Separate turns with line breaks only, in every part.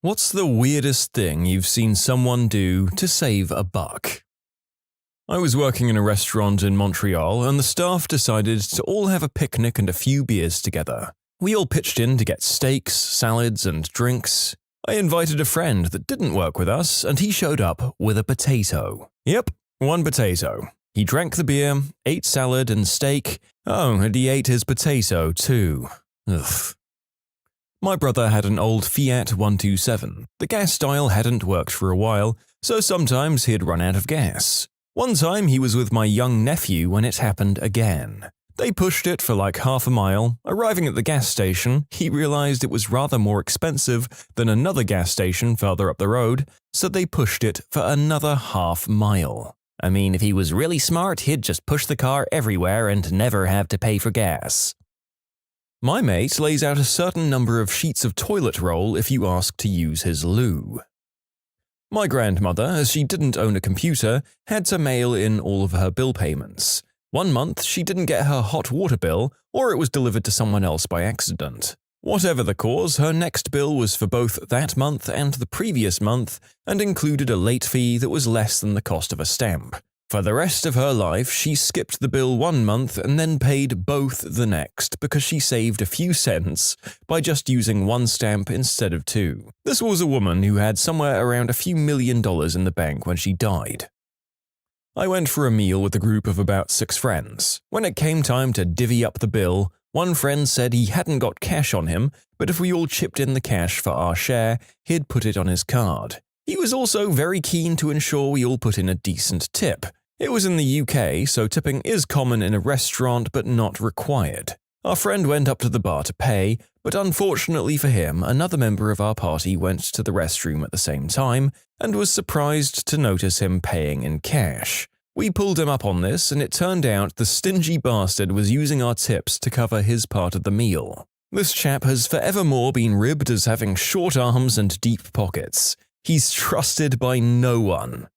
What's the weirdest thing you've seen someone do to save a buck? I was working in a restaurant in Montreal and the staff decided to all have a picnic and a few beers together. We all pitched in to get steaks, salads, and drinks. I invited a friend that didn't work with us and he showed up with a potato. Yep, one potato. He drank the beer, ate salad and steak. Oh, and he ate his potato too. Ugh. My brother had an old Fiat 127. The gas dial hadn't worked for a while, so sometimes he'd run out of gas. One time he was with my young nephew when it happened again. They pushed it for like half a mile. Arriving at the gas station, he realized it was rather more expensive than another gas station further up the road, so they pushed it for another half mile. I mean, if he was really smart, he'd just push the car everywhere and never have to pay for gas. My mate lays out a certain number of sheets of toilet roll if you ask to use his loo. My grandmother, as she didn't own a computer, had to mail in all of her bill payments. One month she didn't get her hot water bill, or it was delivered to someone else by accident. Whatever the cause, her next bill was for both that month and the previous month and included a late fee that was less than the cost of a stamp. For the rest of her life, she skipped the bill one month and then paid both the next because she saved a few cents by just using one stamp instead of two. This was a woman who had somewhere around a few $1 million in the bank when she died. I went for a meal with a group of about 6 friends. When it came time to divvy up the bill, one friend said he hadn't got cash on him, but if we all chipped in the cash for our share, he'd put it on his card. He was also very keen to ensure we all put in a decent tip. It was in the UK, so tipping is common in a restaurant but not required. Our friend went up to the bar to pay, but unfortunately for him, another member of our party went to the restroom at the same time and was surprised to notice him paying in cash. We pulled him up on this and it turned out the stingy bastard was using our tips to cover his part of the meal. This chap has forevermore been ribbed as having short arms and deep pockets. He's trusted by no one.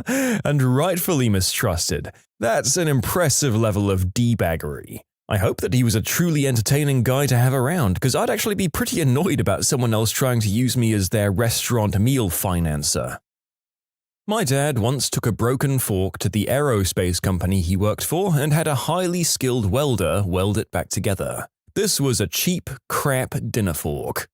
And rightfully mistrusted. That's an impressive level of debaggery. I hope that he was a truly entertaining guy to have around, because I'd actually be pretty annoyed about someone else trying to use me as their restaurant meal financer. My dad once took a broken fork to the aerospace company he worked for and had a highly skilled welder weld it back together. This was a cheap, crap dinner fork.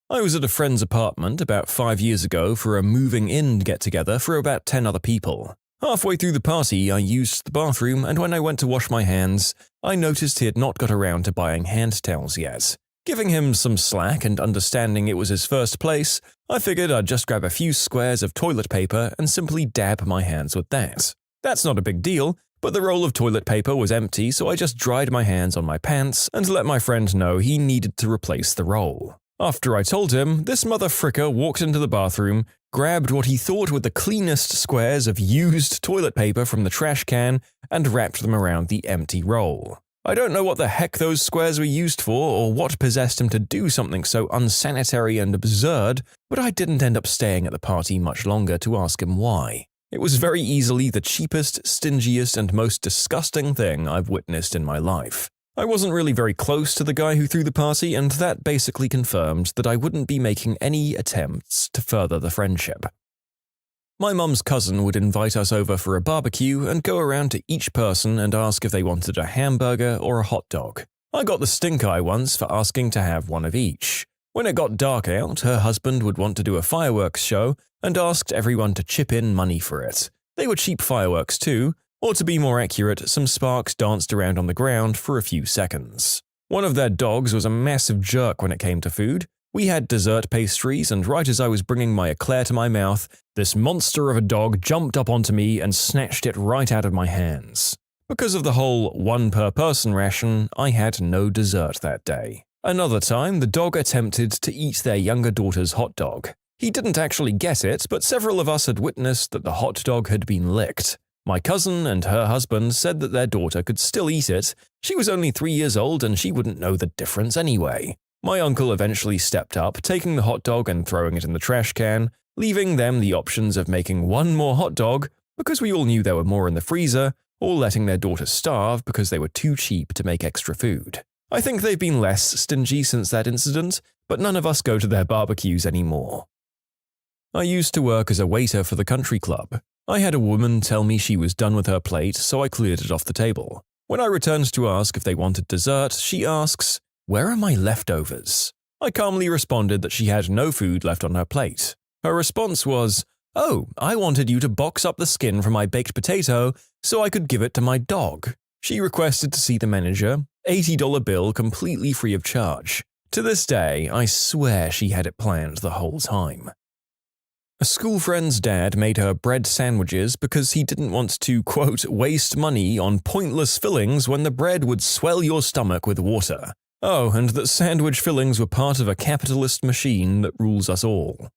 I was at a friend's apartment about 5 years ago for a moving-in get-together for about 10 other people. Halfway through the party, I used the bathroom, and when I went to wash my hands, I noticed he had not got around to buying hand towels yet. Giving him some slack and understanding it was his first place, I figured I'd just grab a few squares of toilet paper and simply dab my hands with that. That's not a big deal, but the roll of toilet paper was empty, so I just dried my hands on my pants and let my friend know he needed to replace the roll. After I told him, this mother fricker walked into the bathroom, grabbed what he thought were the cleanest squares of used toilet paper from the trash can, and wrapped them around the empty roll. I don't know what the heck those squares were used for or what possessed him to do something so unsanitary and absurd, but I didn't end up staying at the party much longer to ask him why. It was very easily the cheapest, stingiest, and most disgusting thing I've witnessed in my life. I wasn't really very close to the guy who threw the party, and that basically confirmed that I wouldn't be making any attempts to further the friendship. My mum's cousin would invite us over for a barbecue and go around to each person and ask if they wanted a hamburger or a hot dog. I got the stink eye once for asking to have one of each. When it got dark out, her husband would want to do a fireworks show and asked everyone to chip in money for it. They were cheap fireworks too, or to be more accurate, some sparks danced around on the ground for a few seconds. One of their dogs was a massive jerk when it came to food. We had dessert pastries, and right as I was bringing my eclair to my mouth, this monster of a dog jumped up onto me and snatched it right out of my hands. Because of the whole one-per-person ration, I had no dessert that day. Another time, the dog attempted to eat their younger daughter's hot dog. He didn't actually get it, but several of us had witnessed that the hot dog had been licked. My cousin and her husband said that their daughter could still eat it. She was only 3 years old and she wouldn't know the difference anyway. My uncle eventually stepped up, taking the hot dog and throwing it in the trash can, leaving them the options of making one more hot dog because we all knew there were more in the freezer, or letting their daughter starve because they were too cheap to make extra food. I think they've been less stingy since that incident, but none of us go to their barbecues anymore. I used to work as a waiter for the country club. I had a woman tell me she was done with her plate, so I cleared it off the table. When I returned to ask if they wanted dessert, she asks, "Where are my leftovers?" I calmly responded that she had no food left on her plate. Her response was, "Oh, I wanted you to box up the skin from my baked potato so I could give it to my dog." She requested to see the manager, $80 bill completely free of charge. To this day, I swear she had it planned the whole time. A school friend's dad made her bread sandwiches because he didn't want to, quote, waste money on pointless fillings when the bread would swell your stomach with water. Oh, and that sandwich fillings were part of a capitalist machine that rules us all.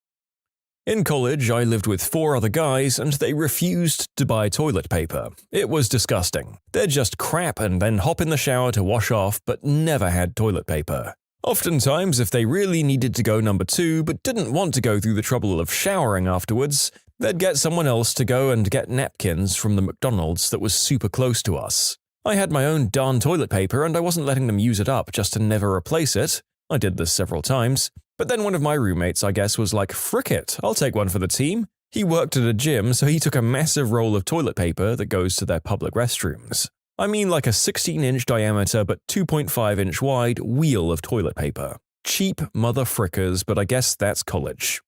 In college, I lived with 4 other guys and they refused to buy toilet paper. It was disgusting. They'd just crap and then hop in the shower to wash off, but never had toilet paper. Oftentimes, if they really needed to go number 2 but didn't want to go through the trouble of showering afterwards, they'd get someone else to go and get napkins from the McDonald's that was super close to us. I had my own darn toilet paper and I wasn't letting them use it up just to never replace it. I did this several times. But then one of my roommates, I guess, was like, "Frick it, I'll take one for the team." He worked at a gym, so he took a massive roll of toilet paper that goes to their public restrooms. I mean like a 16-inch diameter but 2.5-inch wide wheel of toilet paper. Cheap mother frickers, but I guess that's college.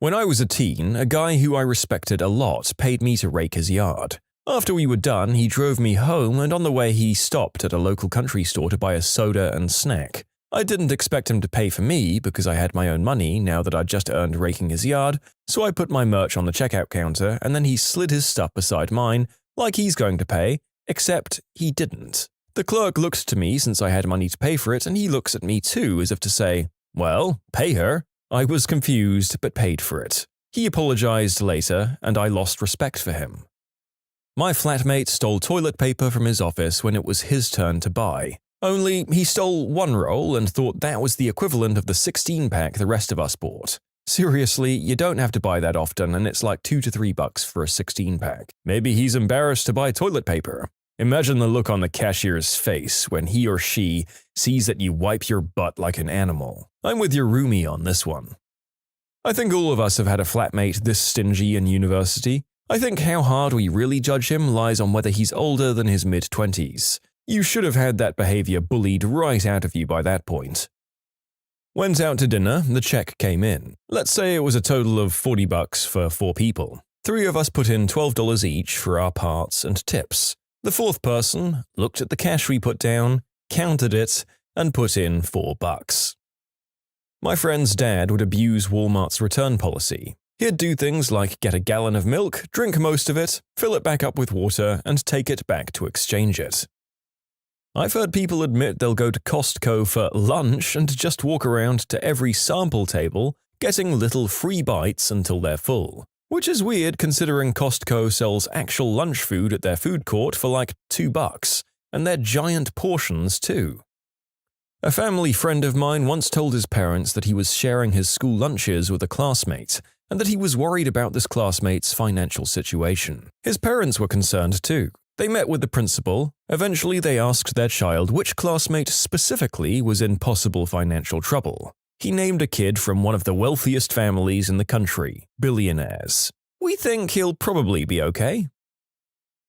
When I was a teen, a guy who I respected a lot paid me to rake his yard. After we were done, he drove me home and on the way he stopped at a local country store to buy a soda and snack. I didn't expect him to pay for me because I had my own money now that I'd just earned raking his yard, so I put my merch on the checkout counter and then he slid his stuff beside mine like he's going to pay. Except he didn't. The clerk looked to me since I had money to pay for it, and he looks at me too as if to say, "Well, pay her." I was confused, but paid for it. He apologized later, and I lost respect for him. My flatmate stole toilet paper from his office when it was his turn to buy. Only he stole 1 roll and thought that was the equivalent of the 16-pack the rest of us bought. Seriously, you don't have to buy that often and it's like $2 to $3 for a 16-pack. Maybe he's embarrassed to buy toilet paper. Imagine the look on the cashier's face when he or she sees that you wipe your butt like an animal. I'm with your roomie on this one. I think all of us have had a flatmate this stingy in university. I think how hard we really judge him lies on whether he's older than his mid-20s. You should have had that behavior bullied right out of you by that point. Went out to dinner, the check came in. Let's say it was a total of $40 for 4 people. 3 of us put in $12 each for our parts and tips. The 4th person looked at the cash we put down, counted it, and put in $4. My friend's dad would abuse Walmart's return policy. He'd do things like get a gallon of milk, drink most of it, fill it back up with water, and take it back to exchange it. I've heard people admit they'll go to Costco for lunch and just walk around to every sample table, getting little free bites until they're full. Which is weird considering Costco sells actual lunch food at their food court for like $2, and they're giant portions too. A family friend of mine once told his parents that he was sharing his school lunches with a classmate, and that he was worried about this classmate's financial situation. His parents were concerned too. They met with the principal. Eventually, they asked their child which classmate specifically was in possible financial trouble. He named a kid from one of the wealthiest families in the country, billionaires. "We think he'll probably be okay."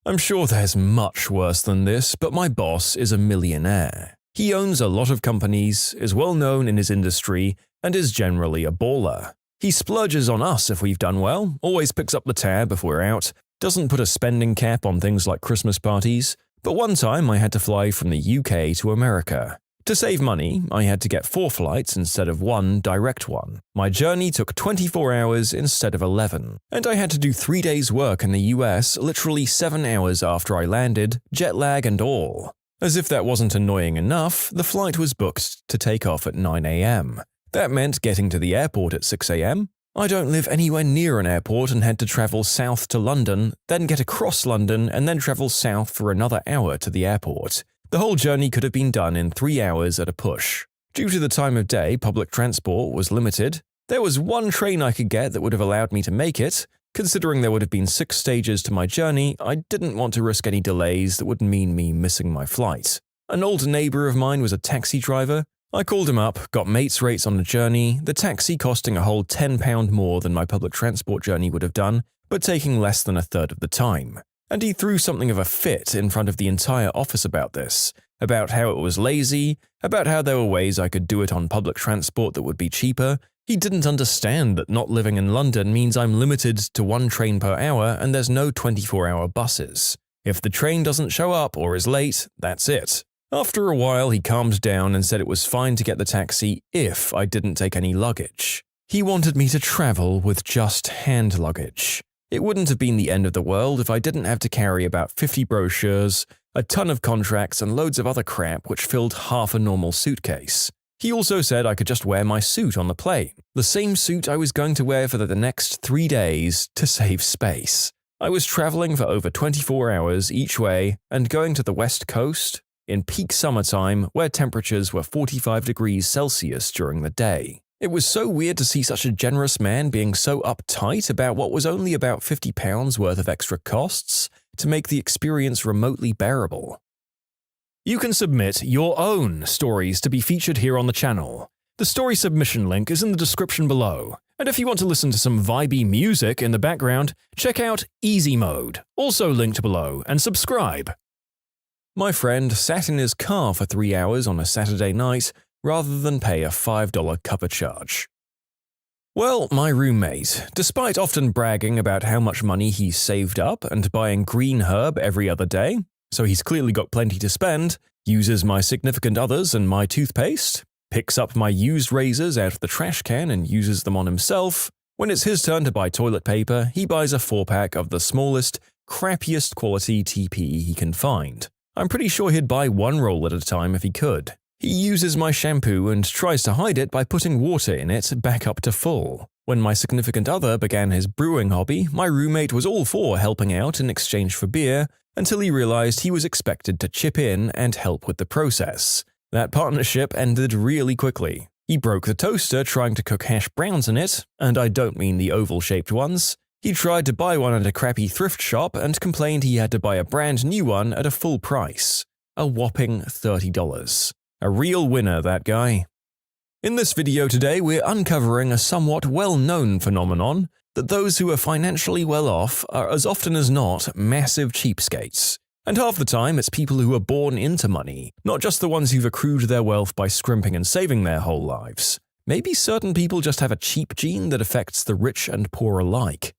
I'm sure there's much worse than this, but my boss is a millionaire. He owns a lot of companies, is well known in his industry, and is generally a baller. He splurges on us if we've done well, always picks up the tab if we're out, doesn't put a spending cap on things like Christmas parties, but one time I had to fly from the UK to America. To save money, I had to get 4 flights instead of 1 direct one. My journey took 24 hours instead of 11, and I had to do 3 days' work in the US literally 7 hours after I landed, jet lag and all. As if that wasn't annoying enough, the flight was booked to take off at 9 a.m. That meant getting to the airport at 6 a.m. I don't live anywhere near an airport and had to travel south to London, then get across London and then travel south for another hour to the airport. The whole journey could have been done in 3 hours at a push. Due to the time of day, public transport was limited. There was 1 train I could get that would have allowed me to make it. Considering there would have been 6 stages to my journey, I didn't want to risk any delays that would mean me missing my flight. An old neighbor of mine was a taxi driver. I called him up, got mates rates on the journey, the taxi costing a whole £10 more than my public transport journey would have done, but taking less than a third of the time. And he threw something of a fit in front of the entire office about this, about how it was lazy, about how there were ways I could do it on public transport that would be cheaper. He didn't understand that not living in London means I'm limited to one train per hour and there's no 24-hour buses. If the train doesn't show up or is late, that's it. After a while, he calmed down and said it was fine to get the taxi if I didn't take any luggage. He wanted me to travel with just hand luggage. It wouldn't have been the end of the world if I didn't have to carry about 50 brochures, a ton of contracts, and loads of other crap which filled half a normal suitcase. He also said I could just wear my suit on the plane, the same suit I was going to wear for the next 3 days to save space. I was traveling for over 24 hours each way and going to the West Coast in peak summertime where temperatures were 45 degrees Celsius during the day. It was so weird to see such a generous man being so uptight about what was only about £50 worth of extra costs to make the experience remotely bearable. You can submit your own stories to be featured here on the channel. The story submission link is in the description below. And if you want to listen to some vibey music in the background, check out Easy Mode, also linked below, and subscribe. My friend sat in his car for 3 hours on a Saturday night rather than pay a $5 cover charge. Well, my roommate, despite often bragging about how much money he's saved up and buying green herb every other day, so he's clearly got plenty to spend, uses my significant others and my toothpaste, picks up my used razors out of the trash can and uses them on himself. When it's his turn to buy toilet paper, he buys a 4-pack of the smallest, crappiest quality TP he can find. I'm pretty sure he'd buy 1 roll at a time if he could. He uses my shampoo and tries to hide it by putting water in it back up to full. When my significant other began his brewing hobby, my roommate was all for helping out in exchange for beer, until he realized he was expected to chip in and help with the process. That partnership ended really quickly. He broke the toaster trying to cook hash browns in it, and I don't mean the oval-shaped ones. He tried to buy one at a crappy thrift shop and complained he had to buy a brand new one at a full price. A whopping $30. A real winner, that guy. In this video today, we're uncovering a somewhat well-known phenomenon that those who are financially well off are as often as not massive cheapskates. And half the time, it's people who are born into money, not just the ones who've accrued their wealth by scrimping and saving their whole lives. Maybe certain people just have a cheap gene that affects the rich and poor alike.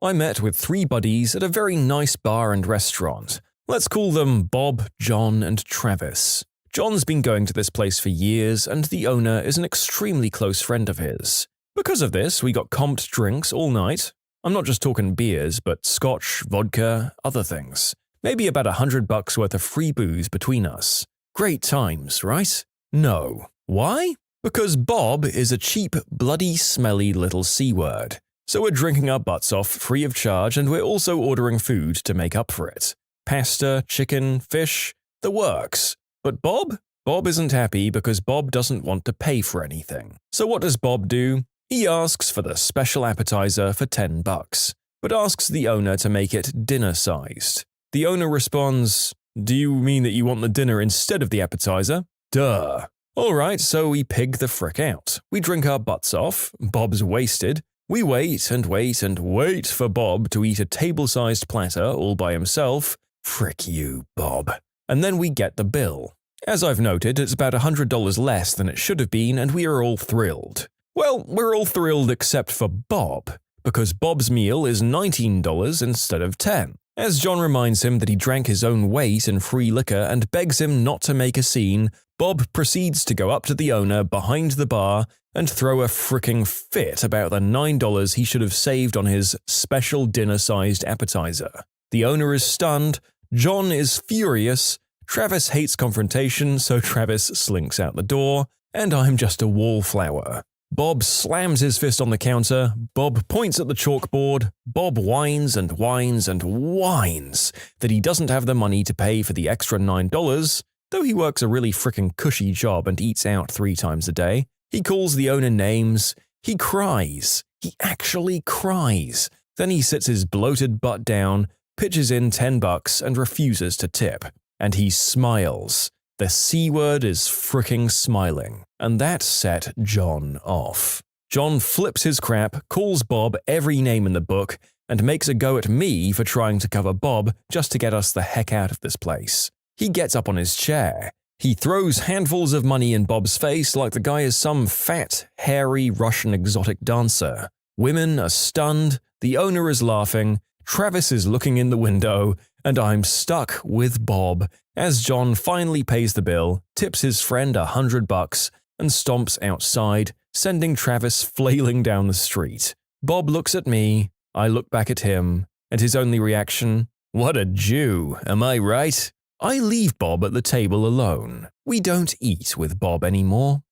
I met with 3 buddies at a very nice bar and restaurant. Let's call them Bob, John, and Travis. John's been going to this place for years, and the owner is an extremely close friend of his. Because of this, we got comped drinks all night. I'm not just talking beers, but scotch, vodka, other things. Maybe about $100 worth of free booze between us. Great times, right? No. Why? Because Bob is a cheap, bloody, smelly little C-word. So we're drinking our butts off free of charge, and we're also ordering food to make up for it. Pasta, chicken, fish, the works. But Bob isn't happy because Bob doesn't want to pay for anything. So what does Bob do? He asks for the special appetizer for $10, but asks the owner to make it dinner-sized. The owner responds, "Do you mean that you want the dinner instead of the appetizer? Duh." Alright, so we pig the frick out. We drink our butts off, Bob's wasted. We wait and wait and wait for Bob to eat a table-sized platter all by himself. Frick you, Bob. And then we get the bill. As I've noted, it's about $100 less than it should have been, and we are all thrilled. Well, we're all thrilled except for Bob, because Bob's meal is $19 instead of $10. As John reminds him that he drank his own weight in free liquor and begs him not to make a scene, Bob proceeds to go up to the owner behind the bar and throw a fricking fit about the $9 he should have saved on his special dinner-sized appetizer. The owner is stunned, John is furious, Travis hates confrontation, so Travis slinks out the door, and I'm just a wallflower. Bob slams his fist on the counter, Bob points at the chalkboard, Bob whines and whines and whines that he doesn't have the money to pay for the extra $9, though he works a really frickin' cushy job and eats out 3 times a day. He calls the owner names, he cries, he actually cries. Then he sits his bloated butt down, pitches in $10 and refuses to tip. And he smiles. The C word is fricking smiling, and that set John off. John flips his crap, calls Bob every name in the book, and makes a go at me for trying to cover Bob just to get us the heck out of this place. He gets up on his chair. He throws handfuls of money in Bob's face like the guy is some fat, hairy Russian exotic dancer. Women are stunned, the owner is laughing, Travis is looking in the window, and I'm stuck with Bob as John finally pays the bill, tips his friend $100, and stomps outside, sending Travis flailing down the street. Bob looks at me, I look back at him, and his only reaction, "What a Jew, am I right?" I leave Bob at the table alone. We don't eat with Bob anymore.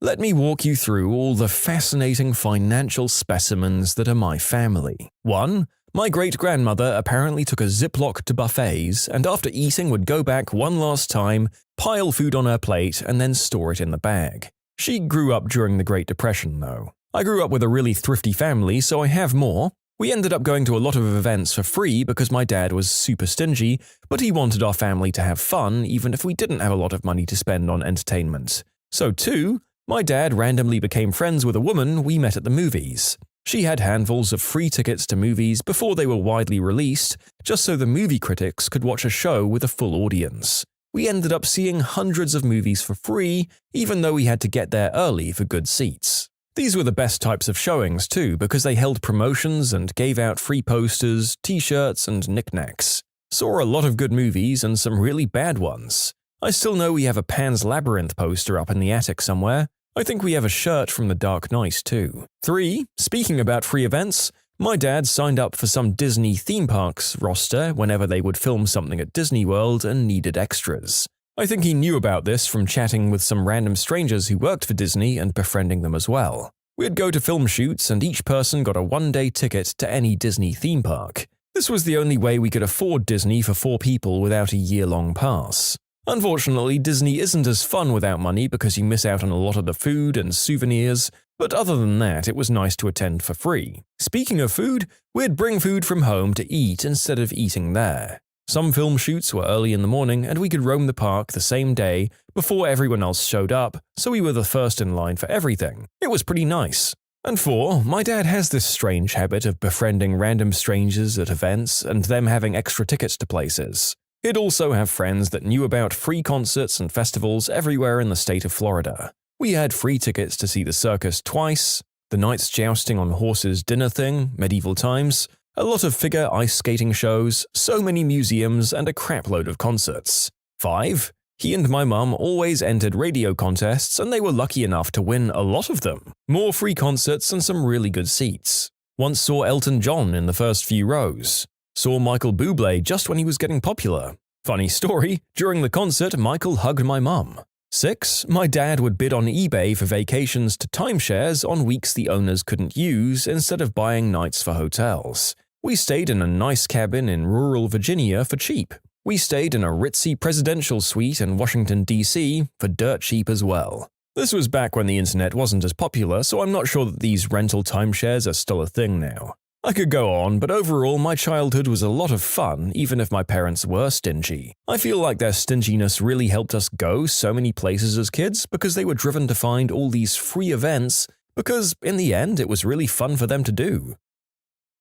Let me walk you through all the fascinating financial specimens that are my family. 1. My great-grandmother apparently took a Ziploc to buffets and after eating would go back one last time, pile food on her plate, and then store it in the bag. She grew up during the Great Depression, though. I grew up with a really thrifty family, so I have more. We ended up going to a lot of events for free because my dad was super stingy, but he wanted our family to have fun even if we didn't have a lot of money to spend on entertainment. So 2. My dad randomly became friends with a woman we met at the movies. She had handfuls of free tickets to movies before they were widely released, just so the movie critics could watch a show with a full audience. We ended up seeing hundreds of movies for free, even though we had to get there early for good seats. These were the best types of showings too, because they held promotions and gave out free posters, t-shirts, and knickknacks. Saw a lot of good movies and some really bad ones. I still know we have a Pan's Labyrinth poster up in the attic somewhere. I think we have a shirt from The Dark Knight too. 3. Speaking about free events, my dad signed up for some Disney theme parks roster whenever they would film something at Disney World and needed extras. I think he knew about this from chatting with some random strangers who worked for Disney and befriending them as well. We'd go to film shoots and each person got a one-day ticket to any Disney theme park. This was the only way we could afford Disney for 4 people without a year-long pass. Unfortunately, Disney isn't as fun without money because you miss out on a lot of the food and souvenirs, but other than that, it was nice to attend for free. Speaking of food, we'd bring food from home to eat instead of eating there. Some film shoots were early in the morning and we could roam the park the same day before everyone else showed up, so we were the first in line for everything. It was pretty nice. And 4, my dad has this strange habit of befriending random strangers at events and them having extra tickets to places. He'd also have friends that knew about free concerts and festivals everywhere in the state of Florida. We had free tickets to see the circus twice, the Knights Jousting on Horses dinner thing, medieval times, a lot of figure ice skating shows, so many museums, and a crapload of concerts. 5. He and my mum always entered radio contests and they were lucky enough to win a lot of them. More free concerts and some really good seats. Once saw Elton John in the first few rows. Saw Michael Bublé just when he was getting popular. Funny story, during the concert, Michael hugged my mum. 6. My dad would bid on eBay for vacations to timeshares on weeks the owners couldn't use instead of buying nights for hotels. We stayed in a nice cabin in rural Virginia for cheap. We stayed in a ritzy presidential suite in Washington, D.C. for dirt cheap as well. This was back when the internet wasn't as popular, so I'm not sure that these rental timeshares are still a thing now. I could go on, but overall my childhood was a lot of fun even if my parents were stingy. I feel like their stinginess really helped us go so many places as kids because they were driven to find all these free events because, in the end, it was really fun for them to do.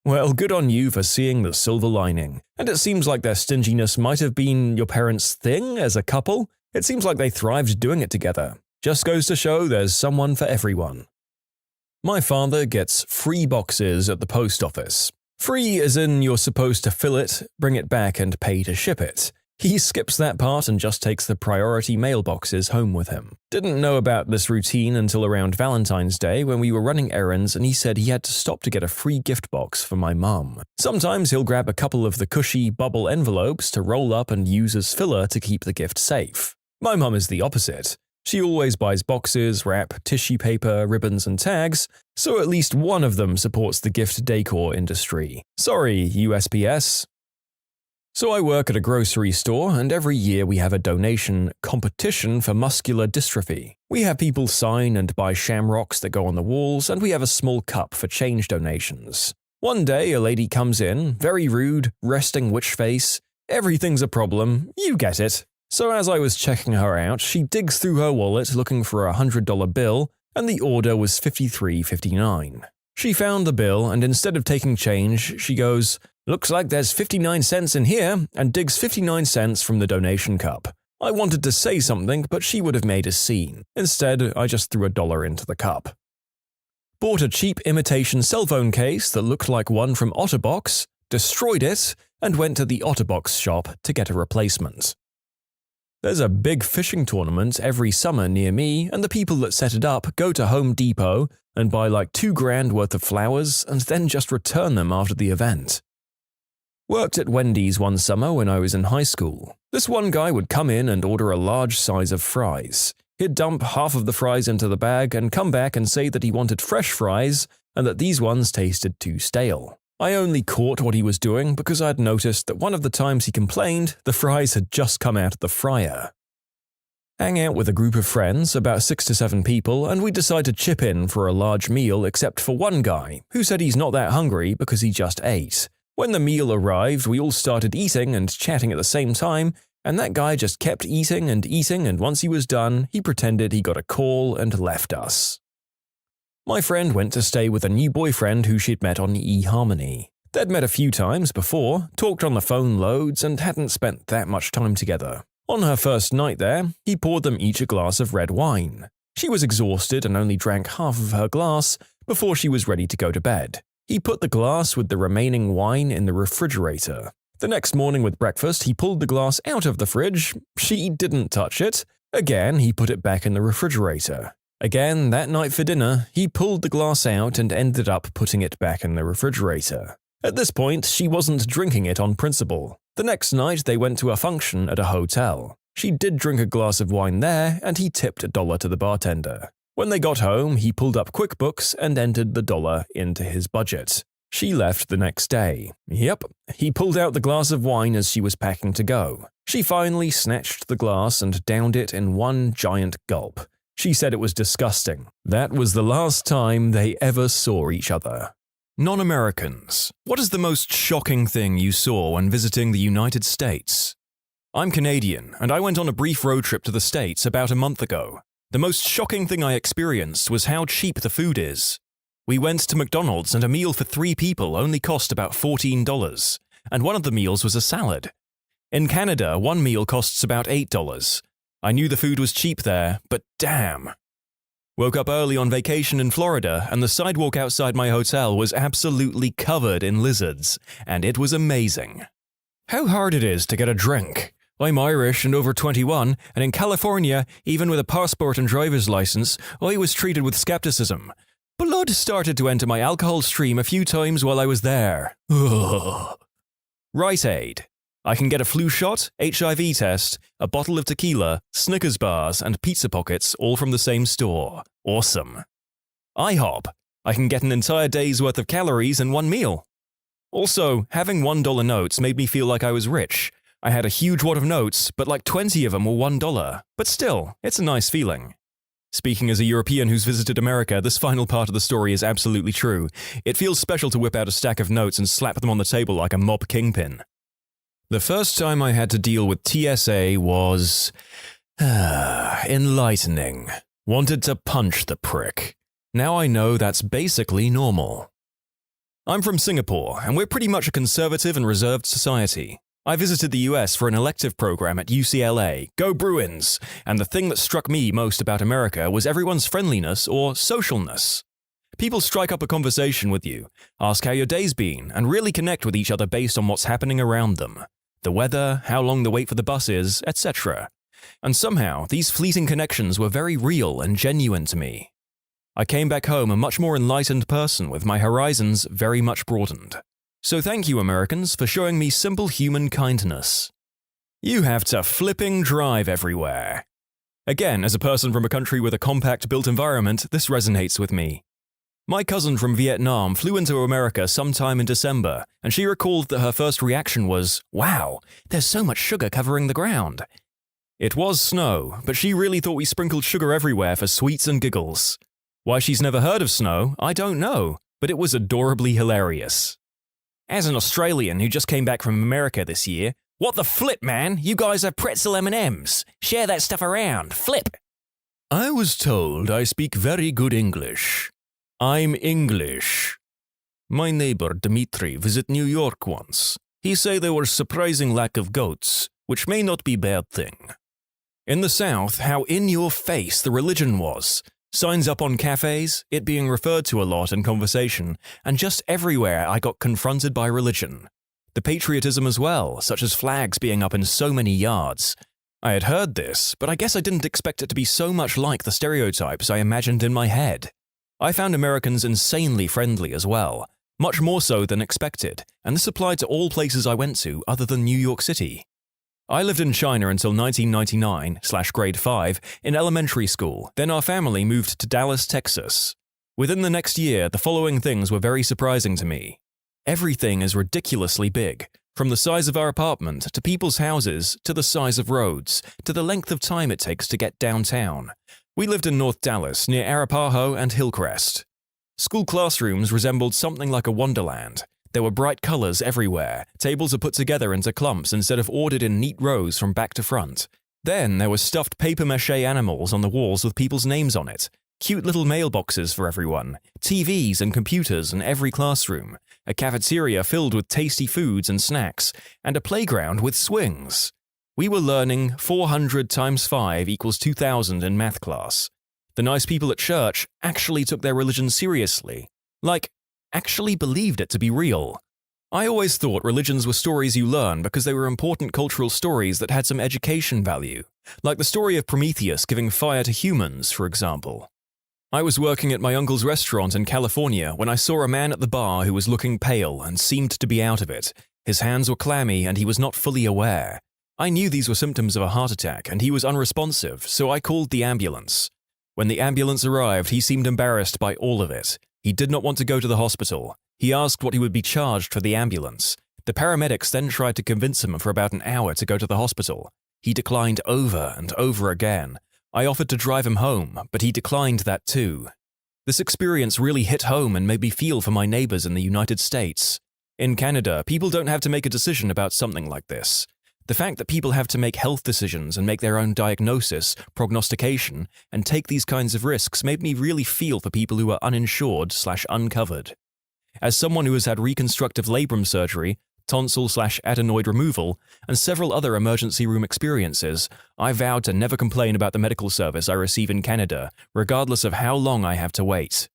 Well, good on you for seeing the silver lining. And it seems like their stinginess might have been your parents' thing as a couple. It seems like they thrived doing it together. Just goes to show there's someone for everyone. My father gets free boxes at the post office. Free as in you're supposed to fill it, bring it back and pay to ship it. He skips that part and just takes the priority mailboxes home with him. Didn't know about this routine until around Valentine's Day when we were running errands and he said he had to stop to get a free gift box for my mum. Sometimes he'll grab a couple of the cushy bubble envelopes to roll up and use as filler to keep the gift safe. My mum is the opposite. She always buys boxes, wrap, tissue paper, ribbons, and tags, so at least one of them supports the gift decor industry. Sorry, USPS. So I work at a grocery store, and every year we have a donation competition for muscular dystrophy. We have people sign and buy shamrocks that go on the walls, and we have a small cup for change donations. One day, a lady comes in, very rude, resting witch face. Everything's a problem, you get it. So as I was checking her out, she digs through her wallet looking for a $100 bill, and the order was $53.59. She found the bill, and instead of taking change, she goes, "Looks like there's 59 cents in here," and digs 59 cents from the donation cup. I wanted to say something, but she would have made a scene. Instead, I just threw $1 into the cup. Bought a cheap imitation cell phone case that looked like one from Otterbox, destroyed it, and went to the Otterbox shop to get a replacement. There's a big fishing tournament every summer near me, and the people that set it up go to Home Depot and buy like $2,000 worth of flowers and then just return them after the event. Worked at Wendy's one summer when I was in high school. This one guy would come in and order a large size of fries. He'd dump half of the fries into the bag and come back and say that he wanted fresh fries and that these ones tasted too stale. I only caught what he was doing because I'd noticed that one of the times he complained, the fries had just come out of the fryer. Hang out with a group of friends, about 6 to 7 people, and we decide to chip in for a large meal except for one guy, who said he's not that hungry because he just ate. When the meal arrived, we all started eating and chatting at the same time, and that guy just kept eating, and once he was done, he pretended he got a call and left us. My friend went to stay with a new boyfriend who she'd met on eHarmony. They'd met a few times before, talked on the phone loads, and hadn't spent that much time together. On her first night there, he poured them each a glass of red wine. She was exhausted and only drank half of her glass before she was ready to go to bed. He put the glass with the remaining wine in the refrigerator. The next morning with breakfast, he pulled the glass out of the fridge. She didn't touch it. Again, he put it back in the refrigerator. Again, that night for dinner, he pulled the glass out and ended up putting it back in the refrigerator. At this point, she wasn't drinking it on principle. The next night, they went to a function at a hotel. She did drink a glass of wine there, and he tipped $1 to the bartender. When they got home, he pulled up QuickBooks and entered the $1 into his budget. She left the next day. Yep, he pulled out the glass of wine as she was packing to go. She finally snatched the glass and downed it in one giant gulp. She said it was disgusting. That was the last time they ever saw each other. Non-Americans. What is the most shocking thing you saw when visiting the United States? I'm Canadian, and I went on a brief road trip to the States about a month ago. The most shocking thing I experienced was how cheap the food is. We went to McDonald's and a meal for 3 people only cost about $14, and one of the meals was a salad. In Canada, one meal costs about $8. I knew the food was cheap there, but damn. Woke up early on vacation in Florida, and the sidewalk outside my hotel was absolutely covered in lizards, and it was amazing. How hard it is to get a drink. I'm Irish and over 21, and in California, even with a passport and driver's license, I was treated with skepticism. Blood started to enter my alcohol stream a few times while I was there. Ugh. Rite Aid. I can get a flu shot, HIV test, a bottle of tequila, Snickers bars, and pizza pockets all from the same store. Awesome. IHOP. I can get an entire day's worth of calories in one meal. Also, having $1 notes made me feel like I was rich. I had a huge wad of notes, but like 20 of them were $1. But still, it's a nice feeling. Speaking as a European who's visited America, this final part of the story is absolutely true. It feels special to whip out a stack of notes and slap them on the table like a mob kingpin. The first time I had to deal with TSA was enlightening. Wanted to punch the prick. Now I know that's basically normal. I'm from Singapore, and we're pretty much a conservative and reserved society. I visited the US for an elective program at UCLA, Go Bruins, and the thing that struck me most about America was everyone's friendliness or socialness. People strike up a conversation with you, ask how your day's been, and really connect with each other based on what's happening around them. The weather, how long the wait for the bus is, etc. And somehow, these fleeting connections were very real and genuine to me. I came back home a much more enlightened person with my horizons very much broadened. So thank you, Americans, for showing me simple human kindness. You have to flipping drive everywhere. Again, as a person from a country with a compact built environment, this resonates with me. My cousin from Vietnam flew into America sometime in December, and she recalled that her first reaction was, "Wow, there's so much sugar covering the ground." It was snow, but she really thought we sprinkled sugar everywhere for sweets and giggles. Why she's never heard of snow, I don't know, but it was adorably hilarious. As an Australian who just came back from America this year, What the flip, man? You guys have pretzel M&Ms. Share that stuff around. Flip. I was told I speak very good English. I'm English. My neighbor Dmitri visit New York once. He say there was surprising lack of goats, which may not be bad thing. In the South, how in your face the religion was. Signs up on cafes, it being referred to a lot in conversation, and just everywhere I got confronted by religion. The patriotism as well, such as flags being up in so many yards. I had heard this, but I guess I didn't expect it to be so much like the stereotypes I imagined in my head. I found Americans insanely friendly as well, much more so than expected, and this applied to all places I went to other than New York City. I lived in China until 1999/grade 5 in elementary school, then our family moved to Dallas, Texas. Within the next year, the following things were very surprising to me. Everything is ridiculously big, from the size of our apartment to people's houses to the size of roads to the length of time it takes to get downtown. We lived in North Dallas near Arapahoe and Hillcrest. School classrooms resembled something like a wonderland. There were bright colors everywhere. Tables are put together into clumps instead of ordered in neat rows from back to front. Then there were stuffed papier-mâché animals on the walls with people's names on it. Cute little mailboxes for everyone, TVs and computers in every classroom, a cafeteria filled with tasty foods and snacks, and a playground with swings. We were learning 400 times 5 equals 2,000 in math class. The nice people at church actually took their religion seriously. Like, actually believed it to be real. I always thought religions were stories you learn because they were important cultural stories that had some education value, like the story of Prometheus giving fire to humans, for example. I was working at my uncle's restaurant in California when I saw a man at the bar who was looking pale and seemed to be out of it. His hands were clammy and he was not fully aware. I knew these were symptoms of a heart attack and he was unresponsive, so I called the ambulance. When the ambulance arrived, he seemed embarrassed by all of it. He did not want to go to the hospital. He asked what he would be charged for the ambulance. The paramedics then tried to convince him for about an hour to go to the hospital. He declined over and over again. I offered to drive him home, but he declined that too. This experience really hit home and made me feel for my neighbors in the United States. In Canada, people don't have to make a decision about something like this. The fact that people have to make health decisions and make their own diagnosis, prognostication, and take these kinds of risks made me really feel for people who are uninsured/uncovered. As someone who has had reconstructive labrum surgery, tonsil/adenoid removal, and several other emergency room experiences, I vowed to never complain about the medical service I receive in Canada, regardless of how long I have to wait.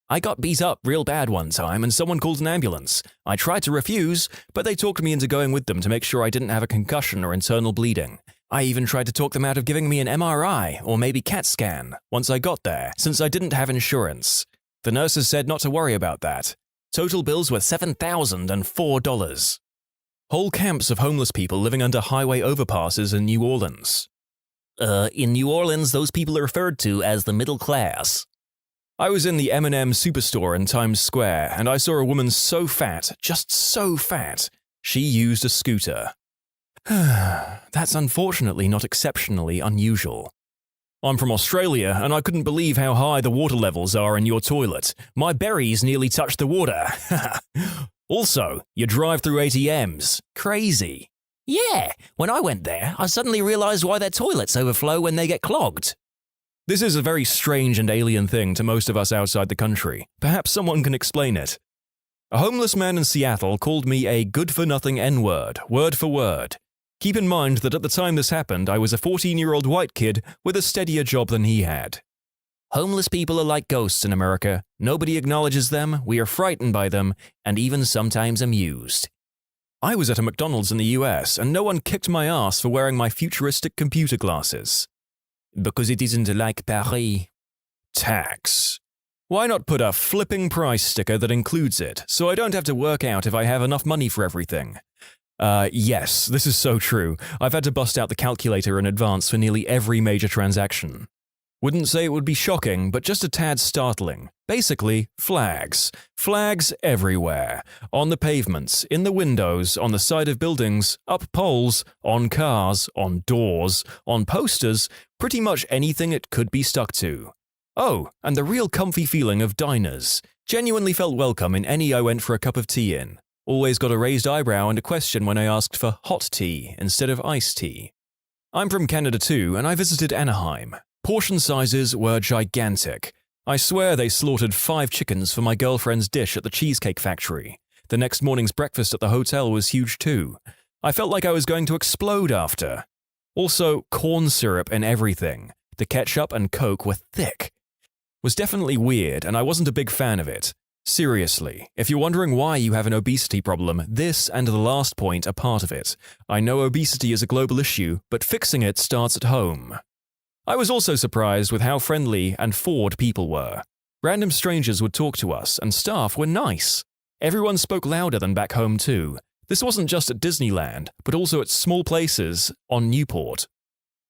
I got beat up real bad one time and someone called an ambulance. I tried to refuse, but they talked me into going with them to make sure I didn't have a concussion or internal bleeding. I even tried to talk them out of giving me an MRI or maybe CAT scan once I got there, since I didn't have insurance. The nurses said not to worry about that. Total bills were $7,004. Whole camps of homeless people living under highway overpasses in New Orleans. In New Orleans, those people are referred to as the middle class. I was in the M&M superstore in Times Square, and I saw a woman so fat, just so fat, she used a scooter. That's unfortunately not exceptionally unusual. I'm from Australia, and I couldn't believe how high the water levels are in your toilet. My berries nearly touched the water. Also, you drive through ATMs. Crazy. Yeah, when I went there, I suddenly realized why their toilets overflow when they get clogged. This is a very strange and alien thing to most of us outside the country. Perhaps someone can explain it. A homeless man in Seattle called me a good-for-nothing N-word, word for word. Keep in mind that at the time this happened, I was a 14-year-old white kid with a steadier job than he had. Homeless people are like ghosts in America. Nobody acknowledges them, we are frightened by them, and even sometimes amused. I was at a McDonald's in the US, and no one kicked my ass for wearing my futuristic computer glasses. Because it isn't like Paris. Tax. Why not put a flipping price sticker that includes it, so I don't have to work out if I have enough money for everything? Yes, this is so true. I've had to bust out the calculator in advance for nearly every major transaction. Wouldn't say it would be shocking, but just a tad startling. Basically, flags. Flags everywhere. On the pavements, in the windows, on the side of buildings, up poles, on cars, on doors, on posters, pretty much anything it could be stuck to. Oh, and the real comfy feeling of diners. Genuinely felt welcome in any I went for a cup of tea in. Always got a raised eyebrow and a question when I asked for hot tea instead of iced tea. I'm from Canada too, and I visited Anaheim. Portion sizes were gigantic. I swear they slaughtered 5 chickens for my girlfriend's dish at the Cheesecake Factory. The next morning's breakfast at the hotel was huge too. I felt like I was going to explode after. Also, corn syrup and everything. The ketchup and Coke were thick. Was definitely weird, and I wasn't a big fan of it. Seriously, if you're wondering why you have an obesity problem, this and the last point are part of it. I know obesity is a global issue, but fixing it starts at home. I was also surprised with how friendly and forward people were. Random strangers would talk to us, and staff were nice. Everyone spoke louder than back home too. This wasn't just at Disneyland, but also at small places on Newport.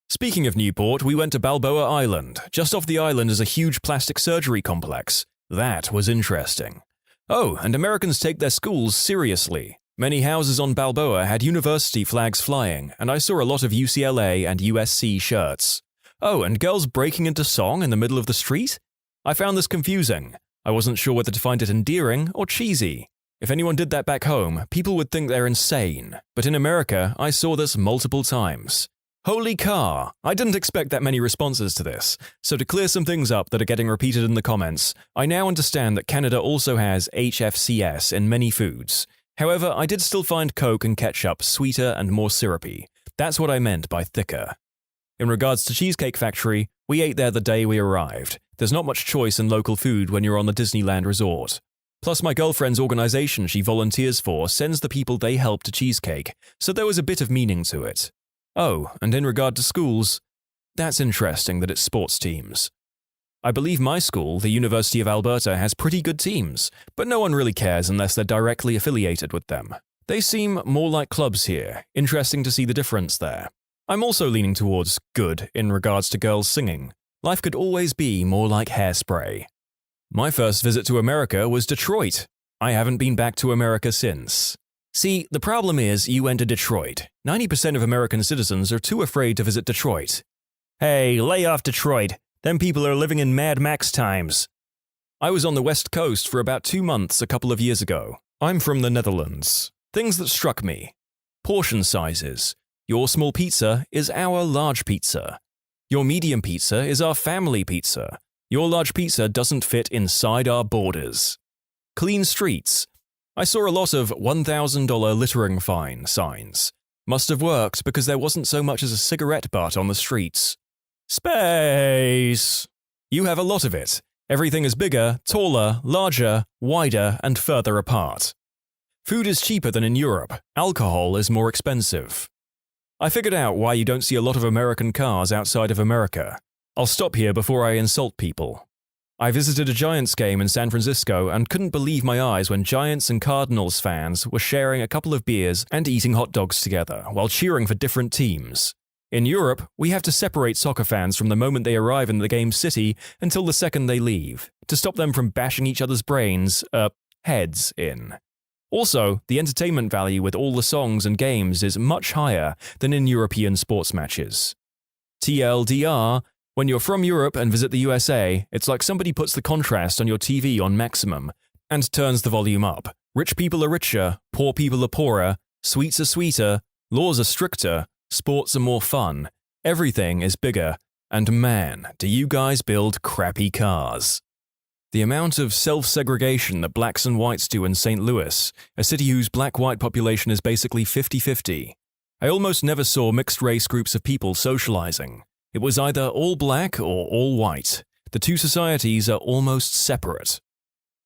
Speaking of Newport, we went to Balboa Island. Just off the island is a huge plastic surgery complex. That was interesting. Oh, and Americans take their schools seriously. Many houses on Balboa had university flags flying, and I saw a lot of UCLA and USC shirts. Oh, and girls breaking into song in the middle of the street? I found this confusing. I wasn't sure whether to find it endearing or cheesy. If anyone did that back home, people would think they're insane. But in America, I saw this multiple times. Holy car! I didn't expect that many responses to this. So to clear some things up that are getting repeated in the comments, I now understand that Canada also has HFCS in many foods. However, I did still find Coke and ketchup sweeter and more syrupy. That's what I meant by thicker. In regards to Cheesecake Factory, we ate there the day we arrived. There's not much choice in local food when you're on the Disneyland resort. Plus, my girlfriend's organization she volunteers for sends the people they help to Cheesecake, so there was a bit of meaning to it. Oh, and in regard to schools, that's interesting that it's sports teams. I believe my school, the University of Alberta, has pretty good teams, but no one really cares unless they're directly affiliated with them. They seem more like clubs here. Interesting to see the difference there. I'm also leaning towards good in regards to girls singing. Life could always be more like Hairspray. My first visit to America was Detroit. I haven't been back to America since. See, the problem is you went to Detroit. 90% of American citizens are too afraid to visit Detroit. Hey, lay off Detroit. Them people are living in Mad Max times. I was on the West Coast for about 2 months a couple of years ago. I'm from the Netherlands. Things that struck me. Portion sizes. Your small pizza is our large pizza. Your medium pizza is our family pizza. Your large pizza doesn't fit inside our borders. Clean streets. I saw a lot of $1,000 littering fine signs. Must have worked because there wasn't so much as a cigarette butt on the streets. Space! You have a lot of it. Everything is bigger, taller, larger, wider, and further apart. Food is cheaper than in Europe. Alcohol is more expensive. I figured out why you don't see a lot of American cars outside of America. I'll stop here before I insult people. I visited a Giants game in San Francisco and couldn't believe my eyes when Giants and Cardinals fans were sharing a couple of beers and eating hot dogs together while cheering for different teams. In Europe, we have to separate soccer fans from the moment they arrive in the game city until the second they leave, to stop them from bashing each other's heads in. Also, the entertainment value with all the songs and games is much higher than in European sports matches. TLDR, when you're from Europe and visit the USA, it's like somebody puts the contrast on your TV on maximum and turns the volume up. Rich people are richer, poor people are poorer, sweets are sweeter, laws are stricter, sports are more fun, everything is bigger, and man, do you guys build crappy cars. The amount of self-segregation that blacks and whites do in St. Louis, a city whose black-white population is basically 50-50. I almost never saw mixed-race groups of people socializing. It was either all black or all white. The two societies are almost separate.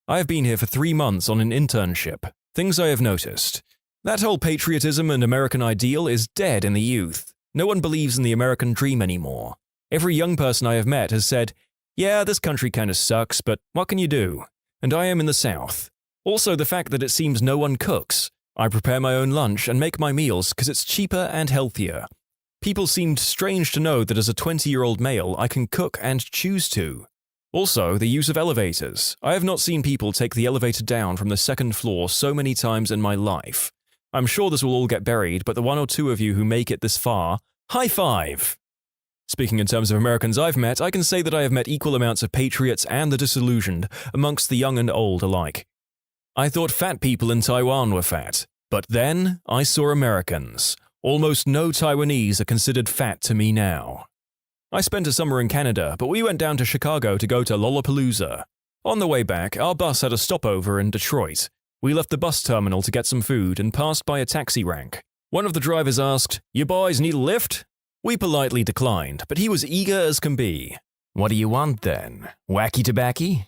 I have been here for 3 months on an internship. Things I have noticed. That whole patriotism and American ideal is dead in the youth. No one believes in the American dream anymore. Every young person I have met has said, "Yeah, this country kinda sucks, but what can you do?" And I am in the South. Also, the fact that it seems no one cooks. I prepare my own lunch and make my meals because it's cheaper and healthier. People seemed strange to know that as a 20-year-old male, I can cook and choose to. Also, the use of elevators. I have not seen people take the elevator down from the second floor so many times in my life. I'm sure this will all get buried, but the 1 or 2 of you who make it this far, high five! Speaking in terms of Americans I've met, I can say that I have met equal amounts of patriots and the disillusioned amongst the young and old alike. I thought fat people in Taiwan were fat, but then I saw Americans. Almost no Taiwanese are considered fat to me now. I spent a summer in Canada, but we went down to Chicago to go to Lollapalooza. On the way back, our bus had a stopover in Detroit. We left the bus terminal to get some food and passed by a taxi rank. One of the drivers asked, "You boys need a lift?" We politely declined, but he was eager as can be. "What do you want then? Wacky tobacco?"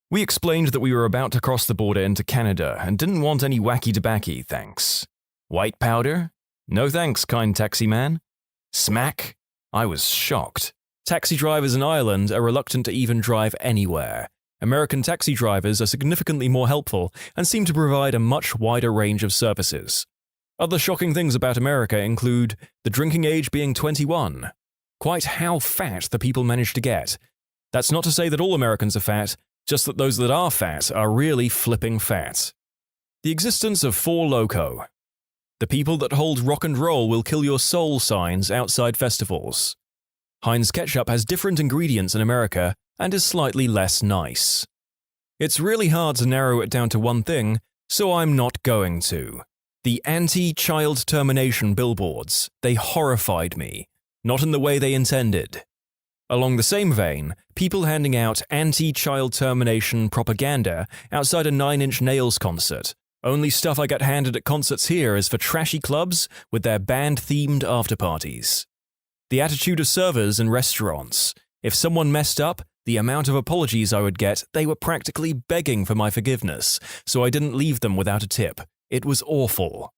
We explained that we were about to cross the border into Canada and didn't want any wacky tobacco, thanks. "White powder?" "No thanks, kind taxi man." "Smack?" I was shocked. Taxi drivers in Ireland are reluctant to even drive anywhere. American taxi drivers are significantly more helpful and seem to provide a much wider range of services. Other shocking things about America include the drinking age being 21. Quite how fat the people manage to get. That's not to say that all Americans are fat, just that those that are fat are really flipping fat. The existence of Four Loko. The people that hold rock and roll will kill your soul signs outside festivals. Heinz ketchup has different ingredients in America and is slightly less nice. It's really hard to narrow it down to one thing, so I'm not going to. The anti-child termination billboards, they horrified me, not in the way they intended. Along the same vein, people handing out anti-child termination propaganda outside a Nine Inch Nails concert. Only stuff I get handed at concerts here is for trashy clubs with their band-themed after-parties. The attitude of servers in restaurants. If someone messed up, the amount of apologies I would get, they were practically begging for my forgiveness, so I didn't leave them without a tip. It was awful.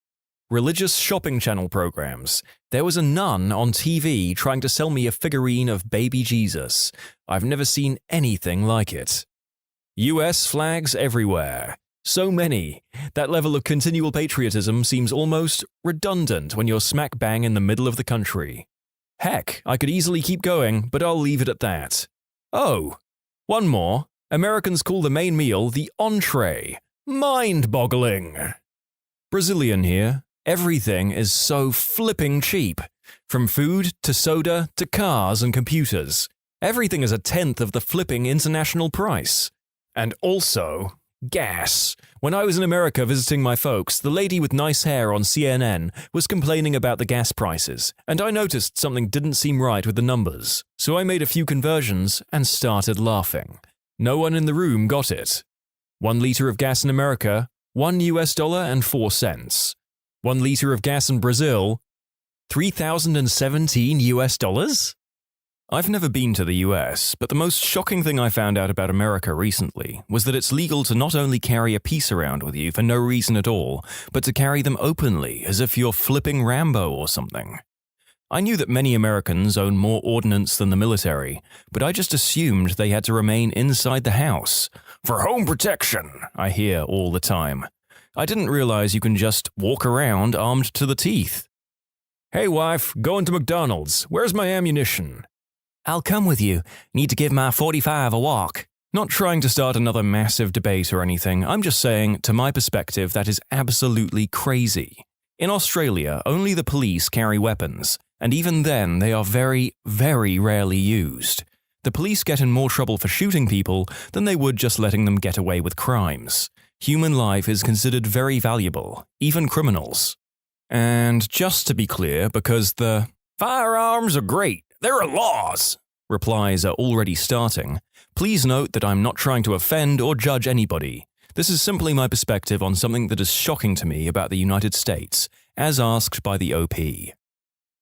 Religious shopping channel programs. There was a nun on TV trying to sell me a figurine of baby Jesus. I've never seen anything like it. US flags everywhere. So many. That level of continual patriotism seems almost redundant when you're smack bang in the middle of the country. Heck, I could easily keep going, but I'll leave it at that. Oh, one more. Americans call the main meal the entree. Mind-boggling. Brazilian here. Everything is so flipping cheap. From food to soda to cars and computers. Everything is a tenth of the flipping international price. And also, gas. When I was in America visiting my folks, the lady with nice hair on CNN was complaining about the gas prices, and I noticed something didn't seem right with the numbers, so I made a few conversions and started laughing. No one in the room got it. 1 liter of gas in America, $1.04. 1 liter of gas in Brazil, $3,017. I've never been to the US, but the most shocking thing I found out about America recently was that it's legal to not only carry a piece around with you for no reason at all, but to carry them openly as if you're flipping Rambo or something. I knew that many Americans own more ordnance than the military, but I just assumed they had to remain inside the house. For home protection, I hear all the time. I didn't realize you can just walk around armed to the teeth. "Hey wife, going to McDonald's. Where's my ammunition?" "I'll come with you. Need to give my 45 a walk." Not trying to start another massive debate or anything, I'm just saying, to my perspective, that is absolutely crazy. In Australia, only the police carry weapons, and even then they are very, very rarely used. The police get in more trouble for shooting people than they would just letting them get away with crimes. Human life is considered very valuable, even criminals. And just to be clear, because the "firearms are great, there are laws" replies are already starting, please note that I'm not trying to offend or judge anybody. This is simply my perspective on something that is shocking to me about the United States, as asked by the OP.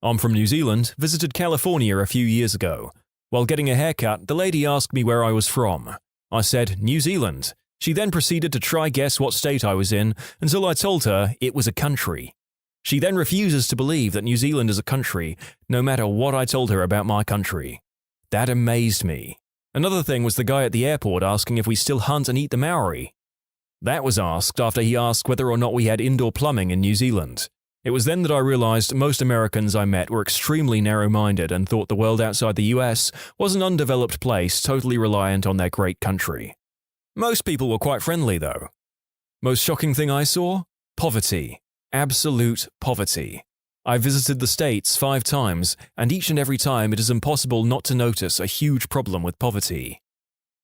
I'm from New Zealand, visited California a few years ago. While getting a haircut, the lady asked me where I was from. I said, New Zealand. She then proceeded to try guess what state I was in until I told her it was a country. She then refuses to believe that New Zealand is a country, no matter what I told her about my country. That amazed me. Another thing was the guy at the airport asking if we still hunt and eat the Maori. That was asked after he asked whether or not we had indoor plumbing in New Zealand. It was then that I realized most Americans I met were extremely narrow-minded and thought the world outside the US was an undeveloped place totally reliant on their great country. Most people were quite friendly, though. Most shocking thing I saw? Poverty. Absolute poverty. I visited the States 5 times, and each and every time it is impossible not to notice a huge problem with poverty.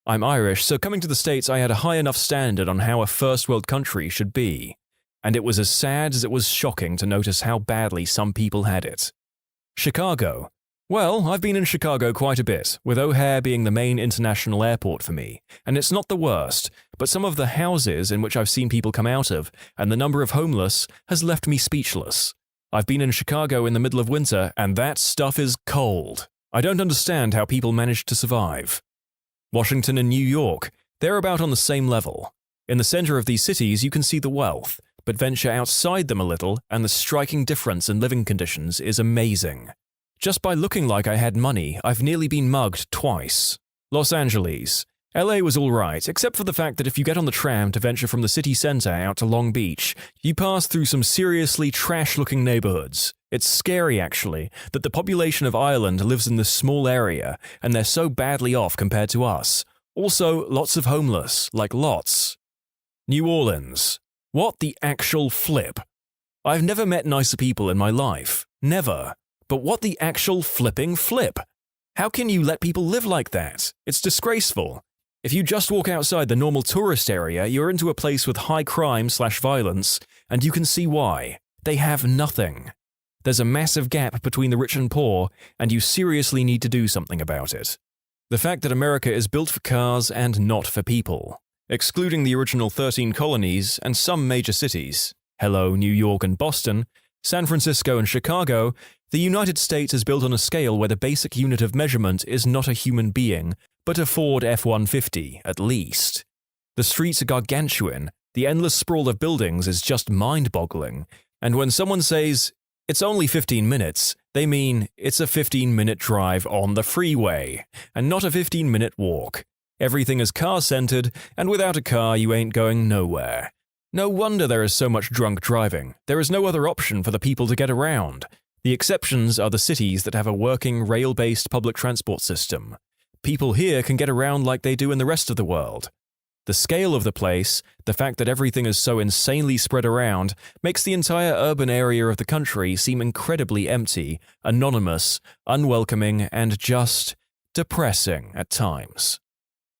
I'm Irish, so coming to the States I had a high enough standard on how a first world country should be. And it was as sad as it was shocking to notice how badly some people had it. Chicago. Well, I've been in Chicago quite a bit, with O'Hare being the main international airport for me, and it's not the worst, but some of the houses in which I've seen people come out of, and the number of homeless, has left me speechless. I've been in Chicago in the middle of winter, and that stuff is cold. I don't understand how people manage to survive. Washington and New York, they're about on the same level. In the center of these cities you can see the wealth, but venture outside them a little and the striking difference in living conditions is amazing. Just by looking like I had money, I've nearly been mugged twice. Los Angeles. LA was alright, except for the fact that if you get on the tram to venture from the city center out to Long Beach, you pass through some seriously trash-looking neighborhoods. It's scary, actually, that the population of Ireland lives in this small area, and they're so badly off compared to us. Also, lots of homeless, like lots. New Orleans. What the actual flip? I've never met nicer people in my life. Never. But what the actual flipping flip? How can you let people live like that? It's disgraceful. If you just walk outside the normal tourist area, you're into a place with high crime/violence, and you can see why. They have nothing. There's a massive gap between the rich and poor, and you seriously need to do something about it. The fact that America is built for cars and not for people. Excluding the original 13 colonies and some major cities, hello, New York and Boston, San Francisco and Chicago, the United States is built on a scale where the basic unit of measurement is not a human being, but a Ford F-150, at least. The streets are gargantuan, the endless sprawl of buildings is just mind-boggling, and when someone says, "It's only 15 minutes, they mean it's a 15-minute drive on the freeway, and not a 15-minute walk. Everything is car-centered, and without a car you ain't going nowhere. No wonder there is so much drunk driving. There is no other option for the people to get around. The exceptions are the cities that have a working rail-based public transport system. People here can get around like they do in the rest of the world. The scale of the place, the fact that everything is so insanely spread around, makes the entire urban area of the country seem incredibly empty, anonymous, unwelcoming, and just depressing at times.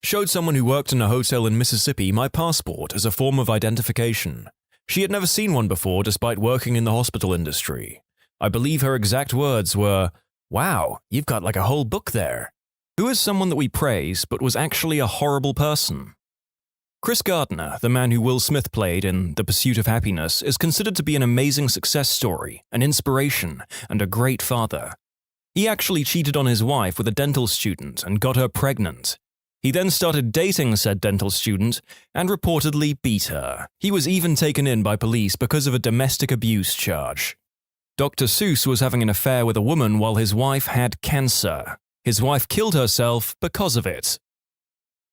Showed someone who worked in a hotel in Mississippi my passport as a form of identification. She had never seen one before despite working in the hospital industry. I believe her exact words were, "Wow, you've got like a whole book there." Who is someone that we praise but was actually a horrible person? Chris Gardner, the man who Will Smith played in The Pursuit of Happiness, is considered to be an amazing success story, an inspiration, and a great father. He actually cheated on his wife with a dental student and got her pregnant. He then started dating said dental student and reportedly beat her. He was even taken in by police because of a domestic abuse charge. Dr. Seuss was having an affair with a woman while his wife had cancer. His wife killed herself because of it.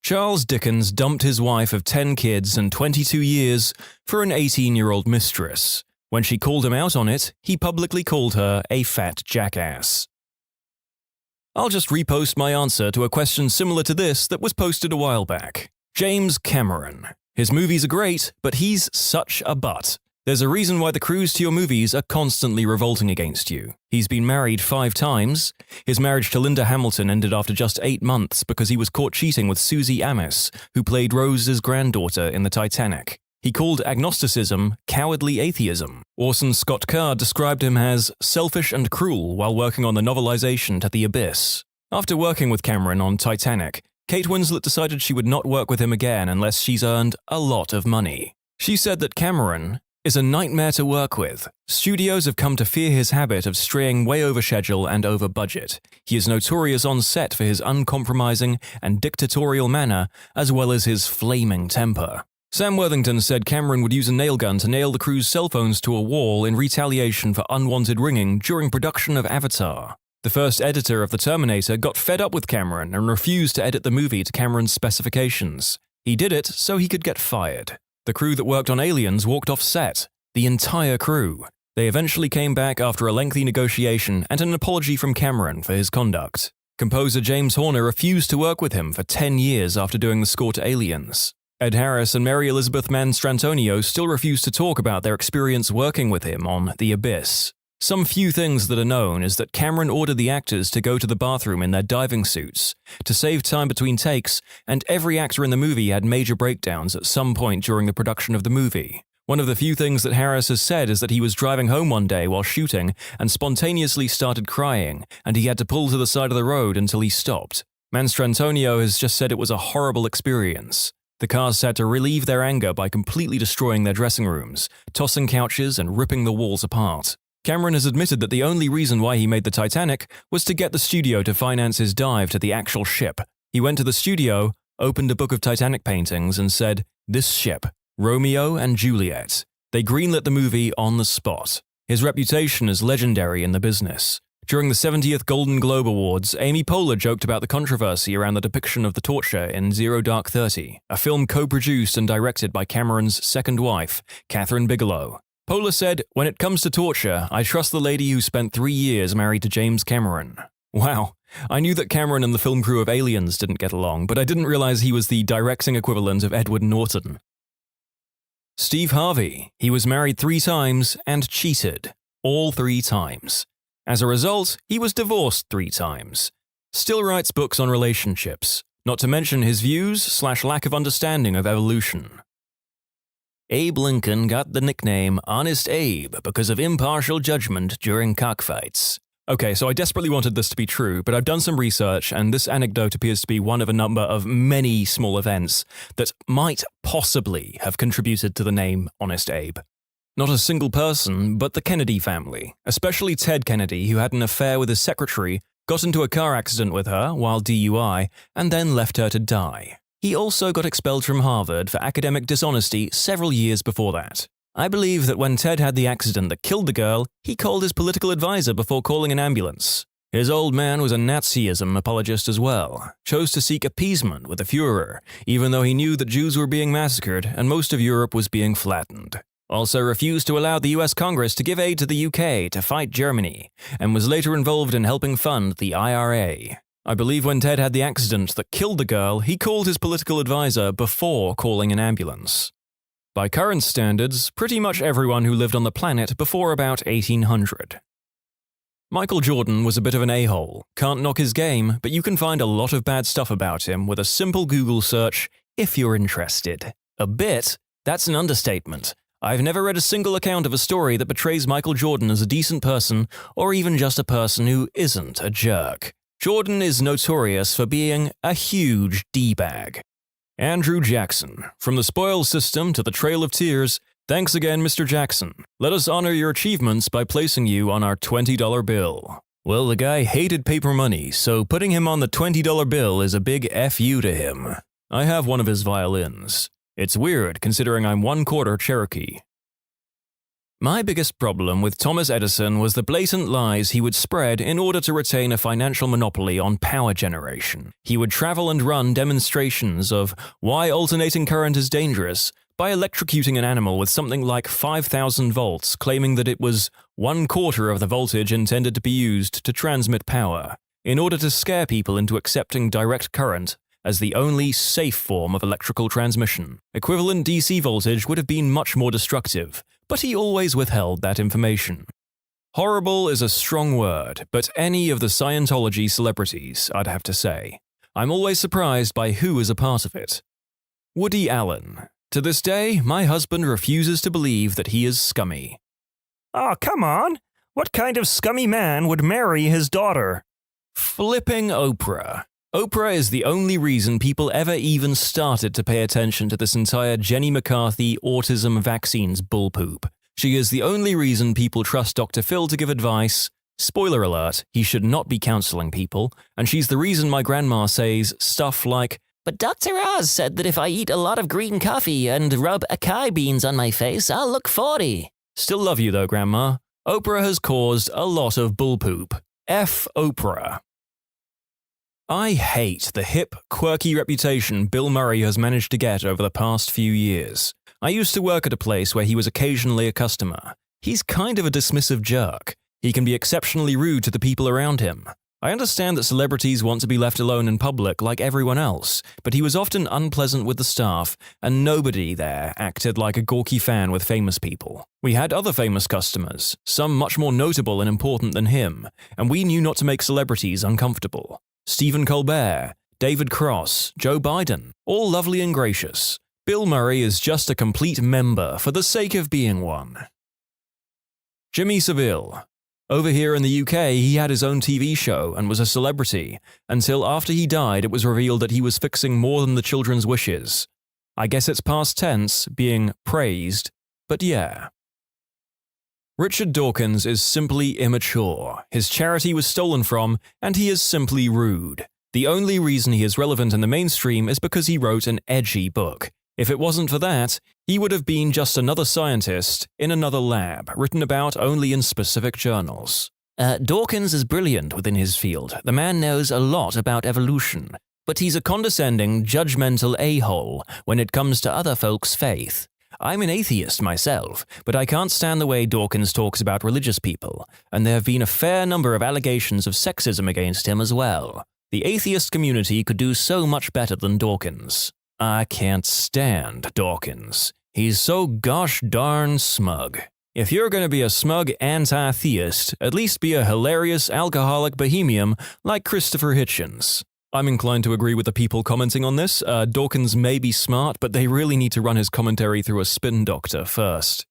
Charles Dickens dumped his wife of 10 kids and 22 years for an 18-year-old mistress. When she called him out on it, he publicly called her a fat jackass. I'll just repost my answer to a question similar to this that was posted a while back. James Cameron. His movies are great, but he's such a butt. There's a reason why the crews to your movies are constantly revolting against you. He's been married 5 times. His marriage to Linda Hamilton ended after just 8 months because he was caught cheating with Susie Amis, who played Rose's granddaughter in the Titanic. He called agnosticism cowardly atheism. Orson Scott Card described him as selfish and cruel while working on the novelization to The Abyss. After working with Cameron on Titanic, Kate Winslet decided she would not work with him again unless she's earned a lot of money. She said that Cameron is a nightmare to work with. Studios have come to fear his habit of straying way over schedule and over budget. He is notorious on set for his uncompromising and dictatorial manner, as well as his flaming temper. Sam Worthington said Cameron would use a nail gun to nail the crew's cell phones to a wall in retaliation for unwanted ringing during production of Avatar. The first editor of The Terminator got fed up with Cameron and refused to edit the movie to Cameron's specifications. He did it so he could get fired. The crew that worked on Aliens walked off set. The entire crew. They eventually came back after a lengthy negotiation and an apology from Cameron for his conduct. Composer James Horner refused to work with him for 10 years after doing the score to Aliens. Ed Harris and Mary Elizabeth Mastrantonio still refuse to talk about their experience working with him on The Abyss. Some few things that are known is that Cameron ordered the actors to go to the bathroom in their diving suits to save time between takes, and every actor in the movie had major breakdowns at some point during the production of the movie. One of the few things that Harris has said is that he was driving home one day while shooting and spontaneously started crying, and he had to pull to the side of the road until he stopped. Mastrantonio has just said it was a horrible experience. The cast had to relieve their anger by completely destroying their dressing rooms, tossing couches and ripping the walls apart. Cameron has admitted that the only reason why he made the Titanic was to get the studio to finance his dive to the actual ship. He went to the studio, opened a book of Titanic paintings, and said, "This ship, Romeo and Juliet." They greenlit the movie on the spot. His reputation is legendary in the business. During the 70th Golden Globe Awards, Amy Poehler joked about the controversy around the depiction of the torture in Zero Dark 30, a film co-produced and directed by Cameron's second wife, Kathryn Bigelow. Poehler said, "When it comes to torture, I trust the lady who spent 3 years married to James Cameron." Wow, I knew that Cameron and the film crew of Aliens didn't get along, but I didn't realize he was the directing equivalent of Edward Norton. Steve Harvey. He was married 3 times and cheated. All 3 times. As a result, he was divorced 3 times. Still writes books on relationships, not to mention his views/lack of understanding of evolution. Abe Lincoln got the nickname Honest Abe because of impartial judgment during cockfights. Okay, so I desperately wanted this to be true, but I've done some research, and this anecdote appears to be one of a number of many small events that might possibly have contributed to the name Honest Abe. Not a single person, but the Kennedy family, especially Ted Kennedy, who had an affair with his secretary, got into a car accident with her while DUI, and then left her to die. He also got expelled from Harvard for academic dishonesty several years before that. I believe that when Ted had the accident that killed the girl, he called his political advisor before calling an ambulance. His old man was a Nazism apologist as well, chose to seek appeasement with the Führer, even though he knew that Jews were being massacred and most of Europe was being flattened. Also refused to allow the US Congress to give aid to the UK to fight Germany, and was later involved in helping fund the IRA. I believe when Ted had the accident that killed the girl, he called his political advisor before calling an ambulance. By current standards, pretty much everyone who lived on the planet before about 1800. Michael Jordan was a bit of an a-hole. Can't knock his game, but you can find a lot of bad stuff about him with a simple Google search if you're interested. A bit? That's an understatement. I've never read a single account of a story that portrays Michael Jordan as a decent person or even just a person who isn't a jerk. Jordan is notorious for being a huge D-bag. Andrew Jackson. From the spoils system to the Trail of Tears, thanks again, Mr. Jackson. Let us honor your achievements by placing you on our $20 bill. Well, the guy hated paper money, so putting him on the $20 bill is a big F you to him. I have one of his violins. It's weird considering I'm 1/4 Cherokee. My biggest problem with Thomas Edison was the blatant lies he would spread in order to retain a financial monopoly on power generation. He would travel and run demonstrations of why alternating current is dangerous by electrocuting an animal with something like 5,000 volts, claiming that it was 1/4 of the voltage intended to be used to transmit power, in order to scare people into accepting direct current as the only safe form of electrical transmission. Equivalent DC voltage would have been much more destructive, but he always withheld that information. Horrible is a strong word, but any of the Scientology celebrities, I'd have to say. I'm always surprised by who is a part of it. Woody Allen. To this day, my husband refuses to believe that he is scummy. Oh, come on! What kind of scummy man would marry his daughter? Flipping Oprah. Oprah is the only reason people ever even started to pay attention to this entire Jenny McCarthy autism vaccines bullpoop. She is the only reason people trust Dr. Phil to give advice. Spoiler alert, he should not be counseling people, and she's the reason my grandma says stuff like, "But Dr. Oz said that if I eat a lot of green coffee and rub acai beans on my face, I'll look 40. Still love you though, Grandma. Oprah has caused a lot of bullpoop. F Oprah. I hate the hip, quirky reputation Bill Murray has managed to get over the past few years. I used to work at a place where he was occasionally a customer. He's kind of a dismissive jerk. He can be exceptionally rude to the people around him. I understand that celebrities want to be left alone in public like everyone else, but he was often unpleasant with the staff, and nobody there acted like a gawky fan with famous people. We had other famous customers, some much more notable and important than him, and we knew not to make celebrities uncomfortable. Stephen Colbert, David Cross, Joe Biden, all lovely and gracious. Bill Murray is just a complete member for the sake of being one. Jimmy Savile. Over here in the UK, he had his own TV show and was a celebrity, until after he died it was revealed that he was fixing more than the children's wishes. I guess it's past tense, being praised, but yeah. Richard Dawkins is simply immature, his charity was stolen from, and he is simply rude. The only reason he is relevant in the mainstream is because he wrote an edgy book. If it wasn't for that, he would have been just another scientist in another lab, written about only in specific journals. Dawkins is brilliant within his field. The man knows a lot about evolution, but he's a condescending, judgmental a-hole when it comes to other folks' faith. I'm an atheist myself, but I can't stand the way Dawkins talks about religious people, and there have been a fair number of allegations of sexism against him as well. The atheist community could do so much better than Dawkins. I can't stand Dawkins. He's so gosh darn smug. If you're going to be a smug anti-theist, at least be a hilarious alcoholic bohemian like Christopher Hitchens. I'm inclined to agree with the people commenting on this. Dawkins may be smart, but they really need to run his commentary through a spin doctor first.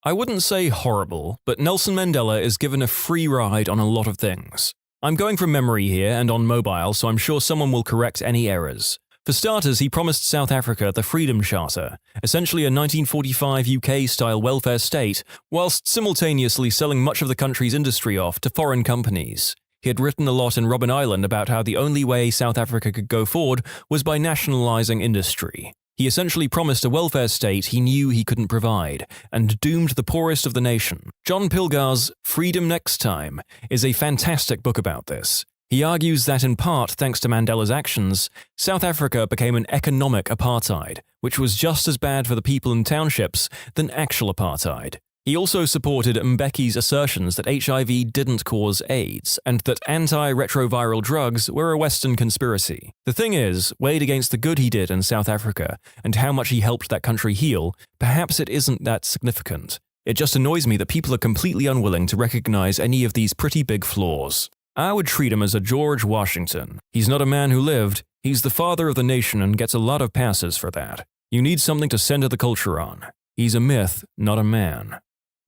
I wouldn't say horrible, but Nelson Mandela is given a free ride on a lot of things. I'm going from memory here and on mobile, so I'm sure someone will correct any errors. For starters, he promised South Africa the Freedom Charter, essentially a 1945 UK-style welfare state, whilst simultaneously selling much of the country's industry off to foreign companies. He had written a lot in Robben Island about how the only way South Africa could go forward was by nationalising industry. He essentially promised a welfare state he knew he couldn't provide, and doomed the poorest of the nation. John Pilgar's Freedom Next Time is a fantastic book about this. He argues that in part thanks to Mandela's actions, South Africa became an economic apartheid, which was just as bad for the people in townships than actual apartheid. He also supported Mbeki's assertions that HIV didn't cause AIDS, and that anti-retroviral drugs were a Western conspiracy. The thing is, weighed against the good he did in South Africa, and how much he helped that country heal, perhaps it isn't that significant. It just annoys me that people are completely unwilling to recognize any of these pretty big flaws. I would treat him as a George Washington. He's not a man who lived, he's the father of the nation and gets a lot of passes for that. You need something to center the culture on. He's a myth, not a man.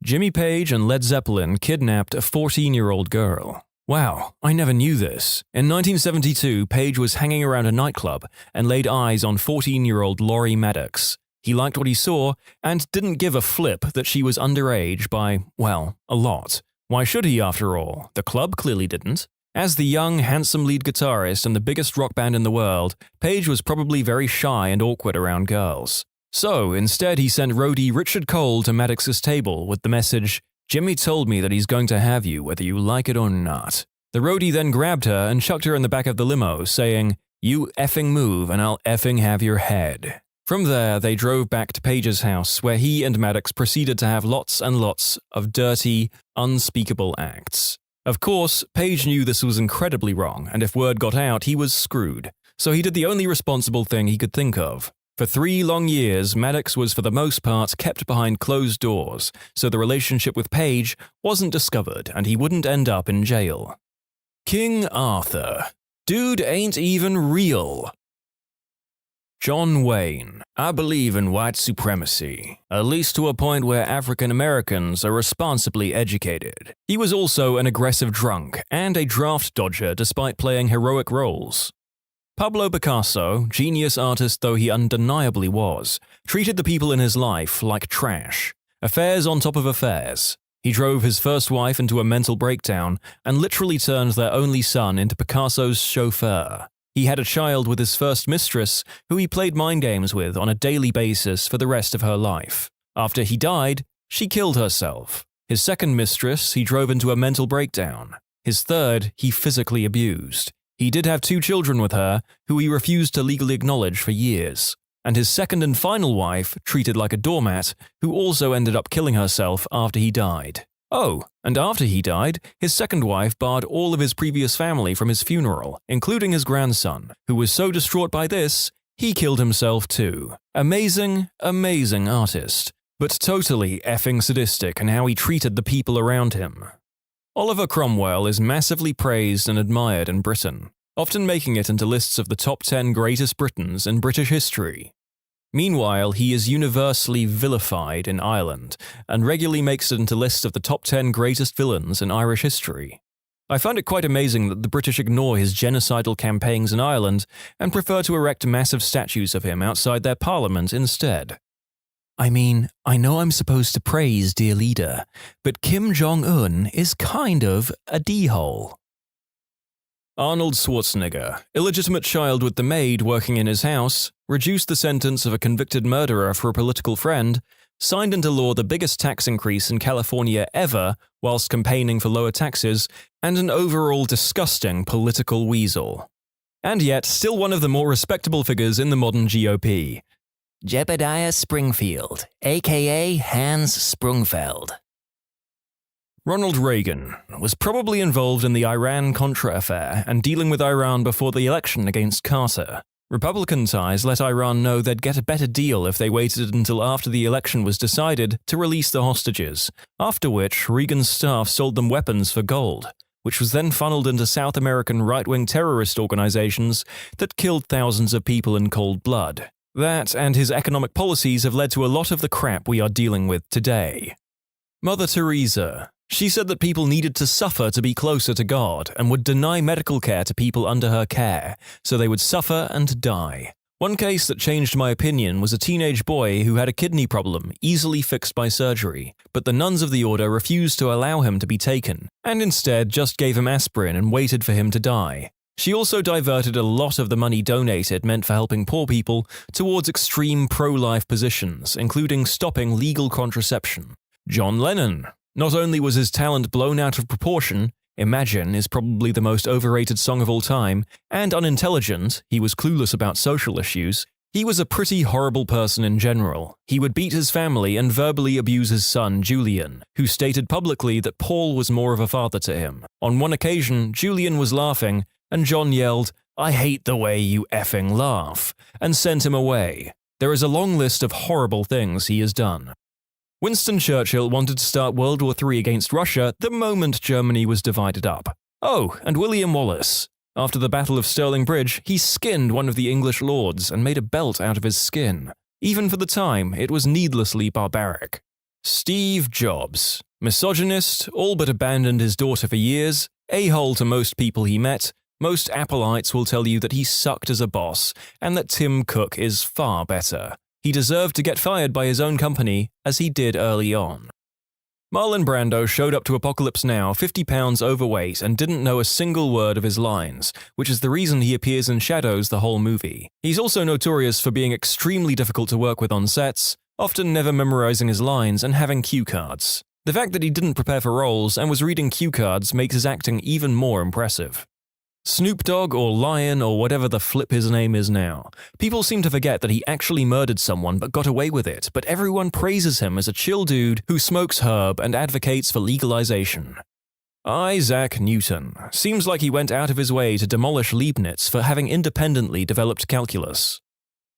Jimmy Page and Led Zeppelin kidnapped a 14-year-old girl. Wow, I never knew this. In 1972, Page was hanging around a nightclub and laid eyes on 14-year-old Laurie Maddox. He liked what he saw and didn't give a flip that she was underage by, well, a lot. Why should he, after all? The club clearly didn't. As the young, handsome lead guitarist in the biggest rock band in the world, Page was probably very shy and awkward around girls. So, instead he sent roadie Richard Cole to Maddox's table with the message, "Jimmy told me that he's going to have you whether you like it or not." The roadie then grabbed her and chucked her in the back of the limo, saying, "You effing move and I'll effing have your head." From there, they drove back to Page's house, where he and Maddox proceeded to have lots and lots of dirty, unspeakable acts. Of course, Page knew this was incredibly wrong, and if word got out, he was screwed. So he did the only responsible thing he could think of. For 3 long years, Maddox was for the most part kept behind closed doors, so the relationship with Page wasn't discovered and he wouldn't end up in jail. King Arthur. Dude ain't even real. John Wayne. I believe in white supremacy, at least to a point where African Americans are responsibly educated. He was also an aggressive drunk and a draft dodger despite playing heroic roles. Pablo Picasso, genius artist though he undeniably was, treated the people in his life like trash. Affairs on top of affairs. He drove his first wife into a mental breakdown and literally turned their only son into Picasso's chauffeur. He had a child with his first mistress, who he played mind games with on a daily basis for the rest of her life. After he died, she killed herself. His second mistress he drove into a mental breakdown. His third he physically abused. He did have 2 children with her, who he refused to legally acknowledge for years. And his second and final wife, treated like a doormat, who also ended up killing herself after he died. Oh, and after he died, his second wife barred all of his previous family from his funeral, including his grandson, who was so distraught by this, he killed himself too. Amazing, amazing artist, but totally effing sadistic in how he treated the people around him. Oliver Cromwell is massively praised and admired in Britain, often making it into lists of the top 10 greatest Britons in British history. Meanwhile, he is universally vilified in Ireland, and regularly makes it into lists of the top 10 greatest villains in Irish history. I find it quite amazing that the British ignore his genocidal campaigns in Ireland and prefer to erect massive statues of him outside their parliament instead. I mean, I know I'm supposed to praise dear leader, but Kim Jong-un is kind of a d-hole. Arnold Schwarzenegger, illegitimate child with the maid working in his house, reduced the sentence of a convicted murderer for a political friend, signed into law the biggest tax increase in California ever whilst campaigning for lower taxes, and an overall disgusting political weasel. And yet, still one of the more respectable figures in the modern GOP. Jebediah Springfield, aka Hans Sprungfeld. Ronald Reagan was probably involved in the Iran-Contra affair and dealing with Iran before the election against Carter. Republican ties let Iran know they'd get a better deal if they waited until after the election was decided to release the hostages, after which Reagan's staff sold them weapons for gold, which was then funneled into South American right-wing terrorist organizations that killed thousands of people in cold blood. That and his economic policies have led to a lot of the crap we are dealing with today. Mother Teresa. She said that people needed to suffer to be closer to God and would deny medical care to people under her care, so they would suffer and die. One case that changed my opinion was a teenage boy who had a kidney problem, easily fixed by surgery, but the nuns of the order refused to allow him to be taken, and instead just gave him aspirin and waited for him to die. She also diverted a lot of the money donated meant for helping poor people towards extreme pro-life positions, including stopping legal contraception. John Lennon. Not only was his talent blown out of proportion, Imagine is probably the most overrated song of all time, and unintelligent, he was clueless about social issues, he was a pretty horrible person in general. He would beat his family and verbally abuse his son, Julian, who stated publicly that Paul was more of a father to him. On one occasion, Julian was laughing, and John yelled, "I hate the way you effing laugh," and sent him away. There is a long list of horrible things he has done. Winston Churchill wanted to start World War III against Russia the moment Germany was divided up. Oh, and William Wallace. After the Battle of Stirling Bridge, he skinned one of the English lords and made a belt out of his skin. Even for the time, it was needlessly barbaric. Steve Jobs. Misogynist, all but abandoned his daughter for years, a-hole to most people he met, most Appleites will tell you that he sucked as a boss, and that Tim Cook is far better. He deserved to get fired by his own company, as he did early on. Marlon Brando showed up to Apocalypse Now 50 pounds overweight and didn't know a single word of his lines, which is the reason he appears in shadows the whole movie. He's also notorious for being extremely difficult to work with on sets, often never memorizing his lines and having cue cards. The fact that he didn't prepare for roles and was reading cue cards makes his acting even more impressive. Snoop Dogg or Lion or whatever the flip his name is now. People seem to forget that he actually murdered someone but got away with it, but everyone praises him as a chill dude who smokes herb and advocates for legalization. Isaac Newton. Seems like he went out of his way to demolish Leibniz for having independently developed calculus.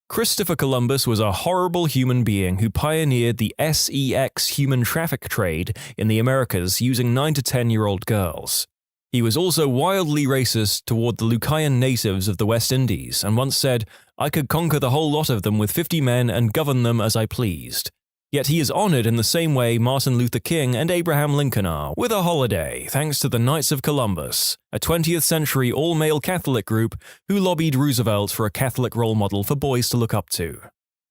Christopher Columbus was a horrible human being who pioneered the sex human traffic trade in the Americas using 9 to 10-year-old girls. He was also wildly racist toward the Lucayan natives of the West Indies and once said, "I could conquer the whole lot of them with 50 men and govern them as I pleased." Yet he is honored in the same way Martin Luther King and Abraham Lincoln are, with a holiday thanks to the Knights of Columbus, a 20th century all-male Catholic group who lobbied Roosevelt for a Catholic role model for boys to look up to.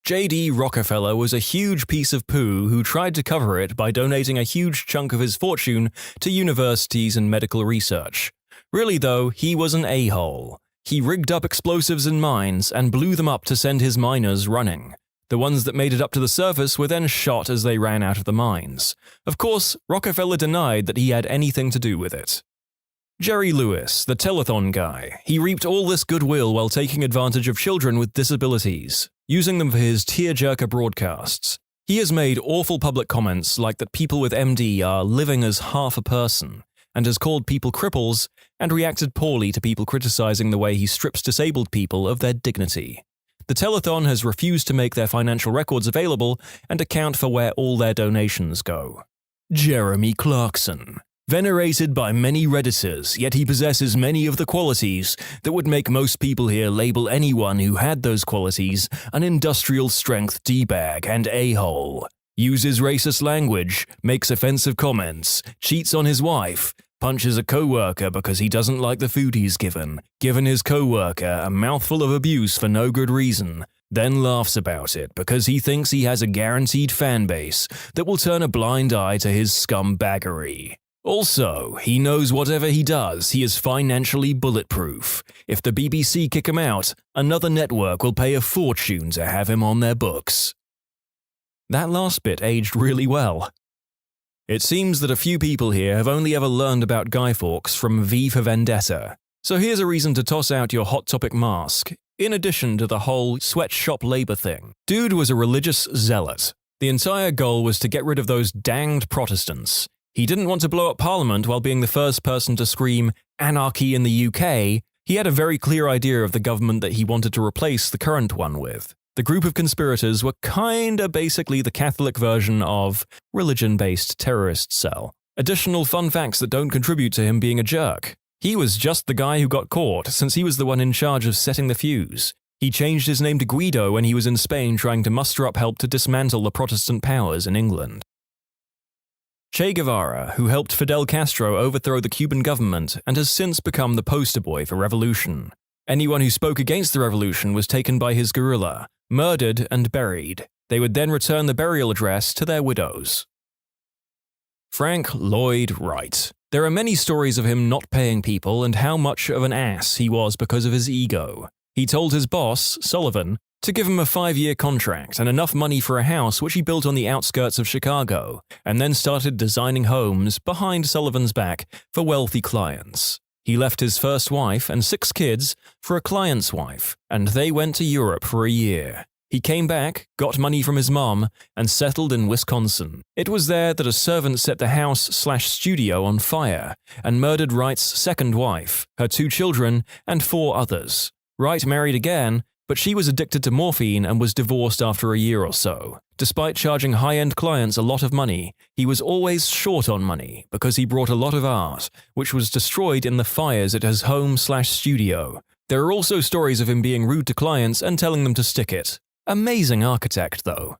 J.D. Rockefeller was a huge piece of poo who tried to cover it by donating a huge chunk of his fortune to universities and medical research. Really though, he was an a-hole. He rigged up explosives in mines and blew them up to send his miners running. The ones that made it up to the surface were then shot as they ran out of the mines. Of course, Rockefeller denied that he had anything to do with it. Jerry Lewis, the telethon guy. He reaped all this goodwill while taking advantage of children with disabilities, using them for his tearjerker broadcasts. He has made awful public comments like that people with MD are living as half a person, and has called people cripples, and reacted poorly to people criticizing the way he strips disabled people of their dignity. The telethon has refused to make their financial records available and account for where all their donations go. Jeremy Clarkson. Venerated by many Redditors, yet he possesses many of the qualities that would make most people here label anyone who had those qualities an industrial-strength D-bag and a-hole. Uses racist language, makes offensive comments, cheats on his wife, punches a co-worker because he doesn't like the food he's given his co-worker a mouthful of abuse for no good reason, then laughs about it because he thinks he has a guaranteed fan base that will turn a blind eye to his scumbaggery. Also, he knows whatever he does, he is financially bulletproof. If the BBC kick him out, another network will pay a fortune to have him on their books. That last bit aged really well. It seems that a few people here have only ever learned about Guy Fawkes from V for Vendetta. So here's a reason to toss out your Hot Topic mask, in addition to the whole sweatshop labor thing. Dude was a religious zealot. The entire goal was to get rid of those danged Protestants. He didn't want to blow up Parliament while being the first person to scream "anarchy in the UK." He had a very clear idea of the government that he wanted to replace the current one with. The group of conspirators were kinda basically the Catholic version of religion-based terrorist cell. Additional fun facts that don't contribute to him being a jerk. He was just the guy who got caught, since he was the one in charge of setting the fuse. He changed his name to Guido when he was in Spain trying to muster up help to dismantle the Protestant powers in England. Che Guevara, who helped Fidel Castro overthrow the Cuban government and has since become the poster boy for revolution. Anyone who spoke against the revolution was taken by his guerrilla, murdered and buried. They would then return the burial address to their widows. Frank Lloyd Wright. There are many stories of him not paying people and how much of an ass he was because of his ego. He told his boss, Sullivan, to give him a 5-year contract and enough money for a house which he built on the outskirts of Chicago, and then started designing homes behind Sullivan's back for wealthy clients. He left his first wife and 6 kids for a client's wife, and they went to Europe for a year. He came back, got money from his mom, and settled in Wisconsin. It was there that a servant set the house/studio on fire and murdered Wright's second wife, her 2 children, and 4 others. Wright married again, but she was addicted to morphine and was divorced after a year or so. Despite charging high-end clients a lot of money, he was always short on money because he brought a lot of art, which was destroyed in the fires at his home/studio. There are also stories of him being rude to clients and telling them to stick it. Amazing architect, though.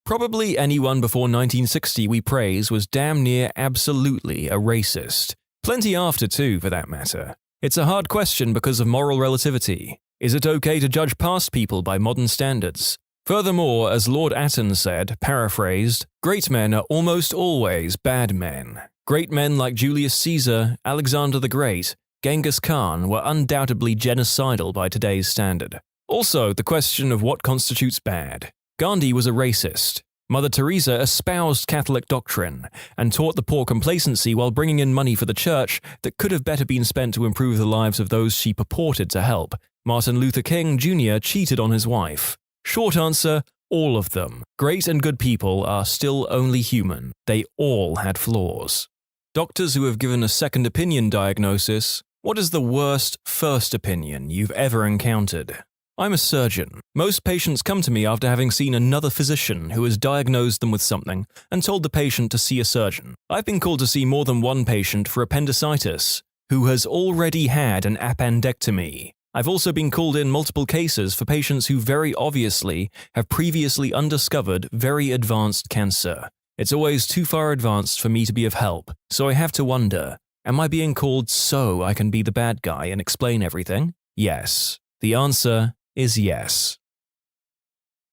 Probably anyone before 1960 we praise was damn near absolutely a racist. Plenty after too, for that matter. It's a hard question because of moral relativity. Is it okay to judge past people by modern standards? Furthermore, as Lord Atton said, paraphrased, great men are almost always bad men. Great men like Julius Caesar, Alexander the Great, Genghis Khan were undoubtedly genocidal by today's standard. Also, the question of what constitutes bad. Gandhi was a racist. Mother Teresa espoused Catholic doctrine and taught the poor complacency while bringing in money for the church that could have better been spent to improve the lives of those she purported to help. Martin Luther King Jr. cheated on his wife. Short answer, all of them. Great and good people are still only human. They all had flaws. Doctors who have given a second opinion diagnosis, what is the worst first opinion you've ever encountered? I'm a surgeon. Most patients come to me after having seen another physician who has diagnosed them with something and told the patient to see a surgeon. I've been called to see more than one patient for appendicitis who has already had an appendectomy. I've also been called in multiple cases for patients who very obviously have previously undiscovered very advanced cancer. It's always too far advanced for me to be of help, so I have to wonder, am I being called so I can be the bad guy and explain everything? Yes. The answer is yes.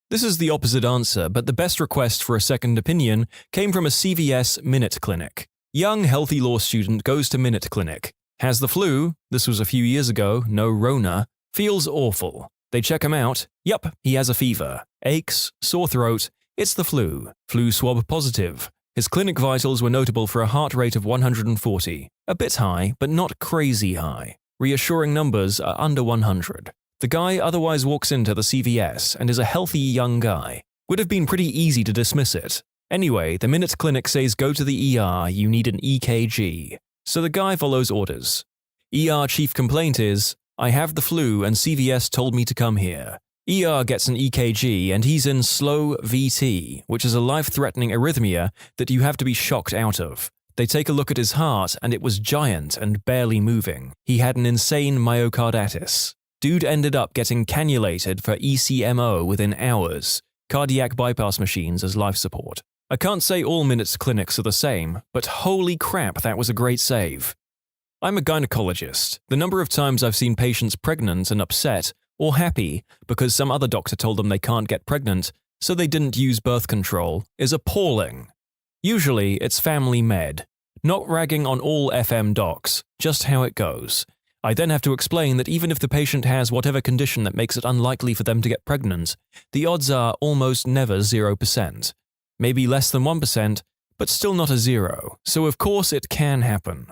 This is the opposite answer, but the best request for a second opinion came from a CVS Minute Clinic. Young, healthy law student goes to Minute Clinic. Has the flu, this was a few years ago, no Rona, feels awful. They check him out. Yup, he has a fever. Aches, sore throat, it's the flu. Flu swab positive. His clinic vitals were notable for a heart rate of 140. A bit high, but not crazy high. Reassuring numbers are under 100. The guy otherwise walks into the CVS and is a healthy young guy. Would have been pretty easy to dismiss it. Anyway, the minute clinic says go to the ER, you need an EKG. So the guy follows orders. ER chief complaint is, I have the flu and CVS told me to come here. ER gets an EKG and he's in slow VT, which is a life-threatening arrhythmia that you have to be shocked out of. They take a look at his heart and it was giant and barely moving. He had an insane myocarditis. Dude ended up getting cannulated for ECMO within hours, cardiac bypass machines as life support. I can't say all Minutes clinics are the same, but holy crap, that was a great save. I'm a gynecologist. The number of times I've seen patients pregnant and upset or happy because some other doctor told them they can't get pregnant, so they didn't use birth control, is appalling. Usually, it's family med. Not ragging on all FM docs, just how it goes. I then have to explain that even if the patient has whatever condition that makes it unlikely for them to get pregnant, the odds are almost never 0%. Maybe less than 1%, but still not a zero, so of course it can happen.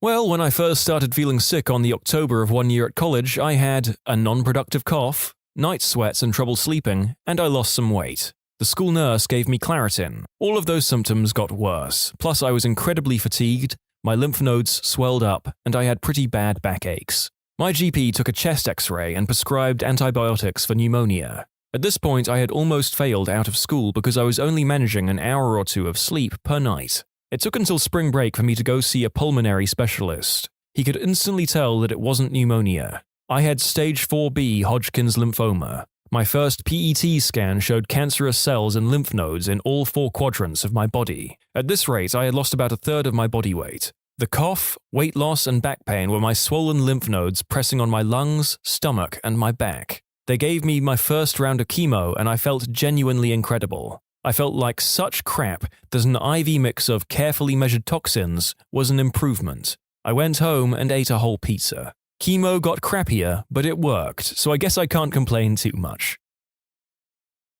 Well, when I first started feeling sick on the October of one year at college, I had a non-productive cough, night sweats and trouble sleeping, and I lost some weight. The school nurse gave me Claritin. All of those symptoms got worse, plus I was incredibly fatigued, my lymph nodes swelled up, and I had pretty bad backaches. My GP took a chest x-ray and prescribed antibiotics for pneumonia. At this point, I had almost failed out of school because I was only managing an hour or two of sleep per night. It took until spring break for me to go see a pulmonary specialist. He could instantly tell that it wasn't pneumonia. I had stage 4B Hodgkin's lymphoma. My first PET scan showed cancerous cells and lymph nodes in all 4 quadrants of my body. At this rate, I had lost about a third of my body weight. The cough, weight loss, and back pain were my swollen lymph nodes pressing on my lungs, stomach, and my back. They gave me my first round of chemo and I felt genuinely incredible. I felt like such crap that an IV mix of carefully measured toxins was an improvement. I went home and ate a whole pizza. Chemo got crappier, but it worked, so I guess I can't complain too much.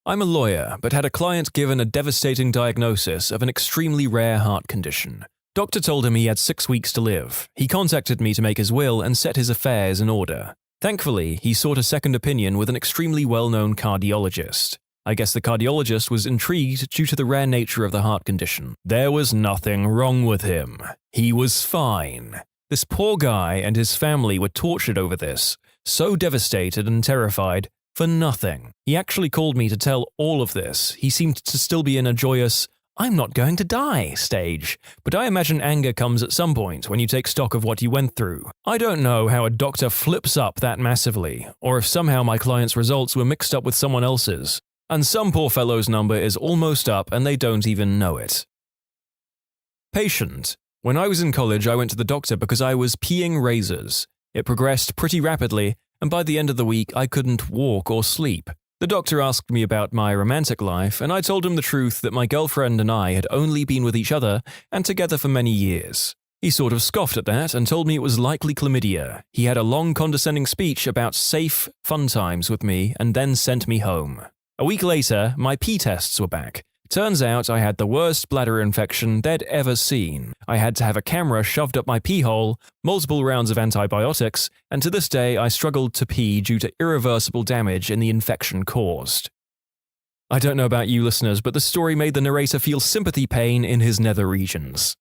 I'm a lawyer, but had a client given a devastating diagnosis of an extremely rare heart condition. Doctor told him he had 6 weeks to live. He contacted me to make his will and set his affairs in order. Thankfully, he sought a second opinion with an extremely well-known cardiologist. I guess the cardiologist was intrigued due to the rare nature of the heart condition. There was nothing wrong with him. He was fine. This poor guy and his family were tortured over this, so devastated and terrified, for nothing. He actually called me to tell all of this. He seemed to still be in a joyous, I'm not going to die stage, but I imagine anger comes at some point when you take stock of what you went through. I don't know how a doctor flips up that massively, or if somehow my client's results were mixed up with someone else's, and some poor fellow's number is almost up and they don't even know it. Patient. When I was in college, I went to the doctor because I was peeing razors. It progressed pretty rapidly, and by the end of the week, I couldn't walk or sleep. The doctor asked me about my romantic life, and I told him the truth that my girlfriend and I had only been with each other and together for many years. He sort of scoffed at that and told me it was likely chlamydia. He had a long condescending speech about safe, fun times with me and then sent me home. A week later, my pee tests were back. Turns out I had the worst bladder infection they'd ever seen. I had to have a camera shoved up my pee hole, multiple rounds of antibiotics, and to this day I struggled to pee due to irreversible damage in the infection caused. I don't know about you listeners, but the story made the narrator feel sympathy pain in his nether regions.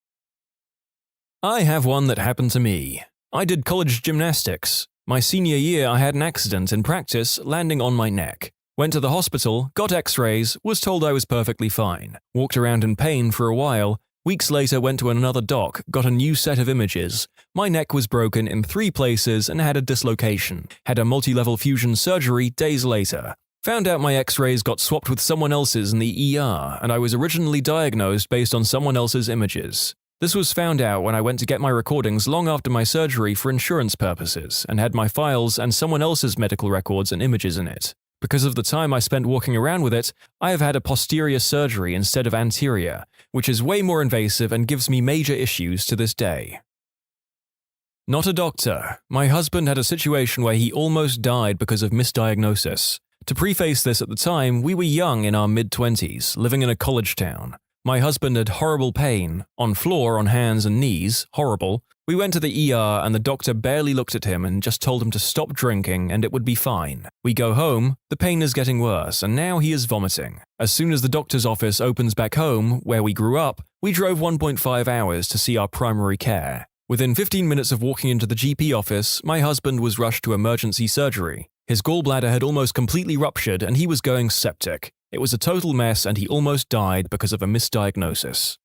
I have one that happened to me. I did college gymnastics. My senior year I had an accident in practice landing on my neck. Went to the hospital, got x-rays, was told I was perfectly fine. Walked around in pain for a while. Weeks later went to another doc, got a new set of images. My neck was broken in 3 places and had a dislocation. Had a multi-level fusion surgery days later. Found out my x-rays got swapped with someone else's in the ER, and I was originally diagnosed based on someone else's images. This was found out when I went to get my recordings long after my surgery for insurance purposes, and had my files and someone else's medical records and images in it. Because of the time I spent walking around with it, I have had a posterior surgery instead of anterior, which is way more invasive and gives me major issues to this day. Not a doctor. My husband had a situation where he almost died because of misdiagnosis. To preface this, at the time, we were young in our mid-20s, living in a college town. My husband had horrible pain, on floor on hands and knees, horrible. We went to the ER and the doctor barely looked at him and just told him to stop drinking and it would be fine. We go home, the pain is getting worse and now he is vomiting. As soon as the doctor's office opens back home, where we grew up, we drove 1.5 hours to see our primary care. Within 15 minutes of walking into the GP office, my husband was rushed to emergency surgery. His gallbladder had almost completely ruptured and he was going septic. It was a total mess and he almost died because of a misdiagnosis.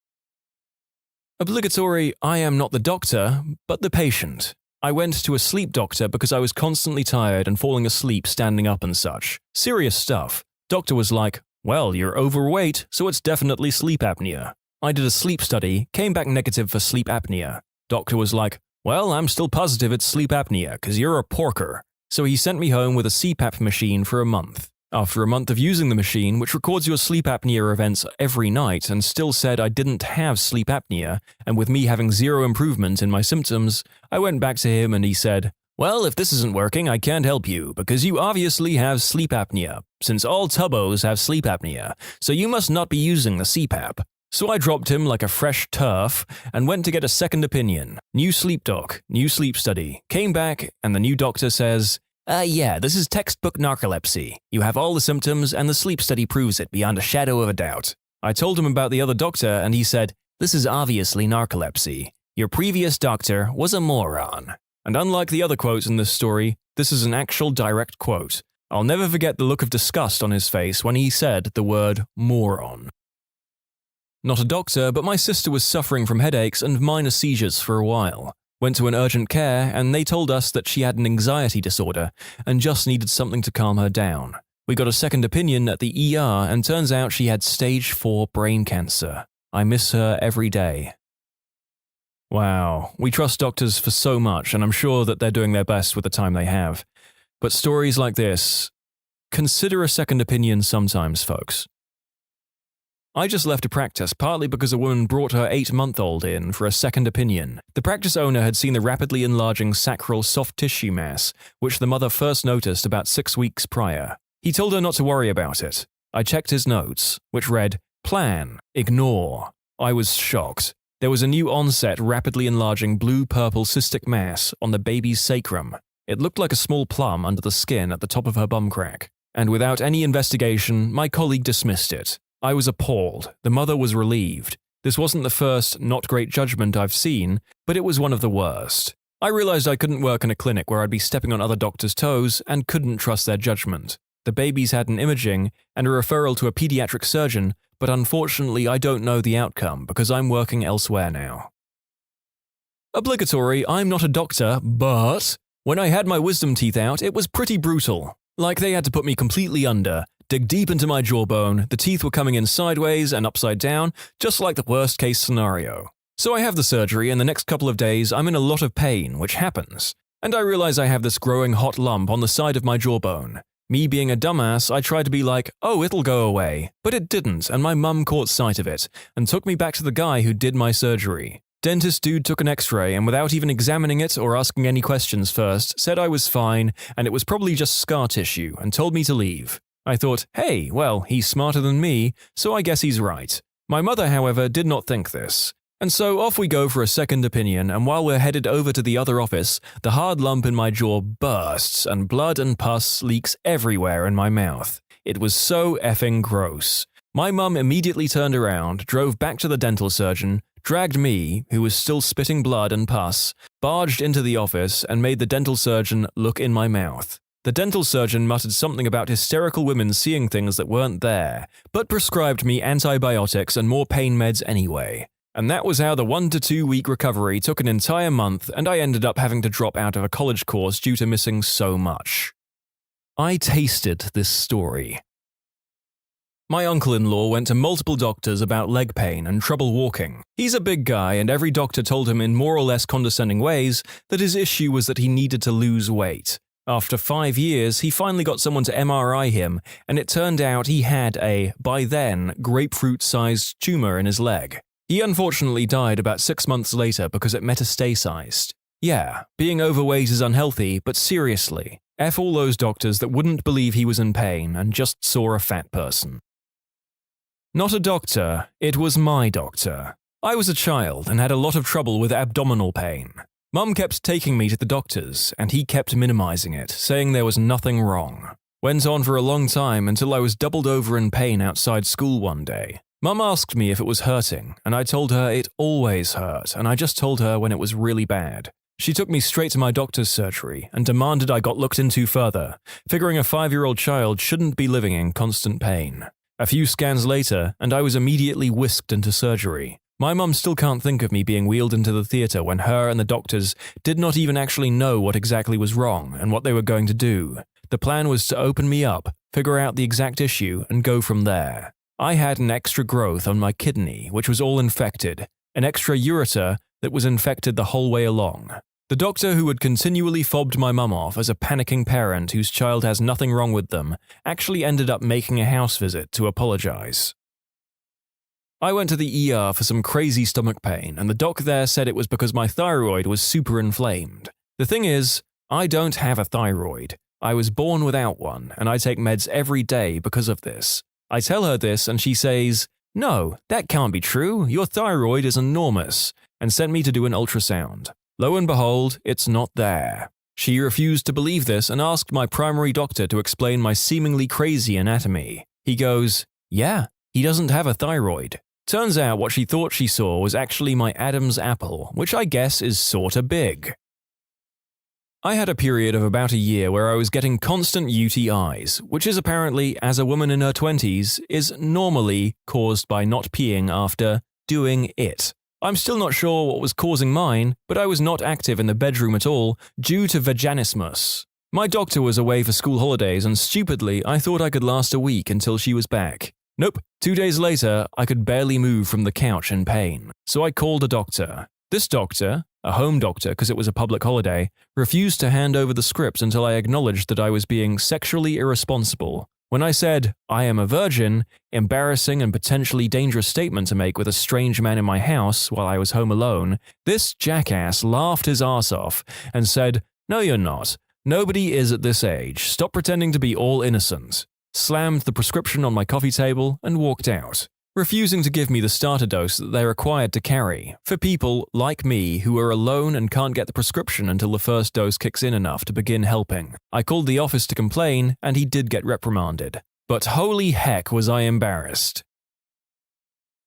Obligatory, I am not the doctor, but the patient. I went to a sleep doctor because I was constantly tired and falling asleep standing up and such. Serious stuff. Doctor was like, well, you're overweight, so it's definitely sleep apnea. I did a sleep study, came back negative for sleep apnea. Doctor was like, well, I'm still positive it's sleep apnea because you're a porker. So he sent me home with a CPAP machine for a month. After a month of using the machine, which records your sleep apnea events every night, and still said I didn't have sleep apnea, and with me having zero improvement in my symptoms, I went back to him and he said, well, if this isn't working, I can't help you, because you obviously have sleep apnea, since all tubbos have sleep apnea, so you must not be using the CPAP. So I dropped him like a fresh turf and went to get a second opinion. New sleep doc, new sleep study. Came back and the new doctor says, yeah, this is textbook narcolepsy. You have all the symptoms and the sleep study proves it beyond a shadow of a doubt. I told him about the other doctor and he said, this is obviously narcolepsy. Your previous doctor was a moron. And unlike the other quotes in this story, this is an actual direct quote. I'll never forget the look of disgust on his face when he said the word moron. Not a doctor, but my sister was suffering from headaches and minor seizures for a while. Went to an urgent care and they told us that she had an anxiety disorder and just needed something to calm her down. We got a second opinion at the ER and turns out she had stage 4 brain cancer. I miss her every day. Wow, we trust doctors for so much and I'm sure that they're doing their best with the time they have. But stories like this, consider a second opinion sometimes, folks. I just left a practice partly because a woman brought her 8-month-old in for a second opinion. The practice owner had seen the rapidly enlarging sacral soft tissue mass, which the mother first noticed about 6 weeks prior. He told her not to worry about it. I checked his notes, which read, plan, ignore. I was shocked. There was a new onset rapidly enlarging blue-purple cystic mass on the baby's sacrum. It looked like a small plum under the skin at the top of her bum crack. And without any investigation, my colleague dismissed it. I was appalled. The mother was relieved. This wasn't the first not great judgment I've seen, but it was one of the worst. I realized I couldn't work in a clinic where I'd be stepping on other doctors' toes and couldn't trust their judgment. The babies had an imaging and a referral to a pediatric surgeon, but unfortunately I don't know the outcome because I'm working elsewhere now. Obligatory, I'm not a doctor, but when I had my wisdom teeth out, it was pretty brutal. Like they had to put me completely under, dig deep into my jawbone, the teeth were coming in sideways and upside down, just like the worst case scenario. So I have the surgery and the next couple of days I'm in a lot of pain, which happens. And I realize I have this growing hot lump on the side of my jawbone. Me being a dumbass, I tried to be like, oh, it'll go away. But it didn't, and my mum caught sight of it, and took me back to the guy who did my surgery. Dentist dude took an x-ray and without even examining it or asking any questions first, said I was fine and it was probably just scar tissue and told me to leave. I thought, hey, well, he's smarter than me, so I guess he's right. My mother, however, did not think this. And so off we go for a second opinion, and while we're headed over to the other office, the hard lump in my jaw bursts and blood and pus leaks everywhere in my mouth. It was so effing gross. My mum immediately turned around, drove back to the dental surgeon, dragged me, who was still spitting blood and pus, barged into the office and made the dental surgeon look in my mouth. The dental surgeon muttered something about hysterical women seeing things that weren't there, but prescribed me antibiotics and more pain meds anyway. And that was how the 1 to 2 week recovery took an entire month and I ended up having to drop out of a college course due to missing so much. I tasted this story. My uncle-in-law went to multiple doctors about leg pain and trouble walking. He's a big guy and every doctor told him in more or less condescending ways that his issue was that he needed to lose weight. After 5 years, he finally got someone to MRI him and it turned out he had a, by then, grapefruit-sized tumor in his leg. He unfortunately died about 6 months later because it metastasized. Yeah, being overweight is unhealthy, but seriously, F all those doctors that wouldn't believe he was in pain and just saw a fat person. Not a doctor, it was my doctor. I was a child and had a lot of trouble with abdominal pain. Mum kept taking me to the doctors, and he kept minimizing it, saying there was nothing wrong. Went on for a long time until I was doubled over in pain outside school one day. Mum asked me if it was hurting, and I told her it always hurt, and I just told her when it was really bad. She took me straight to my doctor's surgery and demanded I got looked into further, figuring a 5-year-old child shouldn't be living in constant pain. A few scans later, and I was immediately whisked into surgery. My mum still can't think of me being wheeled into the theatre when her and the doctors did not even actually know what exactly was wrong and what they were going to do. The plan was to open me up, figure out the exact issue, and go from there. I had an extra growth on my kidney, which was all infected, an extra ureter that was infected the whole way along. The doctor who had continually fobbed my mum off as a panicking parent whose child has nothing wrong with them actually ended up making a house visit to apologize. I went to the ER for some crazy stomach pain, and the doc there said it was because my thyroid was super inflamed. The thing is, I don't have a thyroid. I was born without one, and I take meds every day because of this. I tell her this, and she says, "No, that can't be true. Your thyroid is enormous," and sent me to do an ultrasound. Lo and behold, it's not there. She refused to believe this and asked my primary doctor to explain my seemingly crazy anatomy. He goes, "Yeah, he doesn't have a thyroid." Turns out what she thought she saw was actually my Adam's apple, which I guess is sorta big. I had a period of about a year where I was getting constant UTIs, which is apparently, as a woman in her 20s, is normally caused by not peeing after doing it. I'm still not sure what was causing mine, but I was not active in the bedroom at all due to vaginismus. My doctor was away for school holidays, and stupidly, I thought I could last a week until she was back. Nope, 2 days later, I could barely move from the couch in pain, so I called a doctor. This doctor, a home doctor because it was a public holiday, refused to hand over the script until I acknowledged that I was being sexually irresponsible. When I said, "I am a virgin," embarrassing and potentially dangerous statement to make with a strange man in my house while I was home alone, this jackass laughed his ass off and said, "No, you're not. Nobody is at this age. Stop pretending to be all innocent." Slammed the prescription on my coffee table and walked out, refusing to give me the starter dose that they're required to carry for people like me who are alone and can't get the prescription until the first dose kicks in enough to begin helping. I called the office to complain, and he did get reprimanded. But holy heck was I embarrassed.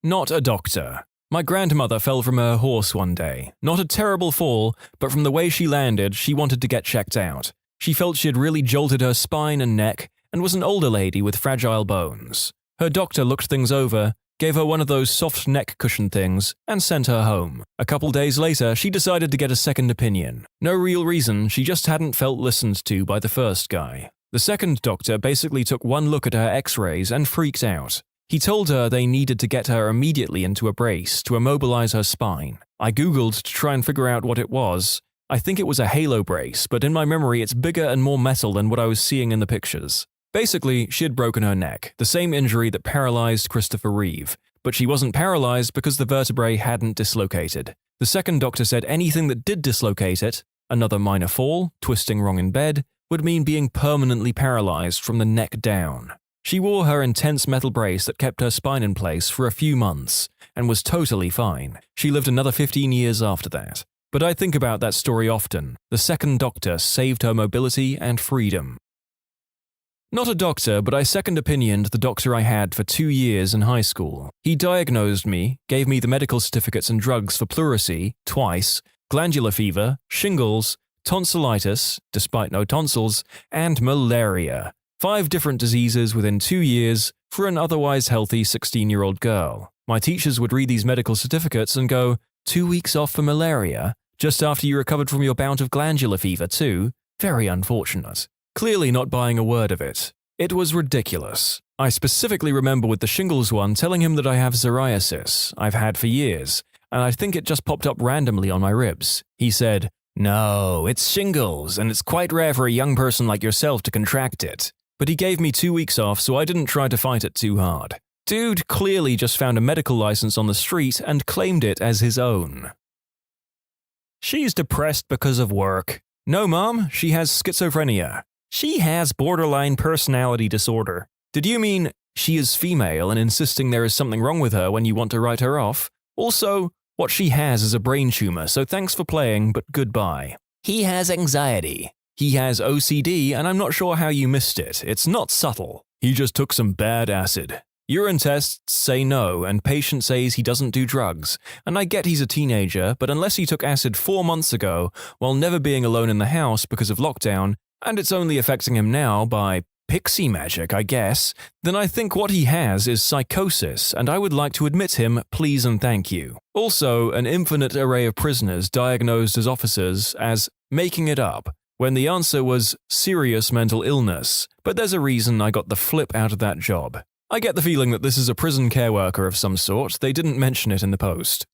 Not a doctor. My grandmother fell from her horse one day. Not a terrible fall, but from the way she landed, she wanted to get checked out. She felt she had really jolted her spine and neck, and was an older lady with fragile bones. Her doctor looked things over, gave her one of those soft neck cushion things, and sent her home. A couple days later, she decided to get a second opinion. No real reason, she just hadn't felt listened to by the first guy. The second doctor basically took one look at her x-rays and freaked out. He told her they needed to get her immediately into a brace to immobilize her spine. I googled to try and figure out what it was. I think it was a halo brace, but in my memory it's bigger and more metal than what I was seeing in the pictures. Basically, she had broken her neck, the same injury that paralyzed Christopher Reeve, but she wasn't paralyzed because the vertebrae hadn't dislocated. The second doctor said anything that did dislocate it, another minor fall, twisting wrong in bed, would mean being permanently paralyzed from the neck down. She wore her intense metal brace that kept her spine in place for a few months, and was totally fine. She lived another 15 years after that. But I think about that story often. The second doctor saved her mobility and freedom. Not a doctor, but I second opinioned the doctor I had for 2 years in high school. He diagnosed me, gave me the medical certificates and drugs for pleurisy, twice, glandular fever, shingles, tonsillitis, despite no tonsils, and malaria. 5 different diseases within 2 years for an otherwise healthy 16-year-old girl. My teachers would read these medical certificates and go, 2 weeks off for malaria? Just after you recovered from your bout of glandular fever too? Very unfortunate. Clearly not buying a word of it. It was ridiculous. I specifically remember with the shingles one telling him that I have psoriasis, I've had for years, and I think it just popped up randomly on my ribs. He said, "No, it's shingles, and it's quite rare for a young person like yourself to contract it." But he gave me 2 weeks off, so I didn't try to fight it too hard. Dude clearly just found a medical license on the street and claimed it as his own. She's depressed because of work. No, Mom, she has schizophrenia. She has borderline personality disorder. Did you mean She is female and insisting there is something wrong with her when you want to write her off. Also, what she has is a brain tumor, so thanks for playing, but goodbye. He has anxiety. He has OCD, and I'm not sure how you missed it. It's not subtle. He just took some bad acid. Urine tests say no, and patient says he doesn't do drugs. And I get he's a teenager, but unless he took acid 4 months ago, while never being alone in the house because of lockdown, and it's only affecting him now by pixie magic, I guess, then I think what he has is psychosis, and I would like to admit him, please and thank you. Also, an infinite array of prisoners diagnosed as officers as making it up, when the answer was serious mental illness, but there's a reason I got the flip out of that job. I get the feeling that this is a prison care worker of some sort, they didn't mention it in the post.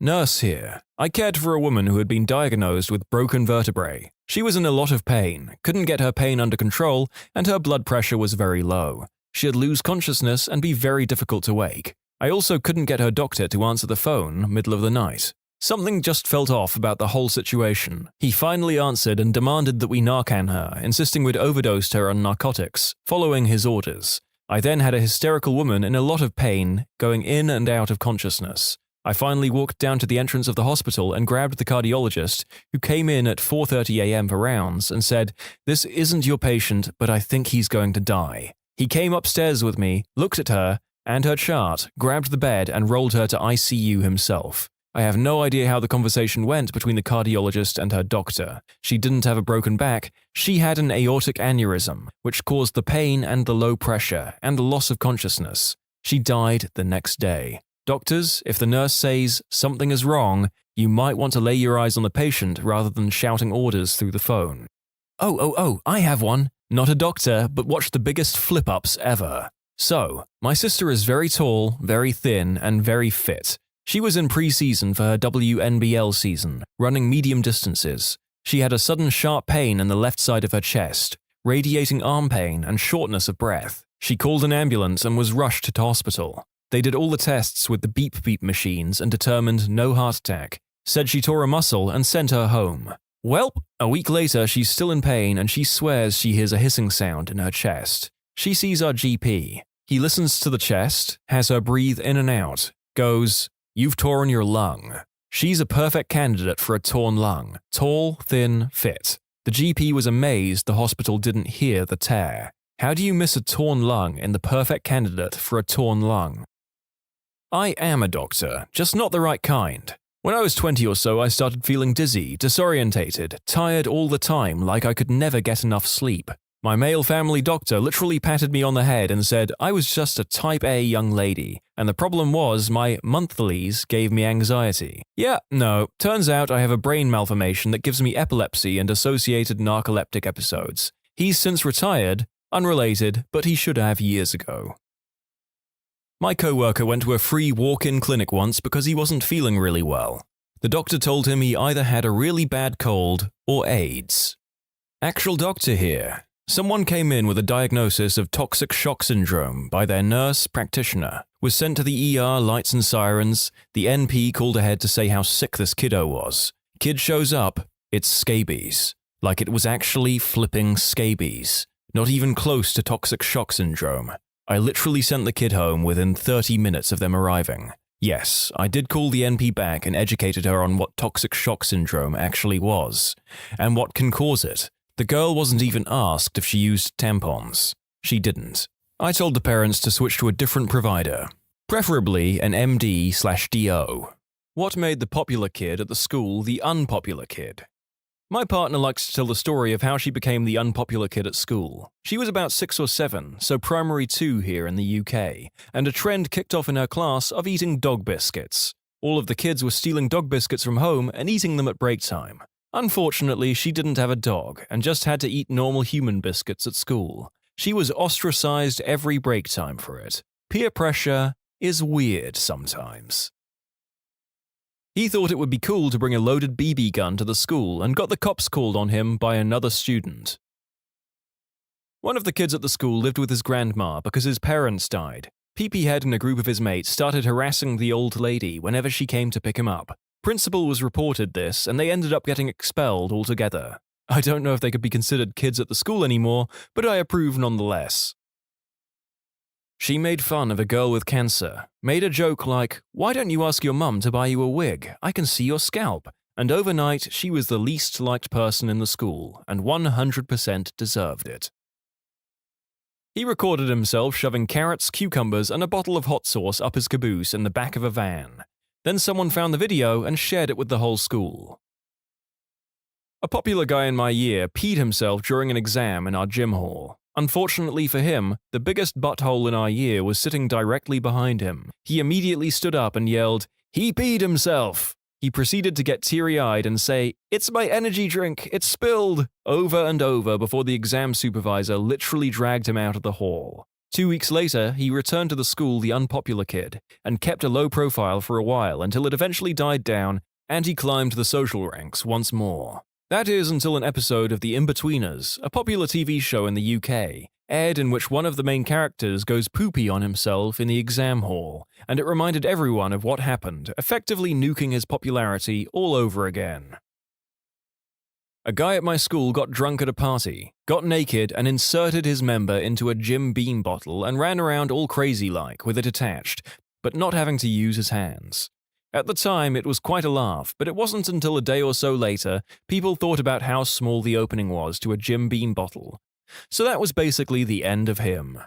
Nurse here. I cared for a woman who had been diagnosed with broken vertebrae. She was in a lot of pain, couldn't get her pain under control, and her blood pressure was very low. She'd lose consciousness and be very difficult to wake. I also couldn't get her doctor to answer the phone middle of the night. Something just felt off about the whole situation. He finally answered and demanded that we Narcan her, insisting we'd overdosed her on narcotics, following his orders. I then had a hysterical woman in a lot of pain, going in and out of consciousness. I finally walked down to the entrance of the hospital and grabbed the cardiologist, who came in at 4:30 a.m. for rounds, and said, "This isn't your patient, but I think he's going to die." He came upstairs with me, looked at her and her chart, grabbed the bed and rolled her to ICU himself. I have no idea how the conversation went between the cardiologist and her doctor. She didn't have a broken back, she had an aortic aneurysm, which caused the pain and the low pressure and the loss of consciousness. She died the next day. Doctors, if the nurse says something is wrong, you might want to lay your eyes on the patient rather than shouting orders through the phone. Oh, I have one. Not a doctor, but watch the biggest flip-ups ever. So, my sister is very tall, very thin, and very fit. She was in pre-season for her WNBL season, running medium distances. She had a sudden sharp pain in the left side of her chest, radiating arm pain and shortness of breath. She called an ambulance and was rushed to hospital. They did all the tests with the beep-beep machines and determined no heart attack, said she tore a muscle and sent her home. Welp, a week later she's still in pain and she swears she hears a hissing sound in her chest. She sees our GP. He listens to the chest, has her breathe in and out, goes, "You've torn your lung." She's a perfect candidate for a torn lung. Tall, thin, fit. The GP was amazed the hospital didn't hear the tear. How do you miss a torn lung in the perfect candidate for a torn lung? I am a doctor, just not the right kind. When I was 20 or so, I started feeling dizzy, disorientated, tired all the time like I could never get enough sleep. My male family doctor literally patted me on the head and said I was just a type A young lady, and the problem was my monthlies gave me anxiety. Yeah, no, turns out I have a brain malformation that gives me epilepsy and associated narcoleptic episodes. He's since retired, unrelated, but he should have years ago. My coworker went to a free walk-in clinic once because he wasn't feeling really well. The doctor told him he either had a really bad cold or AIDS. Actual doctor here. Someone came in with a diagnosis of toxic shock syndrome by their nurse practitioner, was sent to the ER, lights and sirens. The NP called ahead to say how sick this kiddo was. Kid shows up, it's scabies. Like it was actually flipping scabies. Not even close to toxic shock syndrome. I literally sent the kid home within 30 minutes of them arriving. Yes, I did call the NP back and educated her on what toxic shock syndrome actually was, and what can cause it. The girl wasn't even asked if she used tampons. She didn't. I told the parents to switch to a different provider, preferably an MD/DO. What made the popular kid at the school the unpopular kid? My partner likes to tell the story of how she became the unpopular kid at school. She was about 6 or 7, so primary 2 here in the UK, and a trend kicked off in her class of eating dog biscuits. All of the kids were stealing dog biscuits from home and eating them at break time. Unfortunately, she didn't have a dog and just had to eat normal human biscuits at school. She was ostracized every break time for it. Peer pressure is weird sometimes. He thought it would be cool to bring a loaded BB gun to the school and got the cops called on him by another student. One of the kids at the school lived with his grandma because his parents died. Peepyhead and a group of his mates started harassing the old lady whenever she came to pick him up. Principal was reported this, and they ended up getting expelled altogether. I don't know if they could be considered kids at the school anymore, but I approve nonetheless. She made fun of a girl with cancer, made a joke like, "Why don't you ask your mum to buy you a wig? I can see your scalp." And overnight, she was the least liked person in the school, and 100% deserved it. He recorded himself shoving carrots, cucumbers, and a bottle of hot sauce up his caboose in the back of a van. Then someone found the video and shared it with the whole school. A popular guy in my year peed himself during an exam in our gym hall. Unfortunately for him, the biggest butthole in our year was sitting directly behind him. He immediately stood up and yelled, "He peed himself!" He proceeded to get teary-eyed and say, "It's my energy drink, it's spilled," over and over before the exam supervisor literally dragged him out of the hall. 2 weeks later, he returned to the school the unpopular kid, and kept a low profile for a while until it eventually died down and he climbed the social ranks once more. That is until an episode of The Inbetweeners, a popular TV show in the UK, aired in which one of the main characters goes poopy on himself in the exam hall, and it reminded everyone of what happened, effectively nuking his popularity all over again. A guy at my school got drunk at a party, got naked and inserted his member into a Jim Beam bottle and ran around all crazy-like with it attached, but not having to use his hands. At the time, it was quite a laugh, but it wasn't until a day or so later people thought about how small the opening was to a Jim Beam bottle. So that was basically the end of him.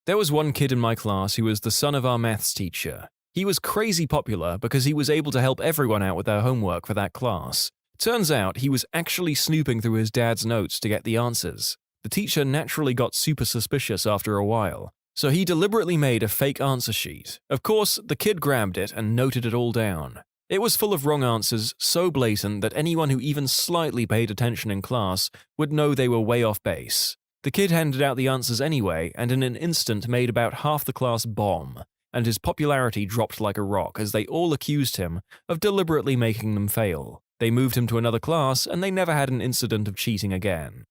There was one kid in my class who was the son of our maths teacher. He was crazy popular because he was able to help everyone out with their homework for that class. Turns out he was actually snooping through his dad's notes to get the answers. The teacher naturally got super suspicious after a while, so he deliberately made a fake answer sheet. Of course, the kid grabbed it and noted it all down. It was full of wrong answers, so blatant that anyone who even slightly paid attention in class would know they were way off base. The kid handed out the answers anyway, and in an instant made about half the class bomb, and his popularity dropped like a rock as they all accused him of deliberately making them fail. They moved him to another class, and they never had an incident of cheating again.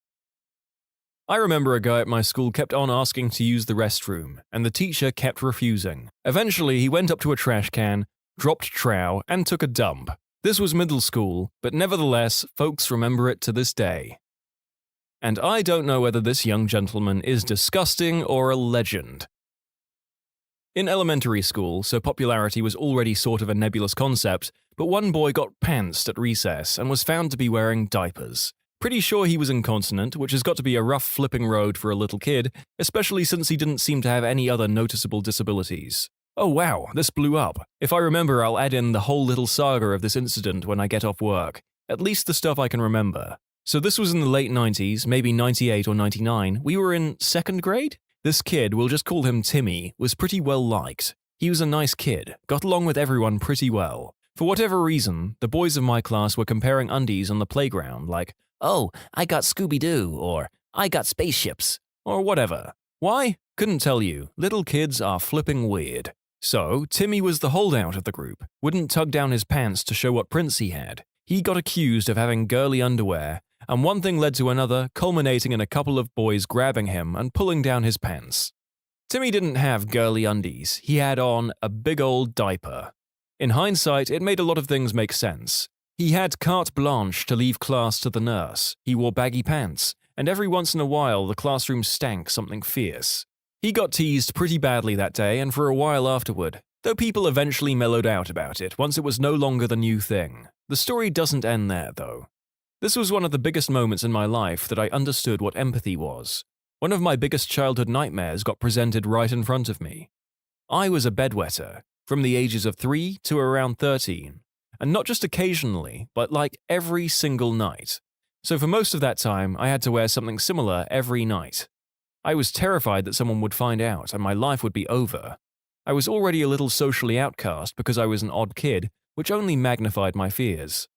I remember a guy at my school kept on asking to use the restroom, and the teacher kept refusing. Eventually, he went up to a trash can, dropped trow, and took a dump. This was middle school, but nevertheless, folks remember it to this day. And I don't know whether this young gentleman is disgusting or a legend. In elementary school, so popularity was already sort of a nebulous concept, but one boy got pantsed at recess and was found to be wearing diapers. Pretty sure he was incontinent, which has got to be a rough flipping road for a little kid, especially since he didn't seem to have any other noticeable disabilities. Oh wow, this blew up. If I remember, I'll add in the whole little saga of this incident when I get off work, at least the stuff I can remember. So this was in the late 90s, maybe 98 or 99, we were in 2nd grade? This kid, we'll just call him Timmy, was pretty well liked. He was a nice kid, got along with everyone pretty well. For whatever reason, the boys of my class were comparing undies on the playground like, "Oh, I got Scooby-Doo," or "I got spaceships," or whatever. Why? Couldn't tell you. Little kids are flipping weird. So, Timmy was the holdout of the group, wouldn't tug down his pants to show what prints he had. He got accused of having girly underwear, and one thing led to another, culminating in a couple of boys grabbing him and pulling down his pants. Timmy didn't have girly undies, he had on a big old diaper. In hindsight, it made a lot of things make sense. He had carte blanche to leave class to the nurse, he wore baggy pants, and every once in a while the classroom stank something fierce. He got teased pretty badly that day and for a while afterward, though people eventually mellowed out about it once it was no longer the new thing. The story doesn't end there, though. This was one of the biggest moments in my life that I understood what empathy was. One of my biggest childhood nightmares got presented right in front of me. I was a bedwetter, from the ages of 3 to around 13, and not just occasionally, but like every single night. So for most of that time, I had to wear something similar every night. I was terrified that someone would find out and my life would be over. I was already a little socially outcast because I was an odd kid, which only magnified my fears.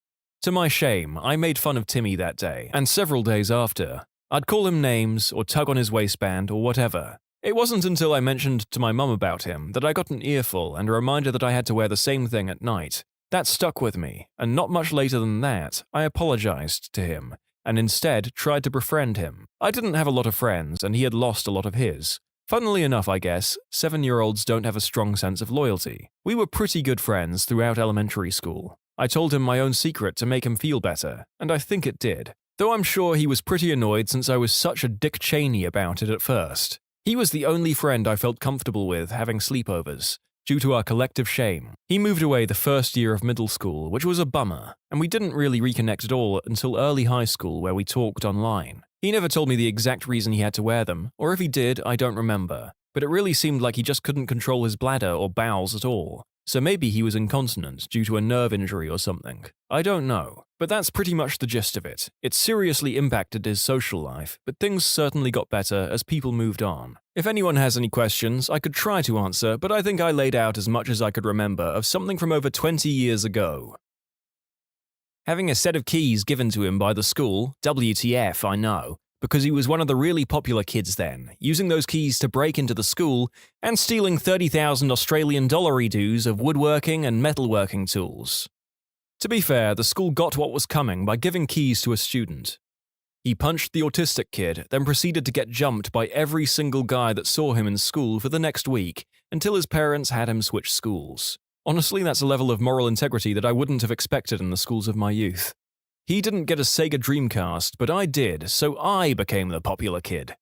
To my shame, I made fun of Timmy that day, and several days after. I'd call him names, or tug on his waistband, or whatever. It wasn't until I mentioned to my mum about him that I got an earful and a reminder that I had to wear the same thing at night. That stuck with me, and not much later than that, I apologized to him, and instead tried to befriend him. I didn't have a lot of friends, and he had lost a lot of his. Funnily enough, I guess, 7-year-olds don't have a strong sense of loyalty. We were pretty good friends throughout elementary school. I told him my own secret to make him feel better, and I think it did. Though I'm sure he was pretty annoyed since I was such a Dick Cheney about it at first. He was the only friend I felt comfortable with having sleepovers, due to our collective shame. He moved away the first year of middle school, which was a bummer, and we didn't really reconnect at all until early high school where we talked online. He never told me the exact reason he had to wear them, or if he did, I don't remember, but it really seemed like he just couldn't control his bladder or bowels at all. So maybe he was incontinent due to a nerve injury or something. I don't know. But that's pretty much the gist of it. It seriously impacted his social life, but things certainly got better as people moved on. If anyone has any questions, I could try to answer, but I think I laid out as much as I could remember of something from over 20 years ago. Having a set of keys given to him by the school, WTF, I know, because he was one of the really popular kids then, using those keys to break into the school and stealing 30,000 Australian dollar dues of woodworking and metalworking tools. To be fair, the school got what was coming by giving keys to a student. He punched the autistic kid, then proceeded to get jumped by every single guy that saw him in school for the next week, until his parents had him switch schools. Honestly, that's a level of moral integrity that I wouldn't have expected in the schools of my youth. He didn't get a Sega Dreamcast, but I did, so I became the popular kid.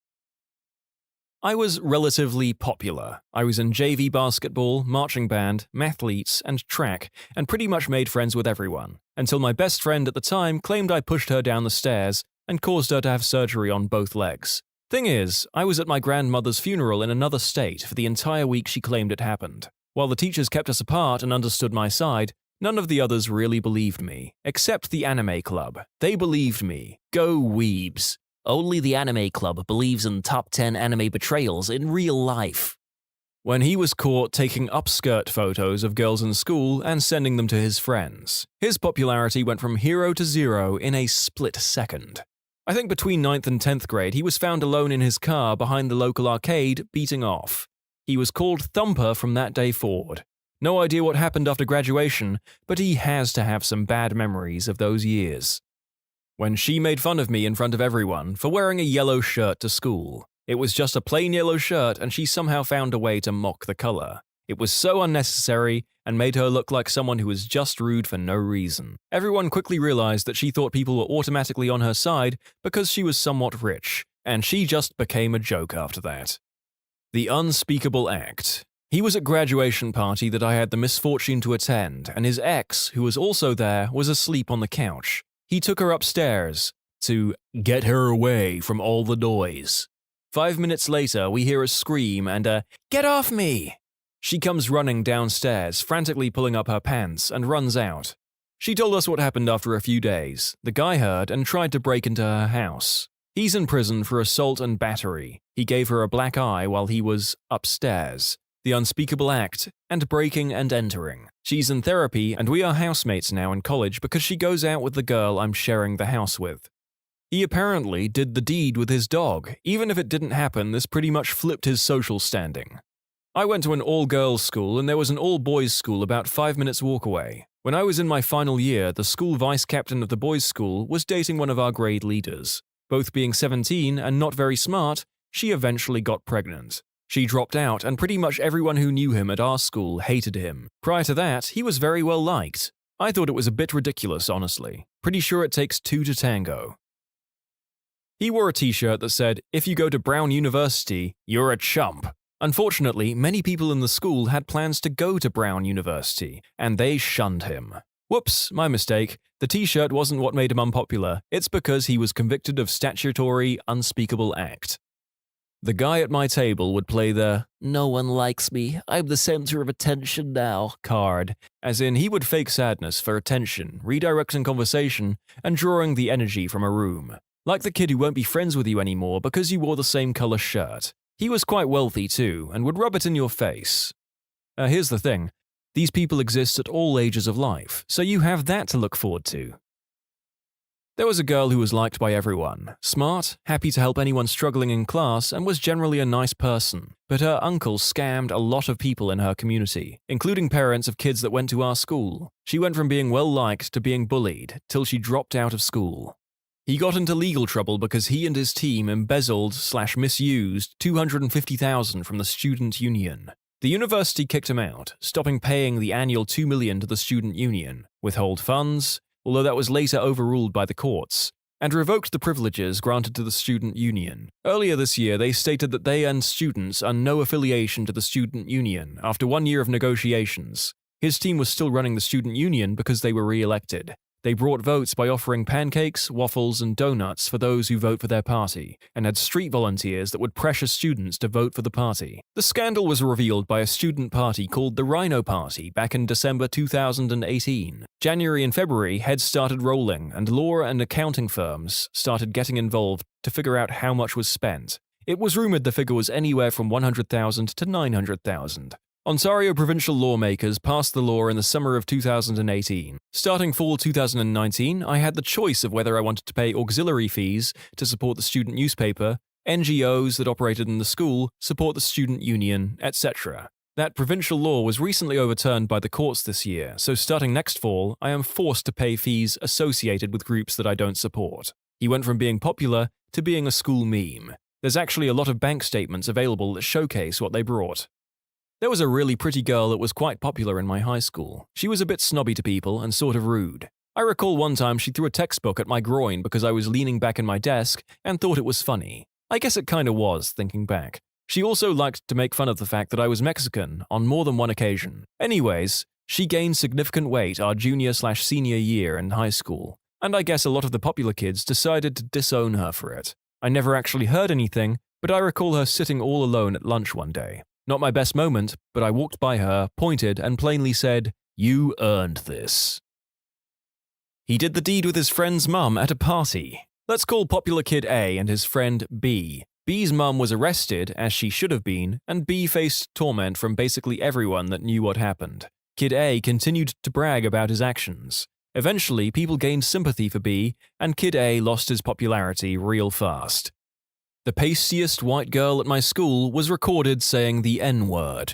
I was relatively popular. I was in JV basketball, marching band, mathletes, and track, and pretty much made friends with everyone, until my best friend at the time claimed I pushed her down the stairs and caused her to have surgery on both legs. Thing is, I was at my grandmother's funeral in another state for the entire week she claimed it happened. While the teachers kept us apart and understood my side, none of the others really believed me, except the anime club. They believed me. Go weebs. Only the anime club believes in top 10 anime betrayals in real life. When he was caught taking upskirt photos of girls in school and sending them to his friends, his popularity went from hero to zero in a split second. I think between 9th and 10th grade he was found alone in his car behind the local arcade, beating off. He was called Thumper from that day forward. No idea what happened after graduation, but he has to have some bad memories of those years. When she made fun of me in front of everyone for wearing a yellow shirt to school. It was just a plain yellow shirt and she somehow found a way to mock the color. It was so unnecessary and made her look like someone who was just rude for no reason. Everyone quickly realized that she thought people were automatically on her side because she was somewhat rich, and she just became a joke after that. The unspeakable act. He was at graduation party that I had the misfortune to attend, and his ex, who was also there, was asleep on the couch. He took her upstairs to get her away from all the noise. 5 minutes later, we hear a scream and a "Get off me!" She comes running downstairs, frantically pulling up her pants, and runs out. She told us what happened after a few days. The guy heard and tried to break into her house. He's in prison for assault and battery. He gave her a black eye while he was upstairs. The unspeakable act, and breaking and entering. She's in therapy, and we are housemates now in college because she goes out with the girl I'm sharing the house with. He apparently did the deed with his dog. Even if it didn't happen, this pretty much flipped his social standing. I went to an all-girls school and there was an all-boys school about 5 minutes walk away. When I was in my final year, the school vice captain of the boys' school was dating one of our grade leaders. Both being 17 and not very smart, she eventually got pregnant. She dropped out and pretty much everyone who knew him at our school hated him. Prior to that, he was very well liked. I thought it was a bit ridiculous, honestly. Pretty sure it takes two to tango. He wore a t-shirt that said, "If you go to Brown University, you're a chump." Unfortunately, many people in the school had plans to go to Brown University, and they shunned him. Whoops, my mistake. The t-shirt wasn't what made him unpopular. It's because he was convicted of statutory, unspeakable act. The guy at my table would play the "No one likes me, I'm the center of attention now" card, as in he would fake sadness for attention, redirecting conversation, and drawing the energy from a room. Like the kid who won't be friends with you anymore because you wore the same color shirt. He was quite wealthy too, and would rub it in your face. Here's the thing. These people exist at all ages of life, so you have that to look forward to. There was a girl who was liked by everyone, smart, happy to help anyone struggling in class, and was generally a nice person. But her uncle scammed a lot of people in her community, including parents of kids that went to our school. She went from being well-liked to being bullied, till she dropped out of school. He got into legal trouble because he and his team embezzled/misused $250,000 from the student union. The university kicked him out, stopping paying the annual $2 million to the student union, withhold funds, although that was later overruled by the courts. and revoked the privileges granted to the student union. Earlier this year, they stated that they and students are no affiliation to the student union after 1 year of negotiations. His team was still running the student union because they were re-elected. They brought votes by offering pancakes, waffles, and donuts for those who vote for their party, and had street volunteers that would pressure students to vote for the party. The scandal was revealed by a student party called the Rhino Party back in December 2018. January and February, heads started rolling, and law and accounting firms started getting involved to figure out how much was spent. It was rumored the figure was anywhere from $100,000 to $900,000. Ontario provincial lawmakers passed the law in the summer of 2018. Starting fall 2019, I had the choice of whether I wanted to pay auxiliary fees to support the student newspaper, NGOs that operated in the school, support the student union, etc. That provincial law was recently overturned by the courts this year, so starting next fall, I am forced to pay fees associated with groups that I don't support. He went from being popular to being a school meme. There's actually a lot of bank statements available that showcase what they brought. There was a really pretty girl that was quite popular in my high school. She was a bit snobby to people and sort of rude. I recall one time she threw a textbook at my groin because I was leaning back in my desk and thought it was funny. I guess it kinda was, thinking back. She also liked to make fun of the fact that I was Mexican on more than one occasion. Anyways, she gained significant weight our junior/senior year in high school, and I guess a lot of the popular kids decided to disown her for it. I never actually heard anything, but I recall her sitting all alone at lunch one day. Not my best moment, but I walked by her, pointed, and plainly said, "You earned this." He did the deed with his friend's mum at a party. Let's call popular kid A and his friend B. B's mum was arrested, as she should have been, and B faced torment from basically everyone that knew what happened. Kid A continued to brag about his actions. Eventually, people gained sympathy for B, and Kid A lost his popularity real fast. The pastiest white girl at my school was recorded saying the N-word.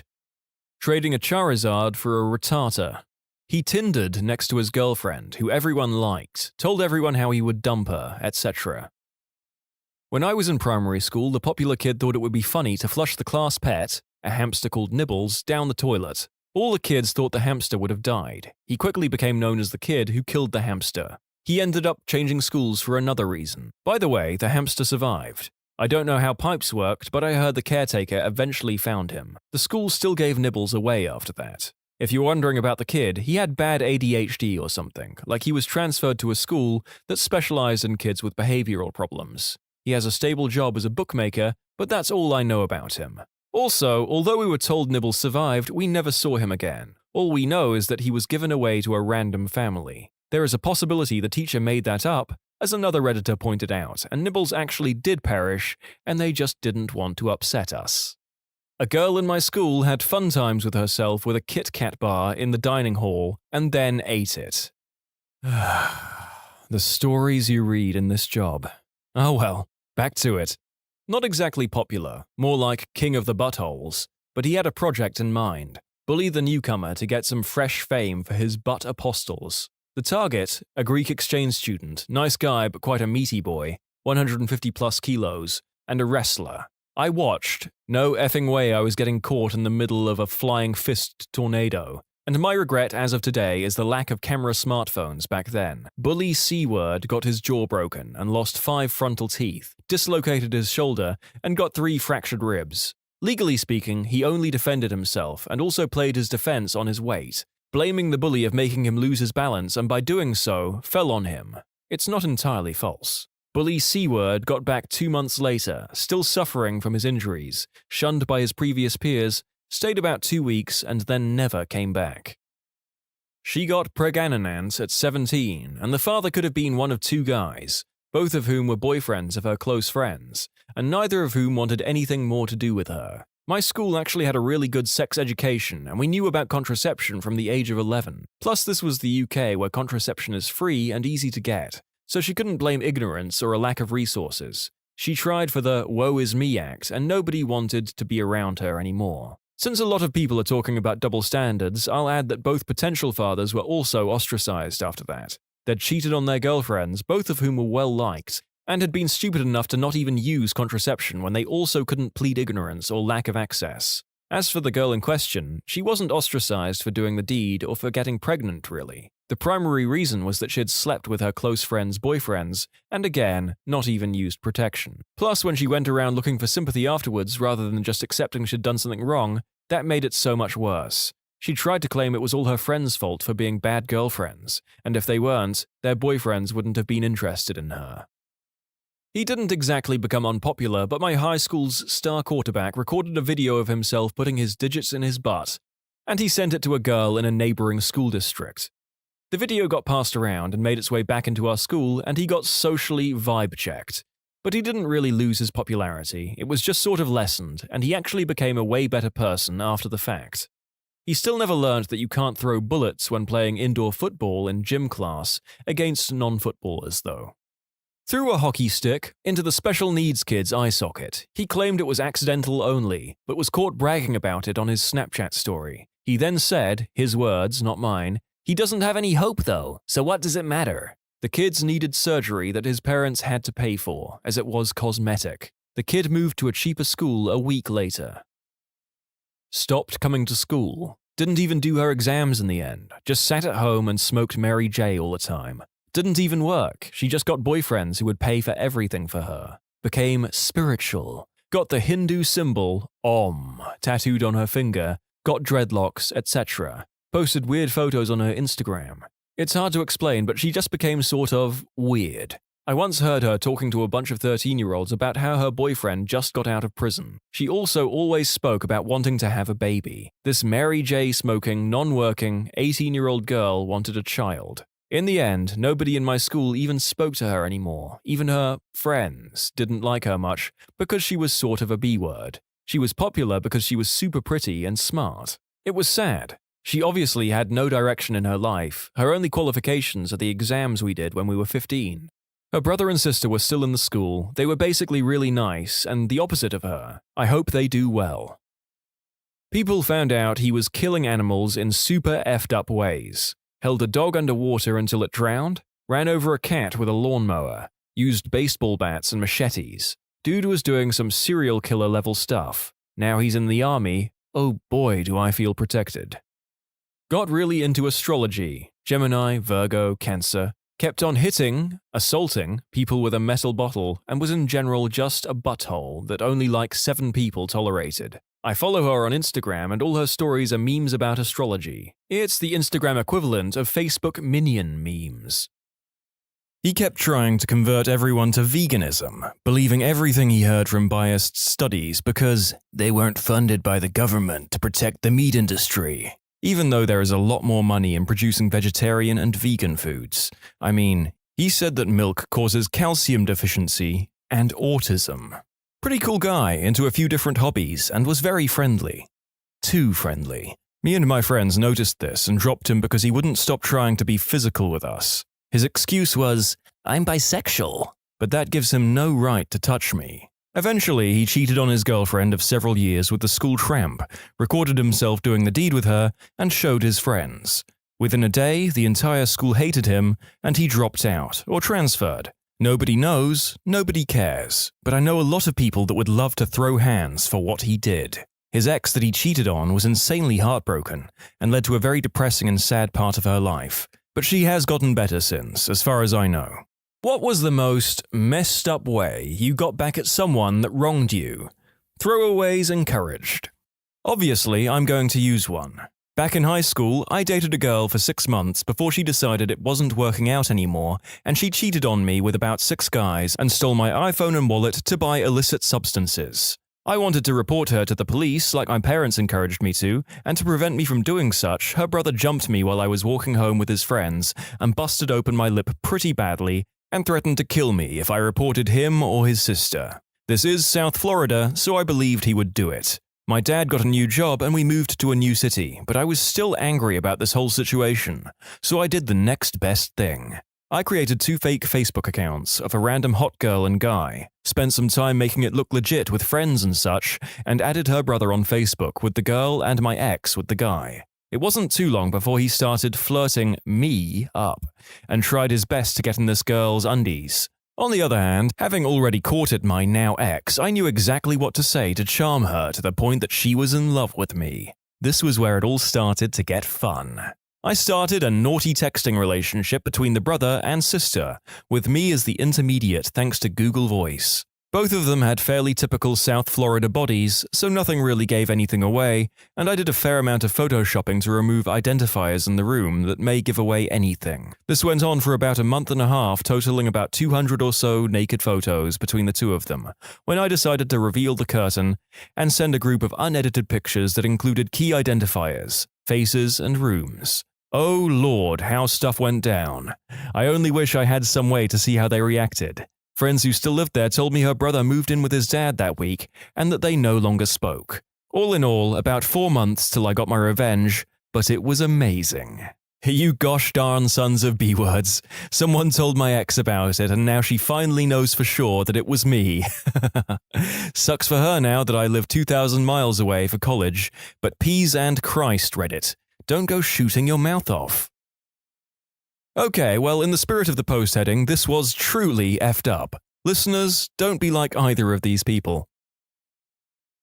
Trading a Charizard for a Rattata. He Tindered next to his girlfriend, who everyone liked, told everyone how he would dump her, etc. When I was in primary school, the popular kid thought it would be funny to flush the class pet, a hamster called Nibbles, down the toilet. All the kids thought the hamster would have died. He quickly became known as the kid who killed the hamster. He ended up changing schools for another reason. By the way, the hamster survived. I don't know how pipes worked, but I heard the caretaker eventually found him. The school still gave Nibbles away after that. If you're wondering about the kid, he had bad ADHD or something, like he was transferred to a school that specialized in kids with behavioral problems. He has a stable job as a bookmaker, but that's all I know about him. Also, although we were told Nibbles survived, we never saw him again. All we know is that he was given away to a random family. There is a possibility the teacher made that up, as another Redditor pointed out, and Nibbles actually did perish, and they just didn't want to upset us. A girl in my school had fun times with herself with a Kit Kat bar in the dining hall, and then ate it. The stories you read in this job. Oh well, back to it. Not exactly popular, more like king of the buttholes, but he had a project in mind. Bully the newcomer to get some fresh fame for his butt apostles. The target, a Greek exchange student, nice guy but quite a meaty boy, 150 plus kilos, and a wrestler. I watched. No effing way I was getting caught in the middle of a flying fist tornado. And my regret as of today is the lack of camera smartphones back then. Bully C-Word got his jaw broken and lost 5 frontal teeth, dislocated his shoulder, and got 3 fractured ribs. Legally speaking, he only defended himself and also played his defense on his weight, blaming the bully of making him lose his balance and by doing so, fell on him. It's not entirely false. Bully C-Word got back 2 months later, still suffering from his injuries, shunned by his previous peers, stayed about 2 weeks and then never came back. She got pregnant at 17, and the father could have been one of 2 guys, both of whom were boyfriends of her close friends, and neither of whom wanted anything more to do with her. My school actually had a really good sex education, and we knew about contraception from the age of 11. Plus, this was the UK where contraception is free and easy to get, so she couldn't blame ignorance or a lack of resources. She tried for the Woe is Me Act, and nobody wanted to be around her anymore. Since a lot of people are talking about double standards, I'll add that both potential fathers were also ostracized after that. They'd cheated on their girlfriends, both of whom were well-liked, and had been stupid enough to not even use contraception when they also couldn't plead ignorance or lack of access. As for the girl in question, she wasn't ostracized for doing the deed or for getting pregnant, really. The primary reason was that she had slept with her close friends' boyfriends, and again, not even used protection. Plus, when she went around looking for sympathy afterwards rather than just accepting she'd done something wrong, that made it so much worse. She tried to claim it was all her friends' fault for being bad girlfriends, and if they weren't, their boyfriends wouldn't have been interested in her. He didn't exactly become unpopular, but my high school's star quarterback recorded a video of himself putting his digits in his butt, and he sent it to a girl in a neighboring school district. The video got passed around and made its way back into our school, and he got socially vibe-checked. But he didn't really lose his popularity, it was just sort of lessened, and he actually became a way better person after the fact. He still never learned that you can't throw bullets when playing indoor football in gym class against non-footballers, though. Threw a hockey stick into the special needs kid's eye socket. He claimed it was accidental only, but was caught bragging about it on his Snapchat story. He then said, his words, not mine, "He doesn't have any hope though, so what does it matter?" The kids needed surgery that his parents had to pay for, as it was cosmetic. The kid moved to a cheaper school a week later. Stopped coming to school. Didn't even do her exams in the end. Just sat at home and smoked Mary J all the time. Didn't even work. She just got boyfriends who would pay for everything for her. Became spiritual. Got the Hindu symbol, Om, tattooed on her finger. Got dreadlocks, etc. Posted weird photos on her Instagram. It's hard to explain, but she just became sort of weird. I once heard her talking to a bunch of 13-year-olds about how her boyfriend just got out of prison. She also always spoke about wanting to have a baby. This Mary J smoking, non-working, 18-year-old girl wanted a child. In the end, nobody in my school even spoke to her anymore. Even her friends didn't like her much because she was sort of a B-word. She was popular because she was super pretty and smart. It was sad. She obviously had no direction in her life. Her only qualifications are the exams we did when we were 15. Her brother and sister were still in the school. They were basically really nice and the opposite of her. I hope they do well. People found out he was killing animals in super effed up ways. Held a dog underwater until it drowned, ran over a cat with a lawnmower, used baseball bats and machetes. Dude was doing some serial killer level stuff. Now he's in the army. Oh boy, do I feel protected. Got really into astrology. Gemini, Virgo, Cancer. Kept on hitting, assaulting people with a metal bottle and was in general just a butthole that only like 7 people tolerated. I follow her on Instagram and all her stories are memes about astrology. It's the Instagram equivalent of Facebook Minion memes. He kept trying to convert everyone to veganism, believing everything he heard from biased studies because they weren't funded by the government to protect the meat industry. Even though there is a lot more money in producing vegetarian and vegan foods. I mean, he said that milk causes calcium deficiency and autism. Pretty cool guy, into a few different hobbies, and was very friendly. Too friendly. Me and my friends noticed this and dropped him because he wouldn't stop trying to be physical with us. His excuse was, "I'm bisexual," but that gives him no right to touch me. Eventually, he cheated on his girlfriend of several years with the school tramp, recorded himself doing the deed with her, and showed his friends. Within a day, the entire school hated him, and he dropped out, or transferred. Nobody knows, nobody cares, but I know a lot of people that would love to throw hands for what he did. His ex that he cheated on was insanely heartbroken, and led to a very depressing and sad part of her life. But she has gotten better since, as far as I know. What was the most messed up way you got back at someone that wronged you? Throwaways encouraged. Obviously, I'm going to use one. Back in high school, I dated a girl for 6 months before she decided it wasn't working out anymore, and she cheated on me with about 6 guys and stole my iPhone and wallet to buy illicit substances. I wanted to report her to the police like my parents encouraged me to, and to prevent me from doing such, her brother jumped me while I was walking home with his friends and busted open my lip pretty badly and threatened to kill me if I reported him or his sister. This is South Florida, so I believed he would do it. My dad got a new job and we moved to a new city, but I was still angry about this whole situation, so I did the next best thing. I created 2 fake Facebook accounts of a random hot girl and guy, spent some time making it look legit with friends and such, and added her brother on Facebook with the girl and my ex with the guy. It wasn't too long before he started flirting me up and tried his best to get in this girl's undies. On the other hand, having already courted my now ex, I knew exactly what to say to charm her to the point that she was in love with me. This was where it all started to get fun. I started a naughty texting relationship between the brother and sister, with me as the intermediate thanks to Google Voice. Both of them had fairly typical South Florida bodies, so nothing really gave anything away, and I did a fair amount of photoshopping to remove identifiers in the room that may give away anything. This went on for about a month and a half, totaling about 200 or so naked photos between the two of them, when I decided to reveal the curtain and send a group of unedited pictures that included key identifiers, faces, and rooms. Oh Lord, how stuff went down. I only wish I had some way to see how they reacted. Friends who still lived there told me her brother moved in with his dad that week and that they no longer spoke. All in all, about 4 months till I got my revenge, but it was amazing. You gosh darn sons of B-words. Someone told my ex about it and now she finally knows for sure that it was me. Sucks for her now that I live 2,000 miles away for college, but peas and Christ, Reddit. Don't go shooting your mouth off. Okay, well, in the spirit of the post heading, this was truly effed up. Listeners, don't be like either of these people.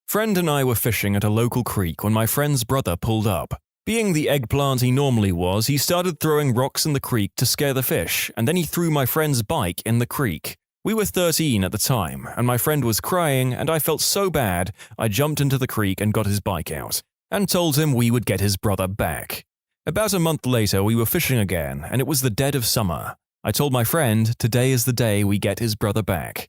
Friend and I were fishing at a local creek when my friend's brother pulled up. Being the eggplant he normally was, he started throwing rocks in the creek to scare the fish, and then he threw my friend's bike in the creek. We were 13 at the time, and my friend was crying, and I felt so bad, I jumped into the creek and got his bike out, and told him we would get his brother back. About a month later, we were fishing again, and it was the dead of summer. I told my friend, today is the day we get his brother back.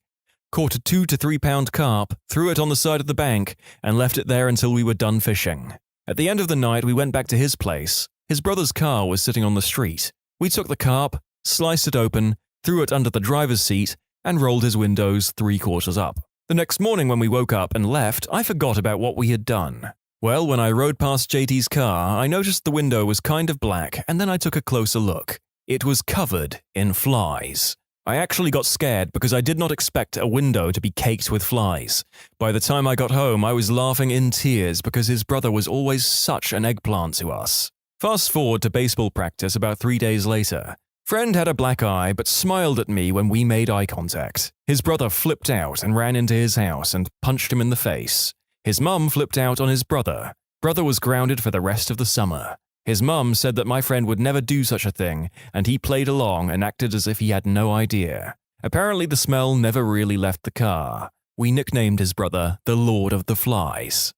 Caught a 2 to 3 pound carp, threw it on the side of the bank, and left it there until we were done fishing. At the end of the night, we went back to his place. His brother's car was sitting on the street. We took the carp, sliced it open, threw it under the driver's seat, and rolled his windows 3/4 up. The next morning when we woke up and left, I forgot about what we had done. Well, when I rode past JT's car, I noticed the window was kind of black, and then I took a closer look. It was covered in flies. I actually got scared because I did not expect a window to be caked with flies. By the time I got home, I was laughing in tears because his brother was always such an eggplant to us. Fast forward to baseball practice about 3 days later. Friend had a black eye but smiled at me when we made eye contact. His brother flipped out and ran into his house and punched him in the face. His mum flipped out on his brother. Brother was grounded for the rest of the summer. His mum said that my friend would never do such a thing, and he played along and acted as if he had no idea. Apparently the smell never really left the car. We nicknamed his brother the Lord of the Flies.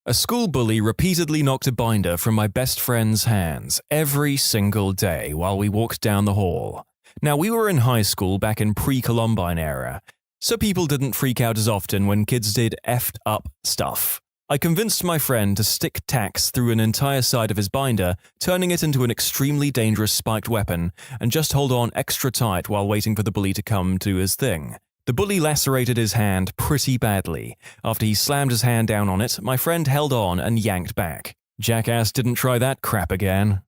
A school bully repeatedly knocked a binder from my best friend's hands every single day while we walked down the hall. Now, we were in high school back in pre-Columbine era, so people didn't freak out as often when kids did effed up stuff. I convinced my friend to stick tacks through an entire side of his binder, turning it into an extremely dangerous spiked weapon, and just hold on extra tight while waiting for the bully to come to his thing. The bully lacerated his hand pretty badly. After he slammed his hand down on it, my friend held on and yanked back. Jackass didn't try that crap again.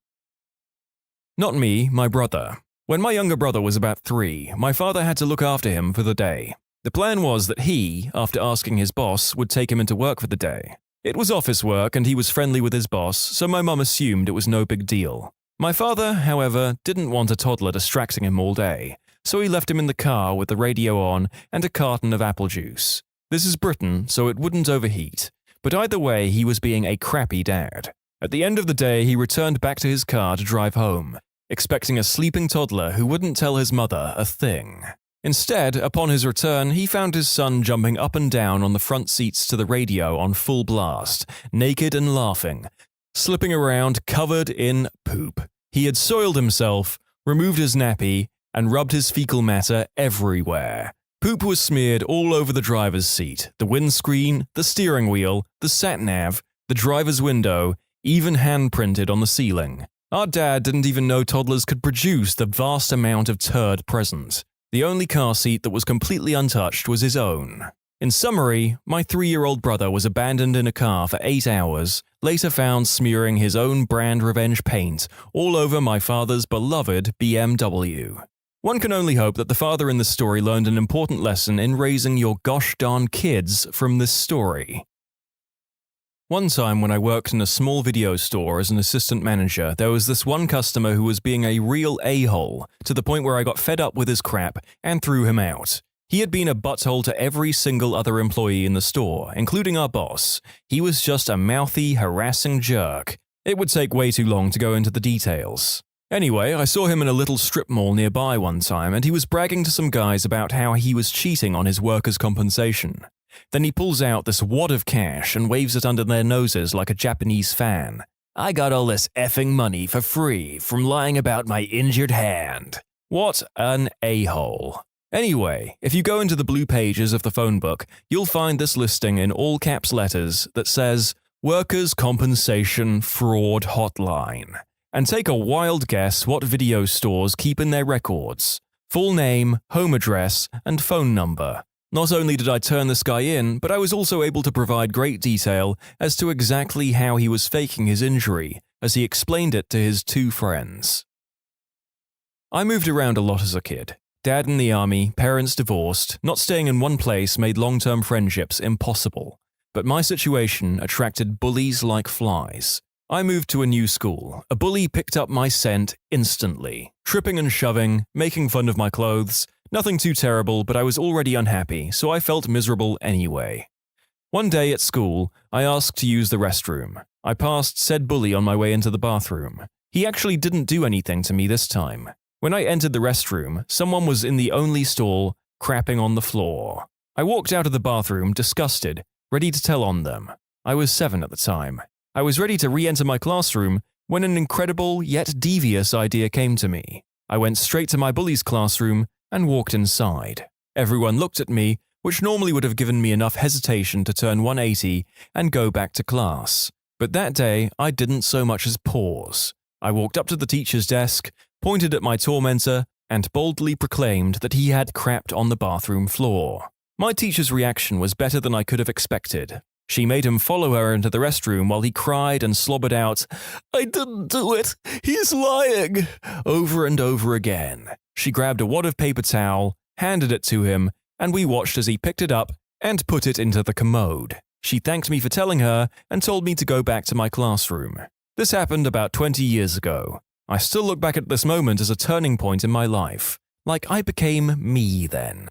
Not me, my brother. When my younger brother was about 3, my father had to look after him for the day. The plan was that he, after asking his boss, would take him into work for the day. It was office work and he was friendly with his boss, so my mum assumed it was no big deal. My father, however, didn't want a toddler distracting him all day, so he left him in the car with the radio on and a carton of apple juice. This is Britain, so it wouldn't overheat, but either way he was being a crappy dad. At the end of the day, he returned back to his car to drive home, expecting a sleeping toddler who wouldn't tell his mother a thing. Instead, upon his return, he found his son jumping up and down on the front seats to the radio on full blast, naked and laughing, slipping around covered in poop. He had soiled himself, removed his nappy, and rubbed his fecal matter everywhere. Poop was smeared all over the driver's seat, the windscreen, the steering wheel, the sat-nav, the driver's window, even hand-printed on the ceiling. Our dad didn't even know toddlers could produce the vast amount of turd present. The only car seat that was completely untouched was his own. In summary, my 3-year-old brother was abandoned in a car for 8 hours, later found smearing his own brand revenge paint all over my father's beloved BMW. One can only hope that the father in this story learned an important lesson in raising your gosh darn kids from this story. One time when I worked in a small video store as an assistant manager, there was this one customer who was being a real a-hole, to the point where I got fed up with his crap and threw him out. He had been a butthole to every single other employee in the store, including our boss. He was just a mouthy, harassing jerk. It would take way too long to go into the details. Anyway, I saw him in a little strip mall nearby one time, and he was bragging to some guys about how he was cheating on his workers' compensation. Then he pulls out this wad of cash and waves it under their noses like a Japanese fan. "I got all this effing money for free from lying about my injured hand." What an a-hole. Anyway, if you go into the blue pages of the phone book, you'll find this listing in all caps letters that says Workers' Compensation Fraud Hotline. And take a wild guess what video stores keep in their records. Full name, home address, and phone number. Not only did I turn this guy in, but I was also able to provide great detail as to exactly how he was faking his injury, as he explained it to his two friends. I moved around a lot as a kid. Dad in the army, parents divorced, not staying in one place made long-term friendships impossible. But my situation attracted bullies like flies. I moved to a new school. A bully picked up my scent instantly, tripping and shoving, making fun of my clothes. Nothing too terrible, but I was already unhappy, so I felt miserable anyway. One day at school, I asked to use the restroom. I passed said bully on my way into the bathroom. He actually didn't do anything to me this time. When I entered the restroom, someone was in the only stall, crapping on the floor. I walked out of the bathroom, disgusted, ready to tell on them. I was 7 at the time. I was ready to re-enter my classroom when an incredible yet devious idea came to me. I went straight to my bully's classroom and walked inside. Everyone looked at me, which normally would have given me enough hesitation to turn 180 and go back to class. But that day, I didn't so much as pause. I walked up to the teacher's desk, pointed at my tormentor, and boldly proclaimed that he had crapped on the bathroom floor. My teacher's reaction was better than I could have expected. She made him follow her into the restroom while he cried and slobbered out, "I didn't do it! He's lying!" over and over again. She grabbed a wad of paper towel, handed it to him, and we watched as he picked it up and put it into the commode. She thanked me for telling her and told me to go back to my classroom. This happened about 20 years ago. I still look back at this moment as a turning point in my life, like I became me then.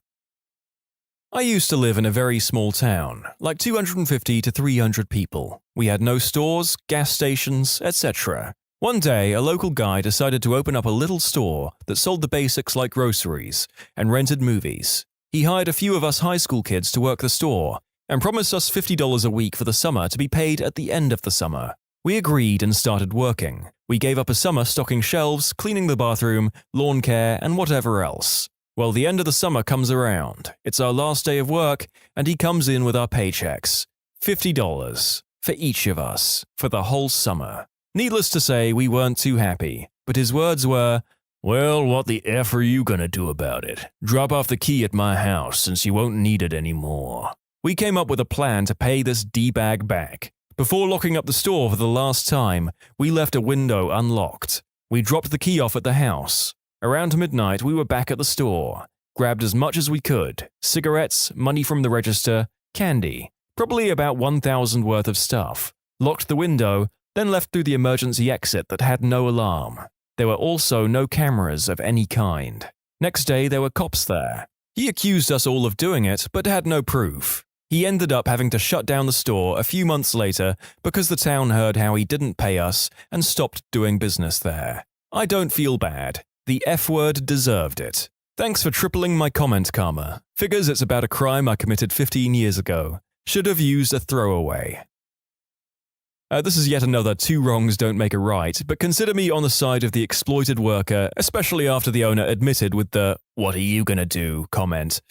I used to live in a very small town, like 250 to 300 people. We had no stores, gas stations, etc. One day, a local guy decided to open up a little store that sold the basics like groceries and rented movies. He hired a few of us high school kids to work the store and promised us $50 a week for the summer to be paid at the end of the summer. We agreed and started working. We gave up a summer stocking shelves, cleaning the bathroom, lawn care, and whatever else. Well, the end of the summer comes around. It's our last day of work, and he comes in with our paychecks. $50 for each of us for the whole summer. Needless to say, we weren't too happy, but his words were, "Well, what the F are you gonna do about it? Drop off the key at my house since you won't need it anymore." We came up with a plan to pay this D-bag back. Before locking up the store for the last time, we left a window unlocked. We dropped the key off at the house. Around midnight, we were back at the store, grabbed as much as we could, cigarettes, money from the register, candy, probably about 1,000 worth of stuff, locked the window, then left through the emergency exit that had no alarm. There were also no cameras of any kind. Next day, there were cops there. He accused us all of doing it, but had no proof. He ended up having to shut down the store a few months later because the town heard how he didn't pay us and stopped doing business there. I don't feel bad. The F-word deserved it. Thanks for tripling my comment karma. Figures it's about a crime I committed 15 years ago. Should have used a throwaway. This is yet another two wrongs don't make a right, but consider me on the side of the exploited worker, especially after the owner admitted with the "what are you gonna do" comment.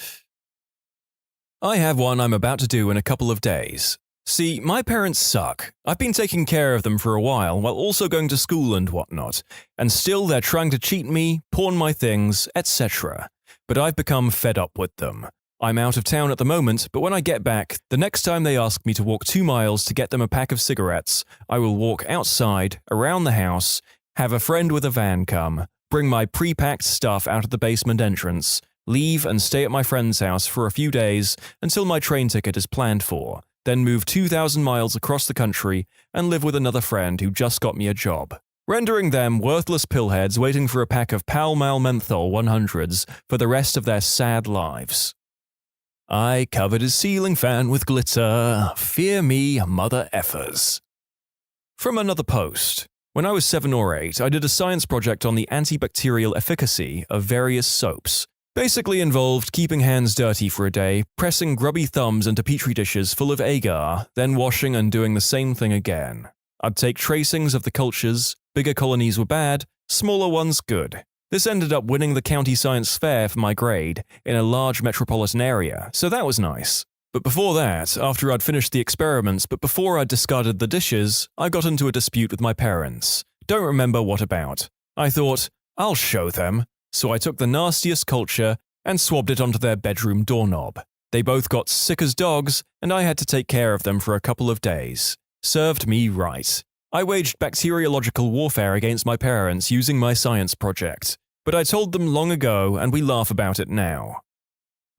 I have one I'm about to do in a couple of days. See, my parents suck. I've been taking care of them for a while also going to school and whatnot, and still they're trying to cheat me, pawn my things, etc. But I've become fed up with them. I'm out of town at the moment, but when I get back, the next time they ask me to walk 2 miles to get them a pack of cigarettes, I will walk outside, around the house, have a friend with a van come, bring my pre-packed stuff out of the basement entrance, leave and stay at my friend's house for a few days until my train ticket is planned for, then move 2,000 miles across the country and live with another friend who just got me a job, rendering them worthless pillheads waiting for a pack of Pall Mall Menthol 100s for the rest of their sad lives. I covered his ceiling fan with glitter. Fear me, mother effers. From another post. When I was 7 or 8, I did a science project on the antibacterial efficacy of various soaps. Basically involved keeping hands dirty for a day, pressing grubby thumbs into petri dishes full of agar, then washing and doing the same thing again. I'd take tracings of the cultures, bigger colonies were bad, smaller ones good. This ended up winning the county science fair for my grade in a large metropolitan area, so that was nice. But before that, after I'd finished the experiments but before I'd discarded the dishes, I got into a dispute with my parents. Don't remember what about. I thought, I'll show them. So I took the nastiest culture and swabbed it onto their bedroom doorknob. They both got sick as dogs, and I had to take care of them for a couple of days. Served me right. I waged bacteriological warfare against my parents using my science project, but I told them long ago and we laugh about it now.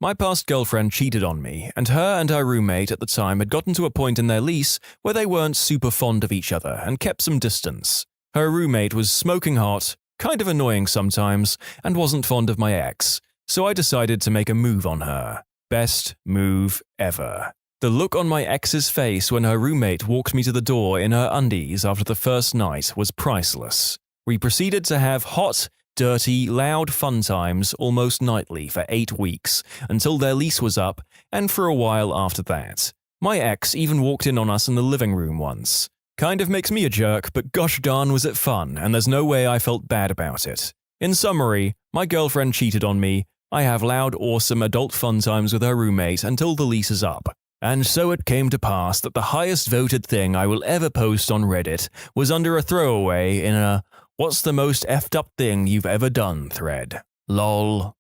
My past girlfriend cheated on me, and her and her roommate at the time had gotten to a point in their lease where they weren't super fond of each other and kept some distance. Her roommate was smoking hot, kind of annoying sometimes, and wasn't fond of my ex, so I decided to make a move on her. Best move ever. The look on my ex's face when her roommate walked me to the door in her undies after the first night was priceless. We proceeded to have hot, dirty, loud fun times almost nightly for 8 weeks, until their lease was up, and for a while after that. My ex even walked in on us in the living room once. Kind of makes me a jerk, but gosh darn was it fun, and there's no way I felt bad about it. In summary, my girlfriend cheated on me, I have loud, awesome adult fun times with her roommate until the lease is up. And so it came to pass that the highest voted thing I will ever post on Reddit was under a throwaway in a "What's the most effed up thing you've ever done?" thread. Lol.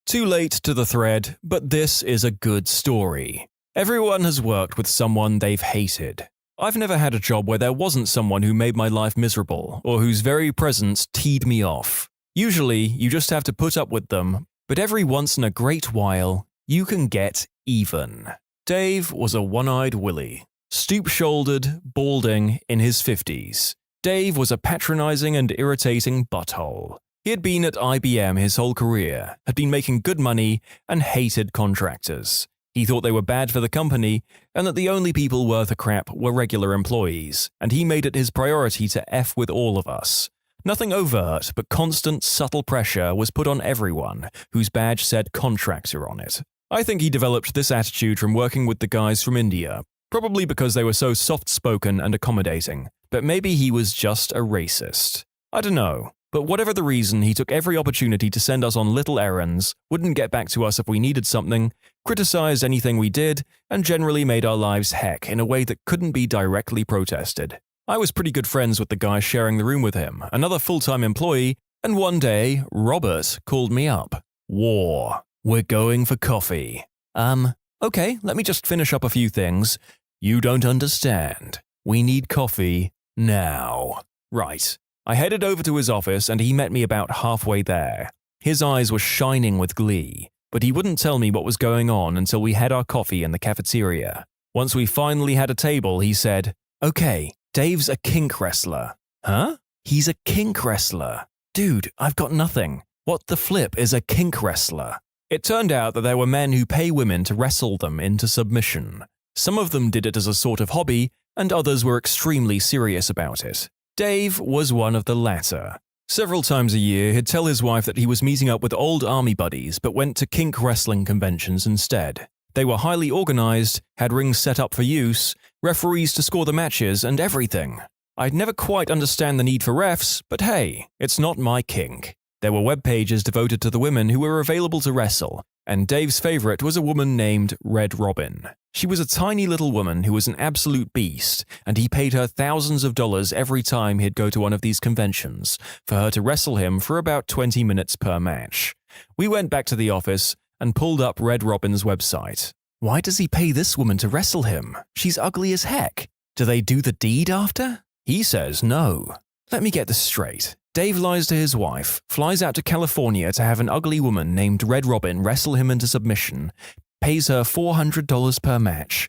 Too late to the thread, but this is a good story. Everyone has worked with someone they've hated. I've never had a job where there wasn't someone who made my life miserable or whose very presence teed me off. Usually, you just have to put up with them, but every once in a great while, you can get even. Dave was a one-eyed Willie, stoop-shouldered, balding, in his 50s. Dave was a patronizing and irritating butthole. He had been at IBM his whole career, had been making good money, and hated contractors. He thought they were bad for the company, and that the only people worth a crap were regular employees, and he made it his priority to F with all of us. Nothing overt, but constant, subtle pressure was put on everyone whose badge said contractor on it. I think he developed this attitude from working with the guys from India, probably because they were so soft-spoken and accommodating, but maybe he was just a racist. I don't know, but whatever the reason, he took every opportunity to send us on little errands, wouldn't get back to us if we needed something, criticized anything we did, and generally made our lives heck in a way that couldn't be directly protested. I was pretty good friends with the guy sharing the room with him, another full-time employee, and one day, Robert called me up. War. We're going for coffee. Okay, let me just finish up a few things. You don't understand. We need coffee now. Right. I headed over to his office and he met me about halfway there. His eyes were shining with glee, but he wouldn't tell me what was going on until we had our coffee in the cafeteria. Once we finally had a table, he said, "Okay, Dave's a kink wrestler." Huh? He's a kink wrestler. Dude, I've got nothing. What the flip is a kink wrestler? It turned out that there were men who pay women to wrestle them into submission. Some of them did it as a sort of hobby, and others were extremely serious about it. Dave was one of the latter. Several times a year, he'd tell his wife that he was meeting up with old army buddies but went to kink wrestling conventions instead. They were highly organized, had rings set up for use, referees to score the matches, and everything. I'd never quite understand the need for refs, but hey, it's not my kink. There were web pages devoted to the women who were available to wrestle, and Dave's favorite was a woman named Red Robin. She was a tiny little woman who was an absolute beast, and he paid her thousands of dollars every time he'd go to one of these conventions for her to wrestle him for about 20 minutes per match. We went back to the office and pulled up Red Robin's website. Why does he pay this woman to wrestle him? She's ugly as heck. Do they do the deed after? He says no. Let me get this straight. Dave lies to his wife, flies out to California to have an ugly woman named Red Robin wrestle him into submission, pays her $400 per match,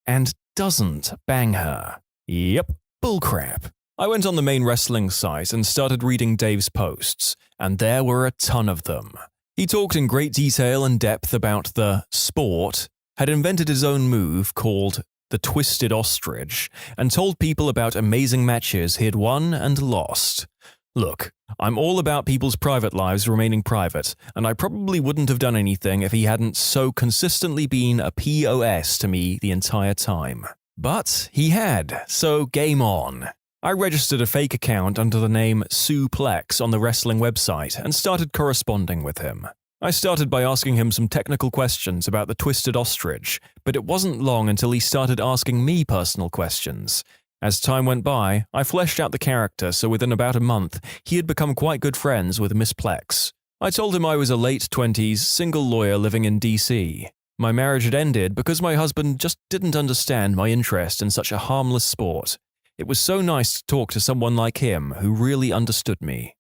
and doesn't bang her. Yep, bullcrap. I went on the main wrestling site and started reading Dave's posts, and there were a ton of them. He talked in great detail and depth about the sport, had invented his own move called the Twisted Ostrich, and told people about amazing matches he had won and lost. Look, I'm all about people's private lives remaining private, and I probably wouldn't have done anything if he hadn't so consistently been a POS to me the entire time. But he had, so game on. I registered a fake account under the name Suplex on the wrestling website and started corresponding with him. I started by asking him some technical questions about the Twisted Ostrich, but it wasn't long until he started asking me personal questions. As time went by, I fleshed out the character, so within about a month, he had become quite good friends with Miss Plex. I told him I was a late 20s single lawyer living in DC. My marriage had ended because my husband just didn't understand my interest in such a harmless sport. It was so nice to talk to someone like him who really understood me.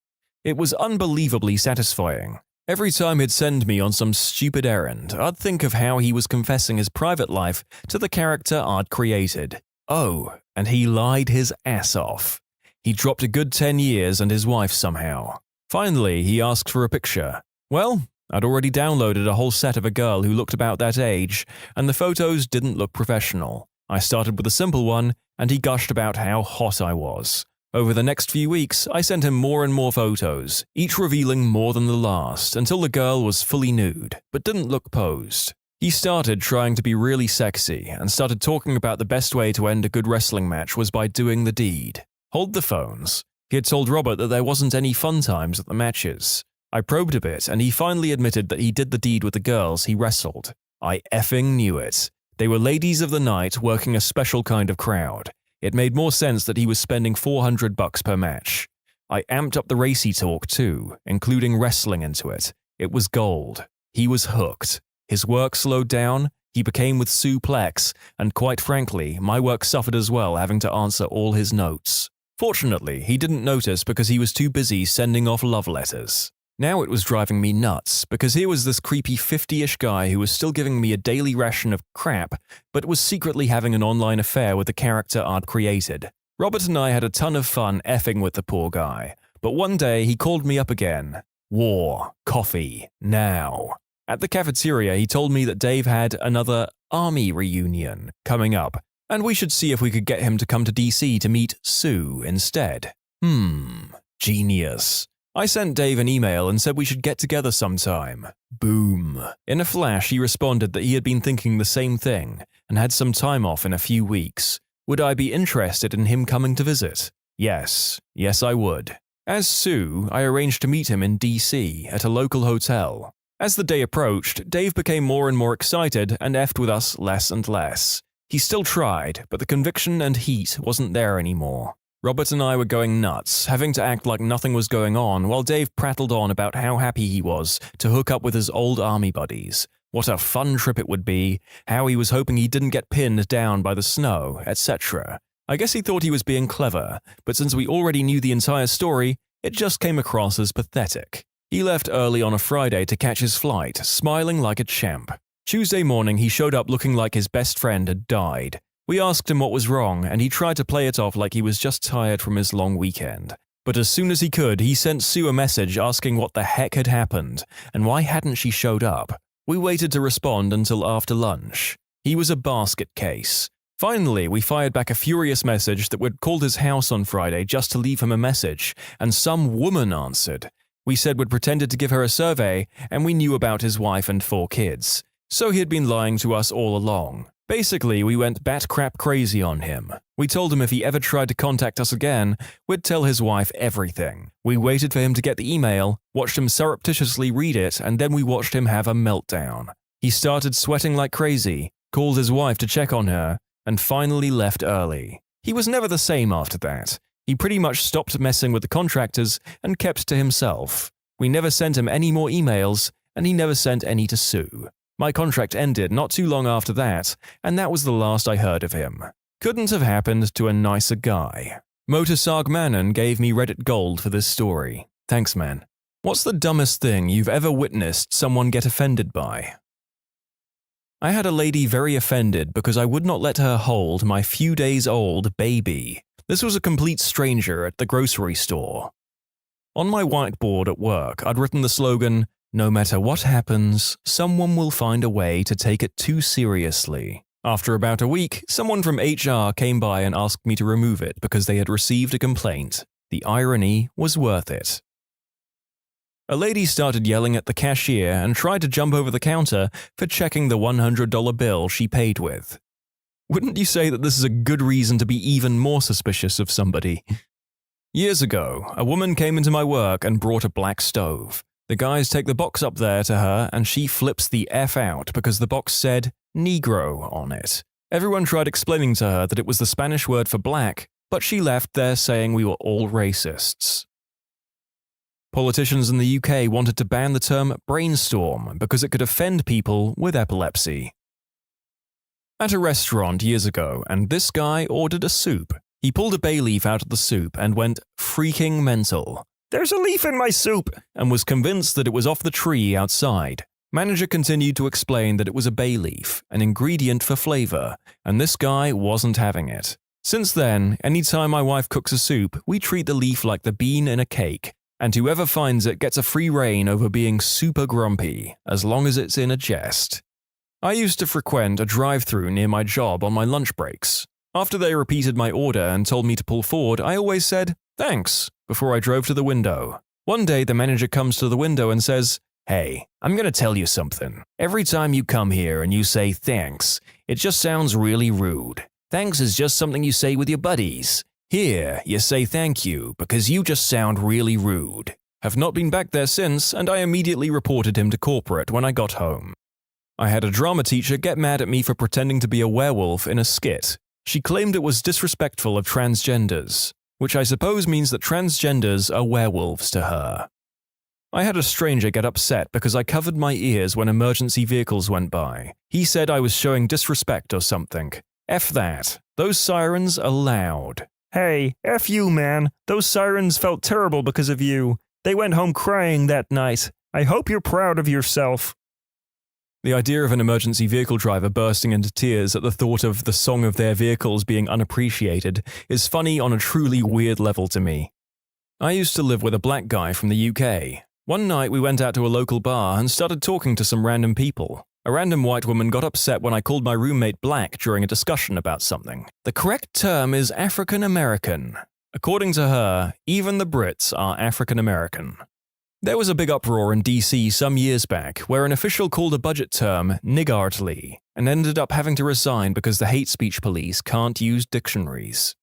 It was unbelievably satisfying. Every time he'd send me on some stupid errand, I'd think of how he was confessing his private life to the character I'd created. Oh, and he lied his ass off. He dropped a good 10 years and his wife somehow. Finally, he asked for a picture. Well, I'd already downloaded a whole set of a girl who looked about that age, and the photos didn't look professional. I started with a simple one, and he gushed about how hot I was. Over the next few weeks, I sent him more and more photos, each revealing more than the last, until the girl was fully nude, but didn't look posed. He started trying to be really sexy, and started talking about the best way to end a good wrestling match was by doing the deed. Hold the phones. He had told Robert that there wasn't any fun times at the matches. I probed a bit, and he finally admitted that he did the deed with the girls he wrestled. I effing knew it. They were ladies of the night working a special kind of crowd. It made more sense that he was spending $400 per match. I amped up the racy talk too, including wrestling into it. It was gold. He was hooked. His work slowed down, he became with Suplex, and quite frankly, my work suffered as well, having to answer all his notes. Fortunately, he didn't notice because he was too busy sending off love letters. Now it was driving me nuts, because here was this creepy 50-ish guy who was still giving me a daily ration of crap, but was secretly having an online affair with the character I'd created. Robert and I had a ton of fun effing with the poor guy, but one day he called me up again. War, coffee, now. At the cafeteria, he told me that Dave had another army reunion coming up, and we should see if we could get him to come to DC to meet Sue instead. Genius. I sent Dave an email and said we should get together sometime. Boom. In a flash, he responded that he had been thinking the same thing and had some time off in a few weeks. Would I be interested in him coming to visit? Yes. Yes, I would. As Sue, I arranged to meet him in DC at a local hotel. As the day approached, Dave became more and more excited and effed with us less and less. He still tried, but the conviction and heat wasn't there anymore. Robert and I were going nuts, having to act like nothing was going on while Dave prattled on about how happy he was to hook up with his old army buddies, what a fun trip it would be, how he was hoping he didn't get pinned down by the snow, etc. I guess he thought he was being clever, but since we already knew the entire story, it just came across as pathetic. He left early on a Friday to catch his flight, smiling like a champ. Tuesday morning, he showed up looking like his best friend had died. We asked him what was wrong, and he tried to play it off like he was just tired from his long weekend. But as soon as he could, he sent Sue a message asking what the heck had happened, and why hadn't she showed up. We waited to respond until after lunch. He was a basket case. Finally, we fired back a furious message that we'd called his house on Friday just to leave him a message, and some woman answered. We said we'd pretended to give her a survey, and we knew about his wife and 4 kids. So he had been lying to us all along. Basically, we went bat-crap crazy on him. We told him if he ever tried to contact us again, we'd tell his wife everything. We waited for him to get the email, watched him surreptitiously read it, and then we watched him have a meltdown. He started sweating like crazy, called his wife to check on her, and finally left early. He was never the same after that. He pretty much stopped messing with the contractors and kept to himself. We never sent him any more emails, and he never sent any to Sue. My contract ended not too long after that, and that was the last I heard of him. Couldn't have happened to a nicer guy. Motorsag Manon gave me Reddit gold for this story. Thanks, man. What's the dumbest thing you've ever witnessed someone get offended by? I had a lady very offended because I would not let her hold my few days old baby. This was a complete stranger at the grocery store. On my whiteboard at work, I'd written the slogan, "No matter what happens, someone will find a way to take it too seriously." After about a week, someone from HR came by and asked me to remove it because they had received a complaint. The irony was worth it. A lady started yelling at the cashier and tried to jump over the counter for checking the $100 bill she paid with. Wouldn't you say that this is a good reason to be even more suspicious of somebody? Years ago, a woman came into my work and brought a black stove. The guys take the box up there to her and she flips the F out because the box said Negro on it. Everyone tried explaining to her that it was the Spanish word for black, but she left there saying we were all racists. Politicians in the UK wanted to ban the term brainstorm because it could offend people with epilepsy. At a restaurant years ago, and this guy ordered a soup. He pulled a bay leaf out of the soup and went freaking mental. "There's a leaf in my soup!" and was convinced that it was off the tree outside. Manager continued to explain that it was a bay leaf, an ingredient for flavor, and this guy wasn't having it. Since then, anytime my wife cooks a soup, we treat the leaf like the bean in a cake, and whoever finds it gets a free rein over being super grumpy, as long as it's in a jest. I used to frequent a drive-thru near my job on my lunch breaks. After they repeated my order and told me to pull forward, I always said, "Thanks," before I drove to the window. One day the manager comes to the window and says, "Hey, I'm gonna tell you something. Every time you come here and you say thanks, it just sounds really rude. Thanks is just something you say with your buddies. Here, you say thank you because you just sound really rude." Have not been back there since, and I immediately reported him to corporate when I got home. I had a drama teacher get mad at me for pretending to be a werewolf in a skit. She claimed it was disrespectful of transgenders, which I suppose means that transgenders are werewolves to her. I had a stranger get upset because I covered my ears when emergency vehicles went by. He said I was showing disrespect or something. F that. Those sirens are loud. "Hey, F you, man. Those sirens felt terrible because of you. They went home crying that night. I hope you're proud of yourself." The idea of an emergency vehicle driver bursting into tears at the thought of the song of their vehicles being unappreciated is funny on a truly weird level to me. I used to live with a black guy from the UK. One night we went out to a local bar and started talking to some random people. A random white woman got upset when I called my roommate black during a discussion about something. The correct term is African American. According to her, even the Brits are African American. There was a big uproar in DC some years back where an official called a budget term niggardly and ended up having to resign because the hate speech police can't use dictionaries.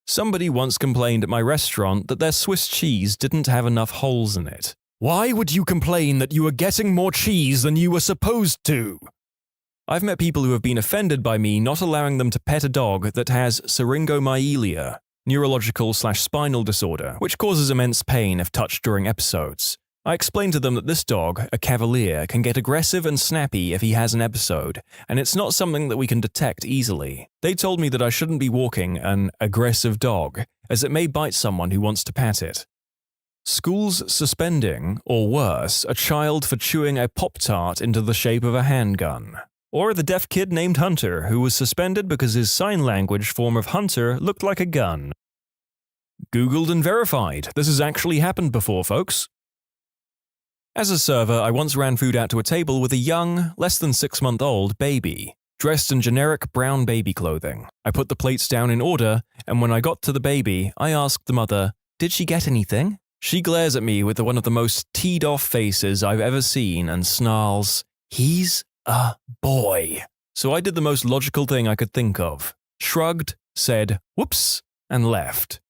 Somebody once complained at my restaurant that their Swiss cheese didn't have enough holes in it. Why would you complain that you were getting more cheese than you were supposed to? I've met people who have been offended by me not allowing them to pet a dog that has syringomyelia, neurological/spinal disorder, which causes immense pain if touched during episodes. I explained to them that this dog, a Cavalier, can get aggressive and snappy if he has an episode, and it's not something that we can detect easily. They told me that I shouldn't be walking an aggressive dog, as it may bite someone who wants to pat it. Schools suspending, or worse, a child for chewing a Pop-Tart into the shape of a handgun. Or the deaf kid named Hunter, who was suspended because his sign language form of Hunter looked like a gun. Googled and verified. This has actually happened before, folks. As a server, I once ran food out to a table with a young, less than 6-month-old baby, dressed in generic brown baby clothing. I put the plates down in order, and when I got to the baby, I asked the mother, "Did she get anything?" She glares at me with one of the most teed-off faces I've ever seen and snarls, "He's a boy." So I did the most logical thing I could think of, shrugged, said, "Whoops," and left.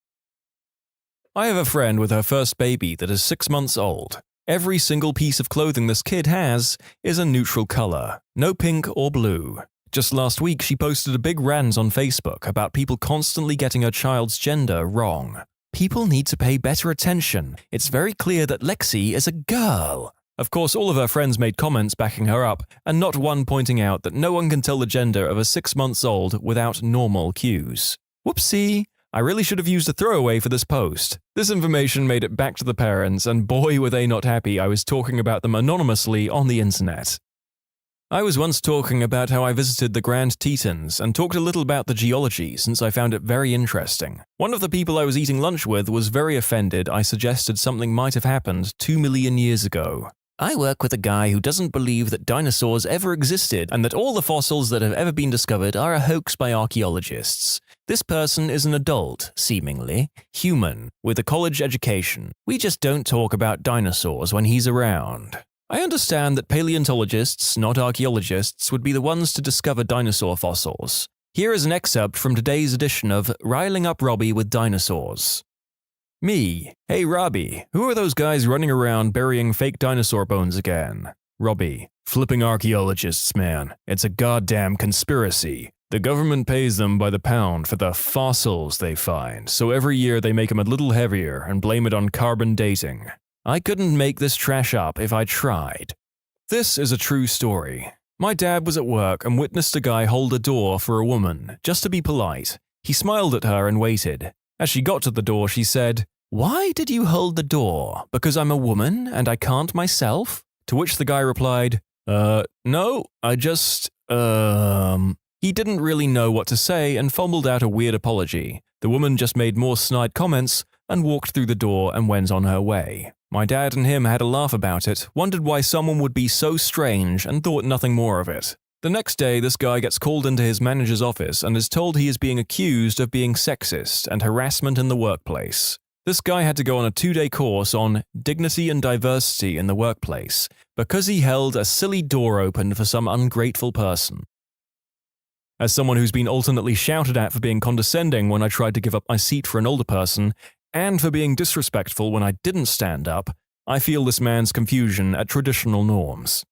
I have a friend with her first baby that is 6 months old. Every single piece of clothing this kid has is a neutral color, no pink or blue. Just last week she posted a big rant on Facebook about people constantly getting her child's gender wrong. People need to pay better attention. It's very clear that Lexi is a girl. Of course, all of her friends made comments backing her up, and not one pointing out that no one can tell the gender of a 6-month-old without normal cues. Whoopsie! I really should have used a throwaway for this post. This information made it back to the parents, and boy were they not happy I was talking about them anonymously on the internet. I was once talking about how I visited the Grand Tetons and talked a little about the geology since I found it very interesting. One of the people I was eating lunch with was very offended I suggested something might have happened 2 million years ago. I work with a guy who doesn't believe that dinosaurs ever existed and that all the fossils that have ever been discovered are a hoax by archaeologists. This person is an adult, seemingly, human, with a college education. We just don't talk about dinosaurs when he's around. I understand that paleontologists, not archaeologists, would be the ones to discover dinosaur fossils. Here is an excerpt from today's edition of Riling Up Robbie with Dinosaurs. Me. Hey Robbie, who are those guys running around burying fake dinosaur bones again? Robbie. Flipping archaeologists, man. It's a goddamn conspiracy. The government pays them by the pound for the fossils they find, so every year they make them a little heavier and blame it on carbon dating. I couldn't make this trash up if I tried. This is a true story. My dad was at work and witnessed a guy hold a door for a woman, just to be polite. He smiled at her and waited. As she got to the door, she said, "Why did you hold the door? Because I'm a woman and I can't myself?" To which the guy replied, no, I just, He didn't really know what to say and fumbled out a weird apology. The woman just made more snide comments and walked through the door and went on her way. My dad and him had a laugh about it, wondered why someone would be so strange and thought nothing more of it. The next day, this guy gets called into his manager's office and is told he is being accused of being sexist and harassment in the workplace. This guy had to go on a 2-day course on dignity and diversity in the workplace because he held a silly door open for some ungrateful person. As someone who's been alternately shouted at for being condescending when I tried to give up my seat for an older person, and for being disrespectful when I didn't stand up, I feel this man's confusion at traditional norms.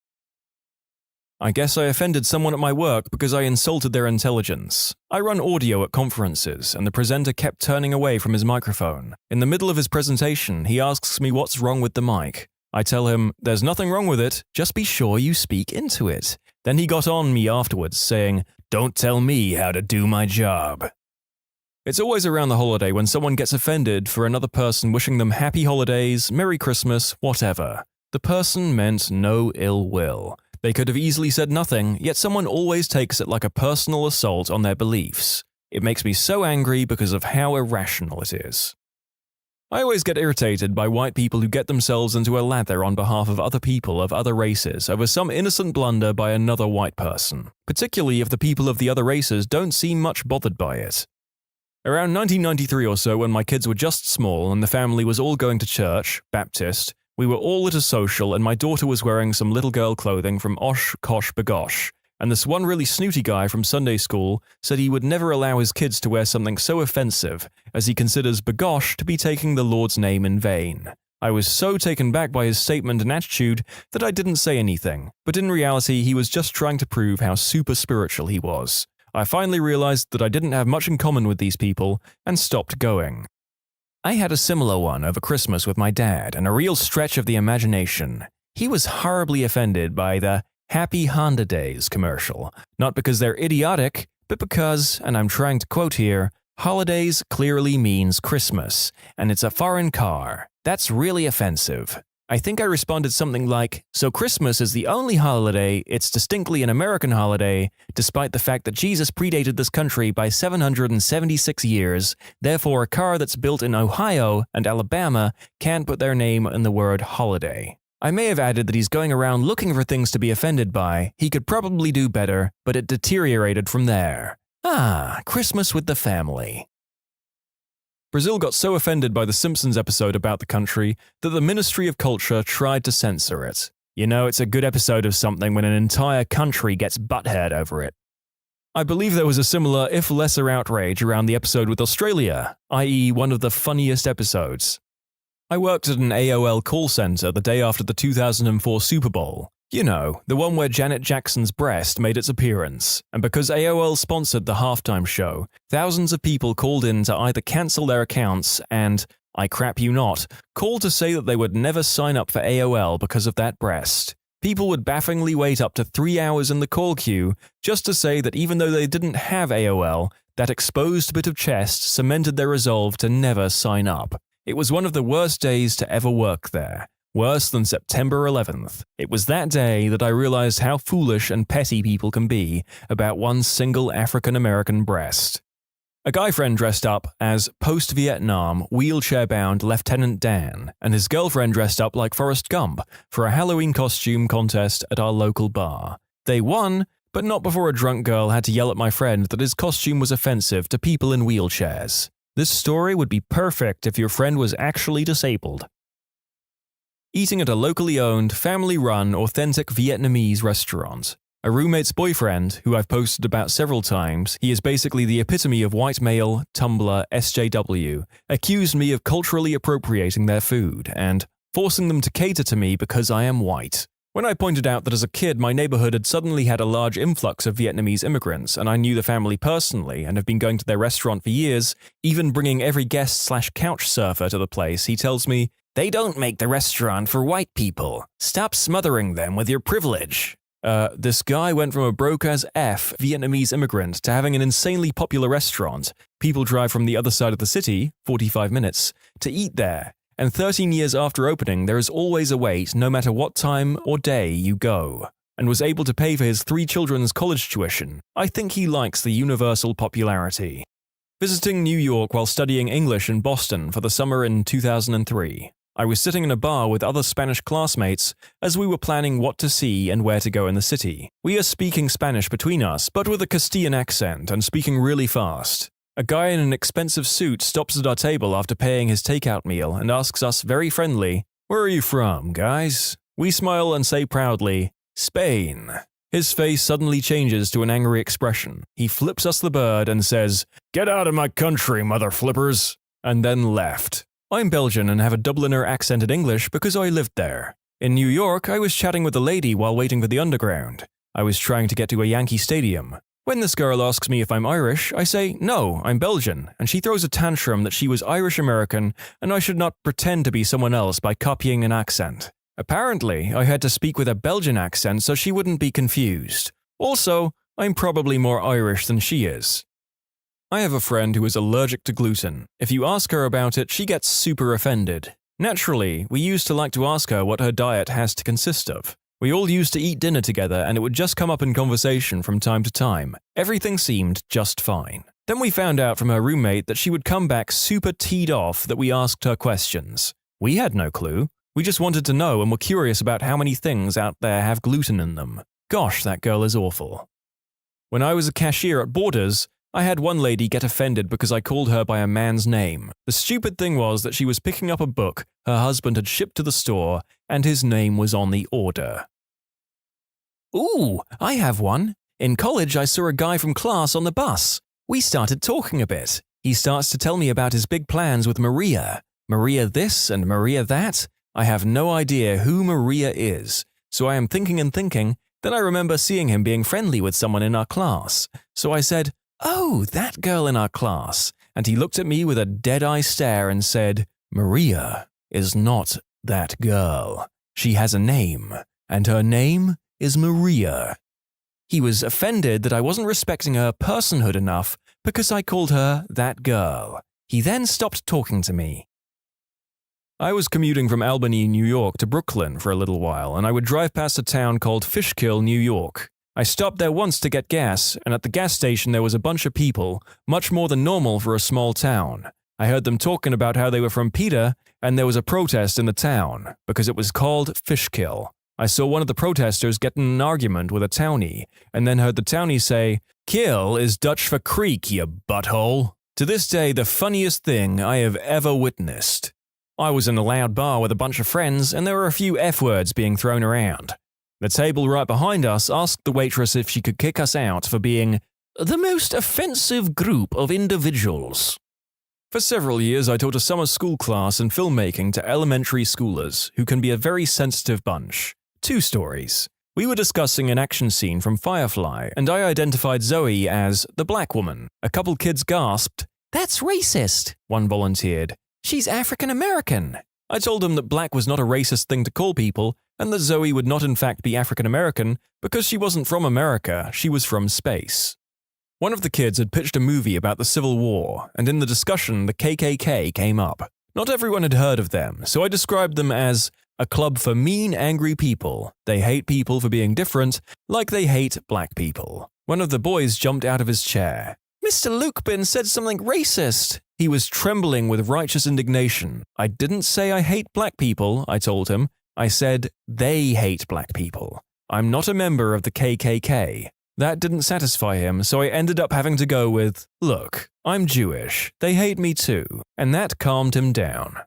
I guess I offended someone at my work because I insulted their intelligence. I run audio at conferences, and the presenter kept turning away from his microphone. In the middle of his presentation, he asks me what's wrong with the mic. I tell him, "There's nothing wrong with it, just be sure you speak into it." Then he got on me afterwards, saying, "Don't tell me how to do my job." It's always around the holiday when someone gets offended for another person wishing them happy holidays, Merry Christmas, whatever. The person meant no ill will. They could have easily said nothing, yet someone always takes it like a personal assault on their beliefs. It makes me so angry because of how irrational it is. I always get irritated by white people who get themselves into a lather on behalf of other people of other races over some innocent blunder by another white person, particularly if the people of the other races don't seem much bothered by it. Around 1993 or so, when my kids were just small and the family was all going to church, Baptist, we were all at a social and my daughter was wearing some little girl clothing from Osh Kosh Bagosh, and this one really snooty guy from Sunday school said he would never allow his kids to wear something so offensive, as he considers Bagosh to be taking the Lord's name in vain. I was so taken back by his statement and attitude that I didn't say anything, but in reality he was just trying to prove how super spiritual he was. I finally realized that I didn't have much in common with these people and stopped going. I had a similar one over Christmas with my dad and a real stretch of the imagination. He was horribly offended by the Happy Honda Days commercial, not because they're idiotic, but because, and I'm trying to quote here, holidays clearly means Christmas, and it's a foreign car. That's really offensive. I think I responded something like, "So Christmas is the only holiday, it's distinctly an American holiday, despite the fact that Jesus predated this country by 776 years, therefore a car that's built in Ohio and Alabama can't put their name in the word holiday." I may have added that he's going around looking for things to be offended by, he could probably do better, but it deteriorated from there. Christmas with the family. Brazil got so offended by the Simpsons episode about the country that the Ministry of Culture tried to censor it. You know, it's a good episode of something when an entire country gets butthead over it. I believe there was a similar, if lesser, outrage around the episode with Australia, i.e. one of the funniest episodes. I worked at an AOL call center the day after the 2004 Super Bowl. You know, the one where Janet Jackson's breast made its appearance, and because AOL sponsored the halftime show, thousands of people called in to either cancel their accounts and, I crap you not, called to say that they would never sign up for AOL because of that breast. People would bafflingly wait up to 3 hours in the call queue just to say that even though they didn't have AOL, that exposed bit of chest cemented their resolve to never sign up. It was one of the worst days to ever work there. Worse than September 11th. It was that day that I realized how foolish and petty people can be about one single African-American breast. A guy friend dressed up as post-Vietnam, wheelchair-bound Lieutenant Dan, and his girlfriend dressed up like Forrest Gump for a Halloween costume contest at our local bar. They won, but not before a drunk girl had to yell at my friend that his costume was offensive to people in wheelchairs. This story would be perfect if your friend was actually disabled. Eating at a locally owned, family-run, authentic Vietnamese restaurant. A roommate's boyfriend, who I've posted about several times, he is basically the epitome of white male, Tumblr, SJW, accused me of culturally appropriating their food and forcing them to cater to me because I am white. When I pointed out that as a kid my neighborhood had suddenly had a large influx of Vietnamese immigrants and I knew the family personally and have been going to their restaurant for years, even bringing every guest/couch surfer to the place, he tells me, "They don't make the restaurant for white people. Stop smothering them with your privilege." This guy went from a broke-as-F Vietnamese immigrant to having an insanely popular restaurant. People drive from the other side of the city, 45 minutes, to eat there. And 13 years after opening, there is always a wait no matter what time or day you go. And was able to pay for his 3 children's college tuition. I think he likes the universal popularity. Visiting New York while studying English in Boston for the summer in 2003. I was sitting in a bar with other Spanish classmates as we were planning what to see and where to go in the city. We are speaking Spanish between us, but with a Castilian accent and speaking really fast. A guy in an expensive suit stops at our table after paying his takeout meal and asks us very friendly, "Where are you from, guys?" We smile and say proudly, "Spain." His face suddenly changes to an angry expression. He flips us the bird and says, "Get out of my country, mother flippers," and then left. I'm Belgian and have a Dubliner accented English because I lived there. In New York, I was chatting with a lady while waiting for the underground. I was trying to get to a Yankee stadium. When this girl asks me if I'm Irish, I say, "No, I'm Belgian," and she throws a tantrum that she was Irish-American and I should not pretend to be someone else by copying an accent. Apparently, I had to speak with a Belgian accent so she wouldn't be confused. Also, I'm probably more Irish than she is. I have a friend who is allergic to gluten. If you ask her about it, she gets super offended. Naturally, we used to like to ask her what her diet has to consist of. We all used to eat dinner together and it would just come up in conversation from time to time. Everything seemed just fine. Then we found out from her roommate that she would come back super teed off that we asked her questions. We had no clue. We just wanted to know and were curious about how many things out there have gluten in them. Gosh, that girl is awful. When I was a cashier at Borders, I had one lady get offended because I called her by a man's name. The stupid thing was that she was picking up a book her husband had shipped to the store, and his name was on the order. Ooh, I have one. In college, I saw a guy from class on the bus. We started talking a bit. He starts to tell me about his big plans with Maria. Maria this and Maria that. I have no idea who Maria is. So I am thinking and thinking. Then I remember seeing him being friendly with someone in our class. So I said, "Oh, that girl in our class." And he looked at me with a dead-eye stare and said, "Maria is not that girl. She has a name, and her name is Maria." He was offended that I wasn't respecting her personhood enough because I called her that girl. He then stopped talking to me. I was commuting from Albany, New York to Brooklyn for a little while, and I would drive past a town called Fishkill, New York. I stopped there once to get gas, and at the gas station there was a bunch of people, much more than normal for a small town. I heard them talking about how they were from PETA, and there was a protest in the town, because it was called Fishkill. I saw one of the protesters get in an argument with a townie, and then heard the townie say, "Kill is Dutch for creek, you butthole." To this day, the funniest thing I have ever witnessed. I was in a loud bar with a bunch of friends, and there were a few F-words being thrown around. The table right behind us asked the waitress if she could kick us out for being the most offensive group of individuals. For several years, I taught a summer school class in filmmaking to elementary schoolers, who can be a very sensitive bunch. 2 stories. We were discussing an action scene from Firefly, and I identified Zoe as the black woman. A couple kids gasped, "That's racist," one volunteered. "She's African American." I told them that black was not a racist thing to call people, and that Zoe would not in fact be African American because she wasn't from America, she was from space. One of the kids had pitched a movie about the Civil War, and in the discussion the KKK came up. Not everyone had heard of them, so I described them as a club for mean, angry people. They hate people for being different, like they hate black people. One of the boys jumped out of his chair. Mr. Lukebin said something racist. He was trembling with righteous indignation. I didn't say I hate black people, I told him. I said they hate black people. I'm not a member of the KKK. That didn't satisfy him, so I ended up having to go with, look, I'm Jewish. They hate me too. And that calmed him down.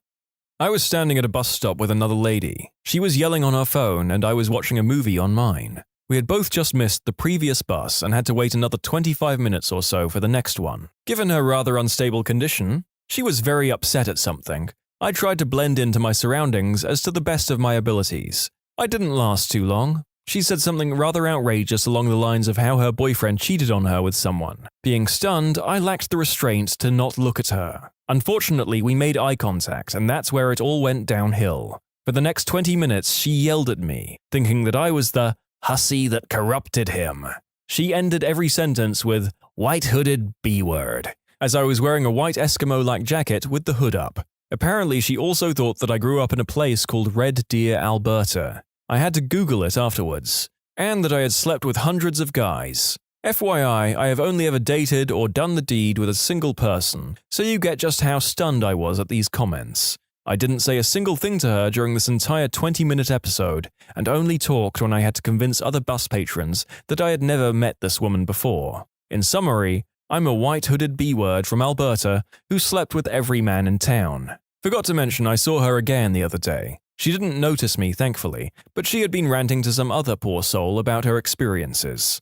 I was standing at a bus stop with another lady. She was yelling on her phone and I was watching a movie on mine. We had both just missed the previous bus and had to wait another 25 minutes or so for the next one. Given her rather unstable condition, she was very upset at something. I tried to blend into my surroundings as to the best of my abilities. I didn't last too long. She said something rather outrageous along the lines of how her boyfriend cheated on her with someone. Being stunned, I lacked the restraint to not look at her. Unfortunately, we made eye contact, and that's where it all went downhill. For the next 20 minutes, she yelled at me, thinking that I was the hussy that corrupted him. She ended every sentence with white-hooded B-word, as I was wearing a white Eskimo-like jacket with the hood up. Apparently, she also thought that I grew up in a place called Red Deer, Alberta. I had to Google it afterwards, and that I had slept with hundreds of guys. FYI, I have only ever dated or done the deed with a single person, so you get just how stunned I was at these comments. I didn't say a single thing to her during this entire 20-minute episode, and only talked when I had to convince other bus patrons that I had never met this woman before. In summary, I'm a white-hooded B-word from Alberta who slept with every man in town. Forgot to mention I saw her again the other day. She didn't notice me, thankfully, but she had been ranting to some other poor soul about her experiences.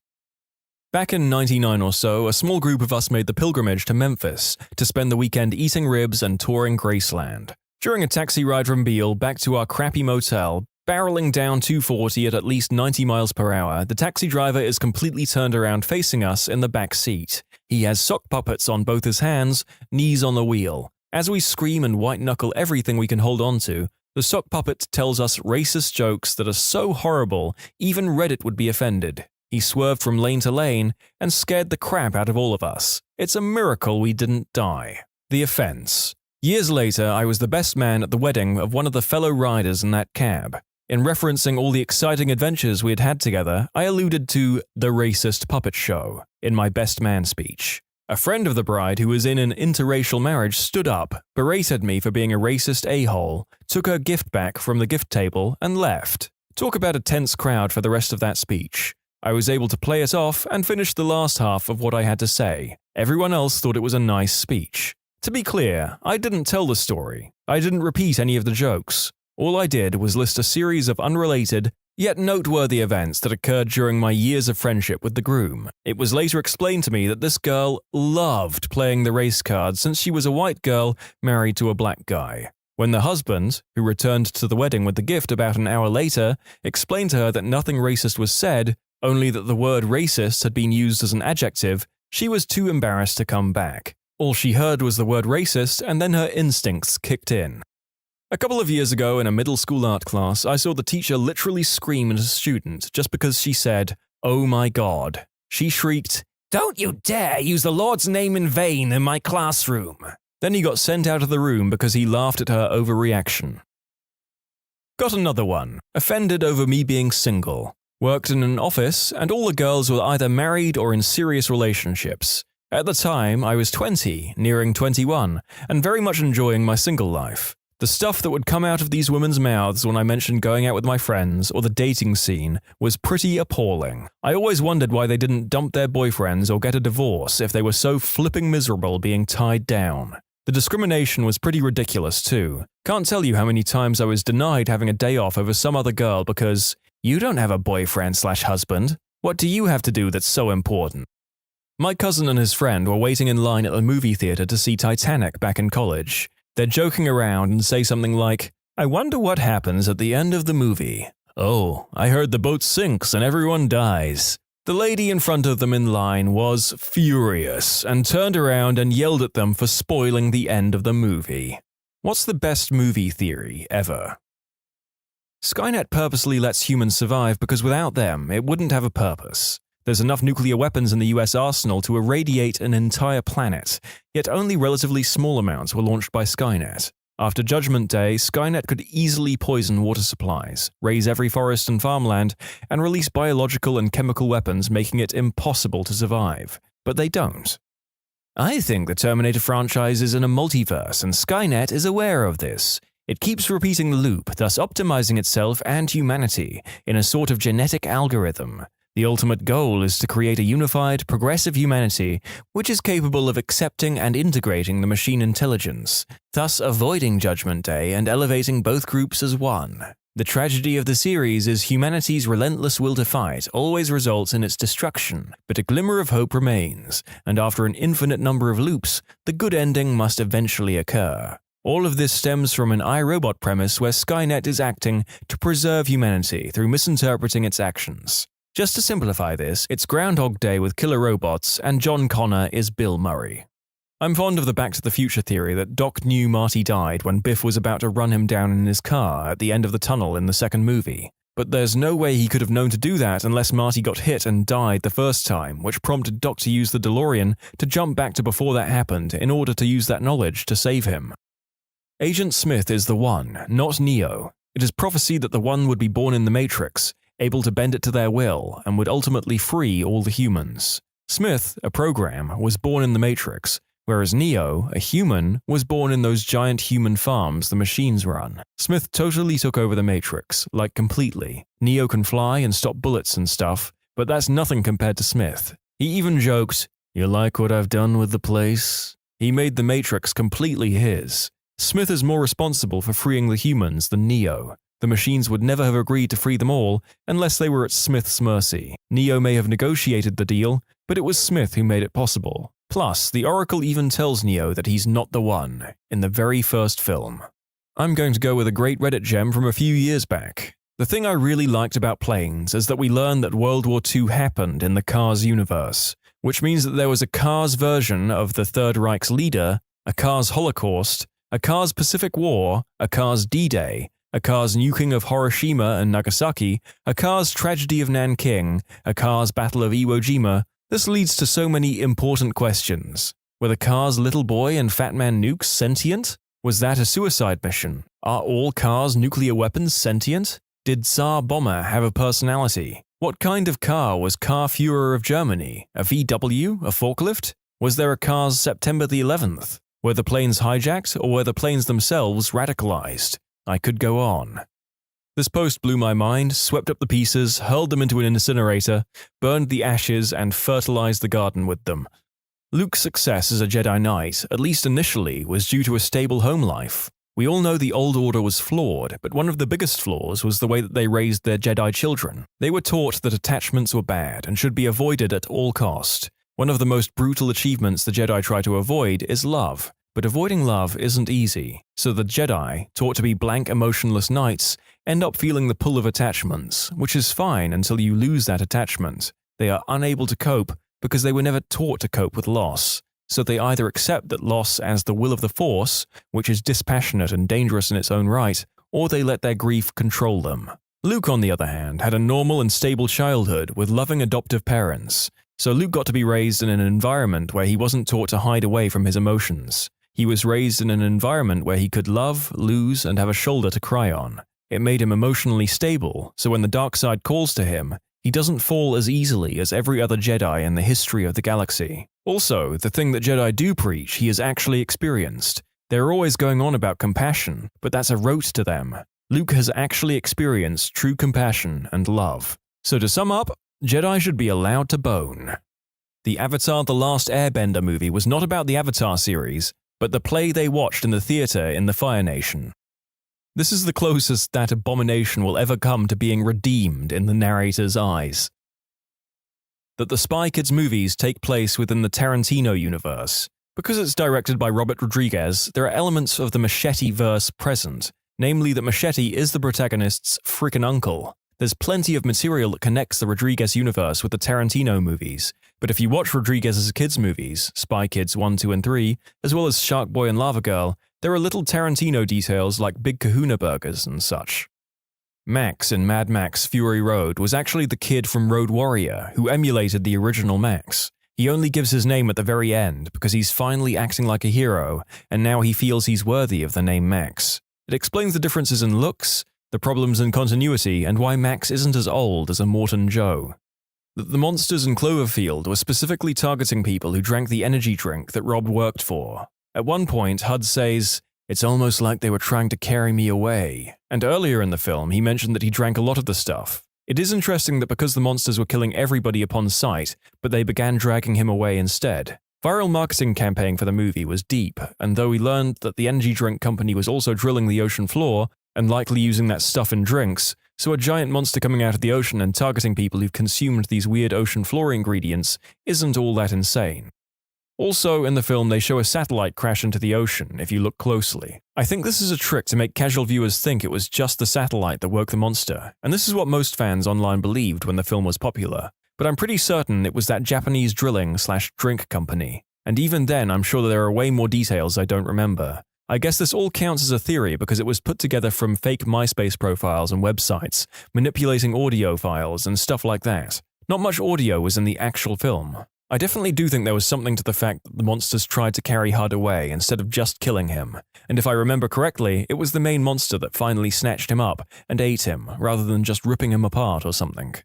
Back in '99 or so, a small group of us made the pilgrimage to Memphis to spend the weekend eating ribs and touring Graceland. During a taxi ride from Beale back to our crappy motel, barreling down 240 at least 90 miles per hour, the taxi driver is completely turned around facing us in the back seat. He has sock puppets on both his hands, knees on the wheel. As we scream and white-knuckle everything we can hold on to, the sock puppet tells us racist jokes that are so horrible, even Reddit would be offended. He swerved from lane to lane and scared the crap out of all of us. It's a miracle we didn't die. The offense. Years later, I was the best man at the wedding of one of the fellow riders in that cab. In referencing all the exciting adventures we had had together, I alluded to the racist puppet show in my best man speech. A friend of the bride who was in an interracial marriage stood up, berated me for being a racist a-hole, took her gift back from the gift table, and left. Talk about a tense crowd for the rest of that speech. I was able to play it off and finish the last half of what I had to say. Everyone else thought it was a nice speech. To be clear, I didn't tell the story. I didn't repeat any of the jokes. All I did was list a series of unrelated, yet noteworthy events that occurred during my years of friendship with the groom. It was later explained to me that this girl loved playing the race card since she was a white girl married to a black guy. When the husband, who returned to the wedding with the gift about an hour later, explained to her that nothing racist was said, only that the word racist had been used as an adjective, she was too embarrassed to come back. All she heard was the word racist, and then her instincts kicked in. A couple of years ago in a middle school art class, I saw the teacher literally scream at a student just because she said, "Oh my God." She shrieked, "Don't you dare use the Lord's name in vain in my classroom." Then he got sent out of the room because he laughed at her overreaction. Got another one. Offended over me being single. Worked in an office, and all the girls were either married or in serious relationships. At the time, I was 20, nearing 21, and very much enjoying my single life. The stuff that would come out of these women's mouths when I mentioned going out with my friends or the dating scene was pretty appalling. I always wondered why they didn't dump their boyfriends or get a divorce if they were so flipping miserable being tied down. The discrimination was pretty ridiculous too. Can't tell you how many times I was denied having a day off over some other girl because, "You don't have a boyfriend/husband. What do you have to do that's so important?" My cousin and his friend were waiting in line at the movie theater to see Titanic back in college. They're joking around and say something like, "I wonder what happens at the end of the movie. Oh, I heard the boat sinks and everyone dies." The lady in front of them in line was furious and turned around and yelled at them for spoiling the end of the movie. What's the best movie theory ever? Skynet purposely lets humans survive because without them, it wouldn't have a purpose. There's enough nuclear weapons in the US arsenal to irradiate an entire planet, yet only relatively small amounts were launched by Skynet. After Judgment Day, Skynet could easily poison water supplies, raze every forest and farmland, and release biological and chemical weapons making it impossible to survive. But they don't. I think the Terminator franchise is in a multiverse, and Skynet is aware of this. It keeps repeating the loop, thus optimizing itself and humanity in a sort of genetic algorithm. The ultimate goal is to create a unified, progressive humanity which is capable of accepting and integrating the machine intelligence, thus avoiding Judgment Day and elevating both groups as one. The tragedy of the series is humanity's relentless will to fight always results in its destruction, but a glimmer of hope remains, and after an infinite number of loops, the good ending must eventually occur. All of this stems from an iRobot premise where Skynet is acting to preserve humanity through misinterpreting its actions. Just to simplify this, it's Groundhog Day with killer robots, and John Connor is Bill Murray. I'm fond of the Back to the Future theory that Doc knew Marty died when Biff was about to run him down in his car at the end of the tunnel in the second movie. But there's no way he could have known to do that unless Marty got hit and died the first time, which prompted Doc to use the DeLorean to jump back to before that happened in order to use that knowledge to save him. Agent Smith is the One, not Neo. It is prophesied that the One would be born in the Matrix, able to bend it to their will, and would ultimately free all the humans. Smith, a program, was born in the Matrix, whereas Neo, a human, was born in those giant human farms the machines run. Smith totally took over the Matrix, like completely. Neo can fly and stop bullets and stuff, but that's nothing compared to Smith. He even joked, "You like what I've done with the place?" He made the Matrix completely his. Smith is more responsible for freeing the humans than Neo. The machines would never have agreed to free them all unless they were at Smith's mercy. Neo may have negotiated the deal, but it was Smith who made it possible. Plus, the Oracle even tells Neo that he's not the One, in the very first film. I'm going to go with a great Reddit gem from a few years back. The thing I really liked about Planes is that we learned that World War II happened in the Cars universe, which means that there was a Cars version of the Third Reich's leader, a Cars Holocaust, a Cars Pacific War, a Cars D-Day, a Cars nuking of Hiroshima and Nagasaki, a Cars tragedy of Nanking, a Cars battle of Iwo Jima. This leads to so many important questions. Were the Cars little boy and Fat Man nukes sentient? Was that a suicide mission? Are all Cars nuclear weapons sentient? Did Tsar Bomber have a personality? What kind of car was Car Führer of Germany? A VW? A forklift? Was there a Cars September the 11th? Were the planes hijacked, or were the planes themselves radicalized? I could go on. This post blew my mind, swept up the pieces, hurled them into an incinerator, burned the ashes, and fertilized the garden with them. Luke's success as a Jedi Knight, at least initially, was due to a stable home life. We all know the Old Order was flawed, but one of the biggest flaws was the way that they raised their Jedi children. They were taught that attachments were bad and should be avoided at all cost. One of the most brutal achievements the Jedi try to avoid is love. But avoiding love isn't easy, so the Jedi, taught to be blank emotionless knights, end up feeling the pull of attachments, which is fine until you lose that attachment. They are unable to cope because they were never taught to cope with loss, so they either accept that loss as the will of the Force, which is dispassionate and dangerous in its own right, or they let their grief control them. Luke, on the other hand, had a normal and stable childhood with loving adoptive parents, so Luke got to be raised in an environment where he wasn't taught to hide away from his emotions. He was raised in an environment where he could love, lose, and have a shoulder to cry on. It made him emotionally stable, so when the dark side calls to him, he doesn't fall as easily as every other Jedi in the history of the galaxy. Also, the thing that Jedi do preach, he has actually experienced. They're always going on about compassion, but that's a rote to them. Luke has actually experienced true compassion and love. So to sum up, Jedi should be allowed to bone. The Avatar: The Last Airbender movie was not about the Avatar series, but the play they watched in the theater in the Fire Nation. This is the closest that Abomination will ever come to being redeemed in the narrator's eyes. That the Spy Kids movies take place within the Tarantino universe. Because it's directed by Robert Rodriguez, there are elements of the Machete-verse present, namely that Machete is the protagonist's frickin' uncle. There's plenty of material that connects the Rodriguez universe with the Tarantino movies, but if you watch Rodriguez's kids' movies, Spy Kids 1, 2, and 3, as well as Shark Boy and Lava Girl, there are little Tarantino details like Big Kahuna burgers and such. Max in Mad Max Fury Road was actually the kid from Road Warrior who emulated the original Max. He only gives his name at the very end because he's finally acting like a hero, and now he feels he's worthy of the name Max. It explains the differences in looks, the problems in continuity, and why Max isn't as old as Immortan Joe. that the monsters in Cloverfield were specifically targeting people who drank the energy drink that Rob worked for. At one point, Hud says, "It's almost like they were trying to carry me away," and earlier in the film he mentioned that he drank a lot of the stuff. It is interesting that because the monsters were killing everybody upon sight, but they began dragging him away instead. Viral marketing campaign for the movie was deep, and though we learned that the energy drink company was also drilling the ocean floor, and likely using that stuff in drinks, so a giant monster coming out of the ocean and targeting people who've consumed these weird ocean floor ingredients isn't all that insane. Also, in the film, they show a satellite crash into the ocean, if you look closely. I think this is a trick to make casual viewers think it was just the satellite that woke the monster, and this is what most fans online believed when the film was popular. But I'm pretty certain it was that Japanese drilling/drink company, and even then I'm sure that there are way more details I don't remember. I guess this all counts as a theory because it was put together from fake MySpace profiles and websites, manipulating audio files and stuff like that. Not much audio was in the actual film. I definitely do think there was something to the fact that the monsters tried to carry Hud away instead of just killing him, and if I remember correctly, it was the main monster that finally snatched him up and ate him, rather than just ripping him apart or something.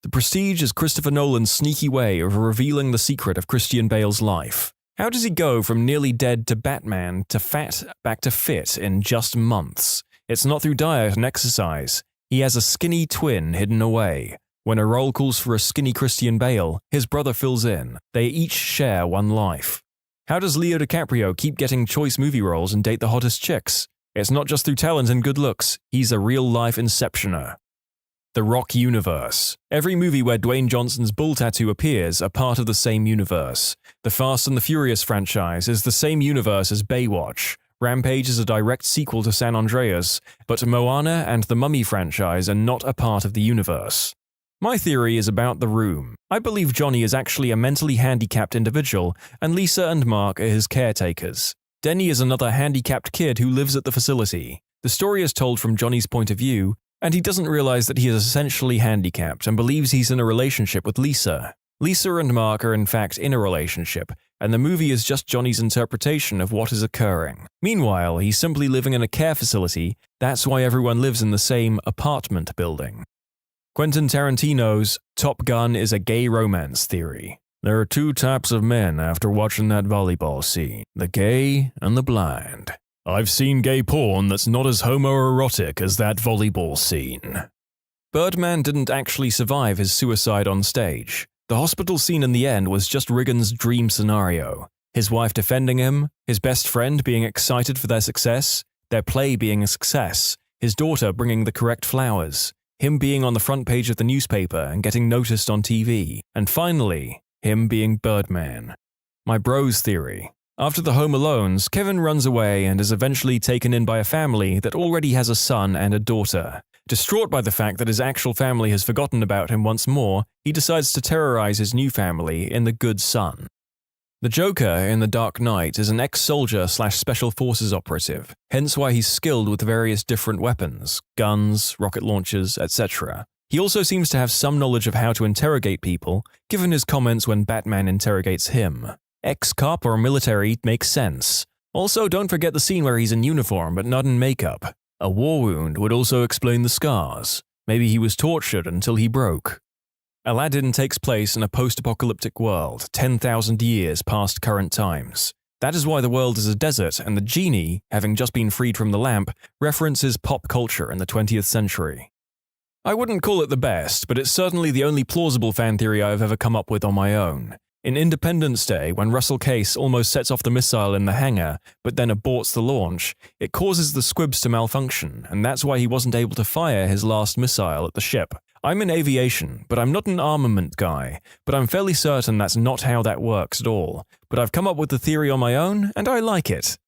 The Prestige is Christopher Nolan's sneaky way of revealing the secret of Christian Bale's life. How does he go from nearly dead to Batman to fat back to fit in just months? It's not through diet and exercise. He has a skinny twin hidden away. When a role calls for a skinny Christian Bale, his brother fills in. They each share one life. How does Leo DiCaprio keep getting choice movie roles and date the hottest chicks? It's not just through talent and good looks. He's a real-life inceptioner. The Rock universe. Every movie where Dwayne Johnson's bull tattoo appears are part of the same universe. The Fast and the Furious franchise is the same universe as Baywatch. Rampage is a direct sequel to San Andreas, but Moana and the Mummy franchise are not a part of the universe. My theory is about The Room. I believe Johnny is actually a mentally handicapped individual, and Lisa and Mark are his caretakers. Denny is another handicapped kid who lives at the facility. The story is told from Johnny's point of view, and he doesn't realize that he is essentially handicapped and believes he's in a relationship with Lisa. Lisa and Mark are in fact in a relationship, and the movie is just Johnny's interpretation of what is occurring. Meanwhile, he's simply living in a care facility. That's why everyone lives in the same apartment building. Quentin Tarantino's Top Gun is a gay romance theory. There are two types of men after watching that volleyball scene, the gay and the blind. I've seen gay porn that's not as homoerotic as that volleyball scene. Birdman didn't actually survive his suicide on stage. The hospital scene in the end was just Regan's dream scenario. His wife defending him, his best friend being excited for their success, their play being a success, his daughter bringing the correct flowers, him being on the front page of the newspaper and getting noticed on TV, and finally, him being Birdman. My bros theory. After the Home Alones, Kevin runs away and is eventually taken in by a family that already has a son and a daughter. Distraught by the fact that his actual family has forgotten about him once more, he decides to terrorize his new family in The Good Son. The Joker in The Dark Knight is an ex-soldier/special forces operative, hence why he's skilled with various different weapons, guns, rocket launchers, etc. He also seems to have some knowledge of how to interrogate people, given his comments when Batman interrogates him. Ex-cop or military makes sense. Also, don't forget the scene where he's in uniform but not in makeup. A war wound would also explain the scars. Maybe he was tortured until he broke. Aladdin takes place in a post-apocalyptic world, 10,000 years past current times. That is why the world is a desert, and the genie, having just been freed from the lamp, references pop culture in the 20th century. I wouldn't call it the best, but it's certainly the only plausible fan theory I've ever come up with on my own. In Independence Day, when Russell Case almost sets off the missile in the hangar, but then aborts the launch, it causes the squibs to malfunction, and that's why he wasn't able to fire his last missile at the ship. I'm in aviation, but I'm not an armament guy, but I'm fairly certain that's not how that works at all. But I've come up with the theory on my own, and I like it.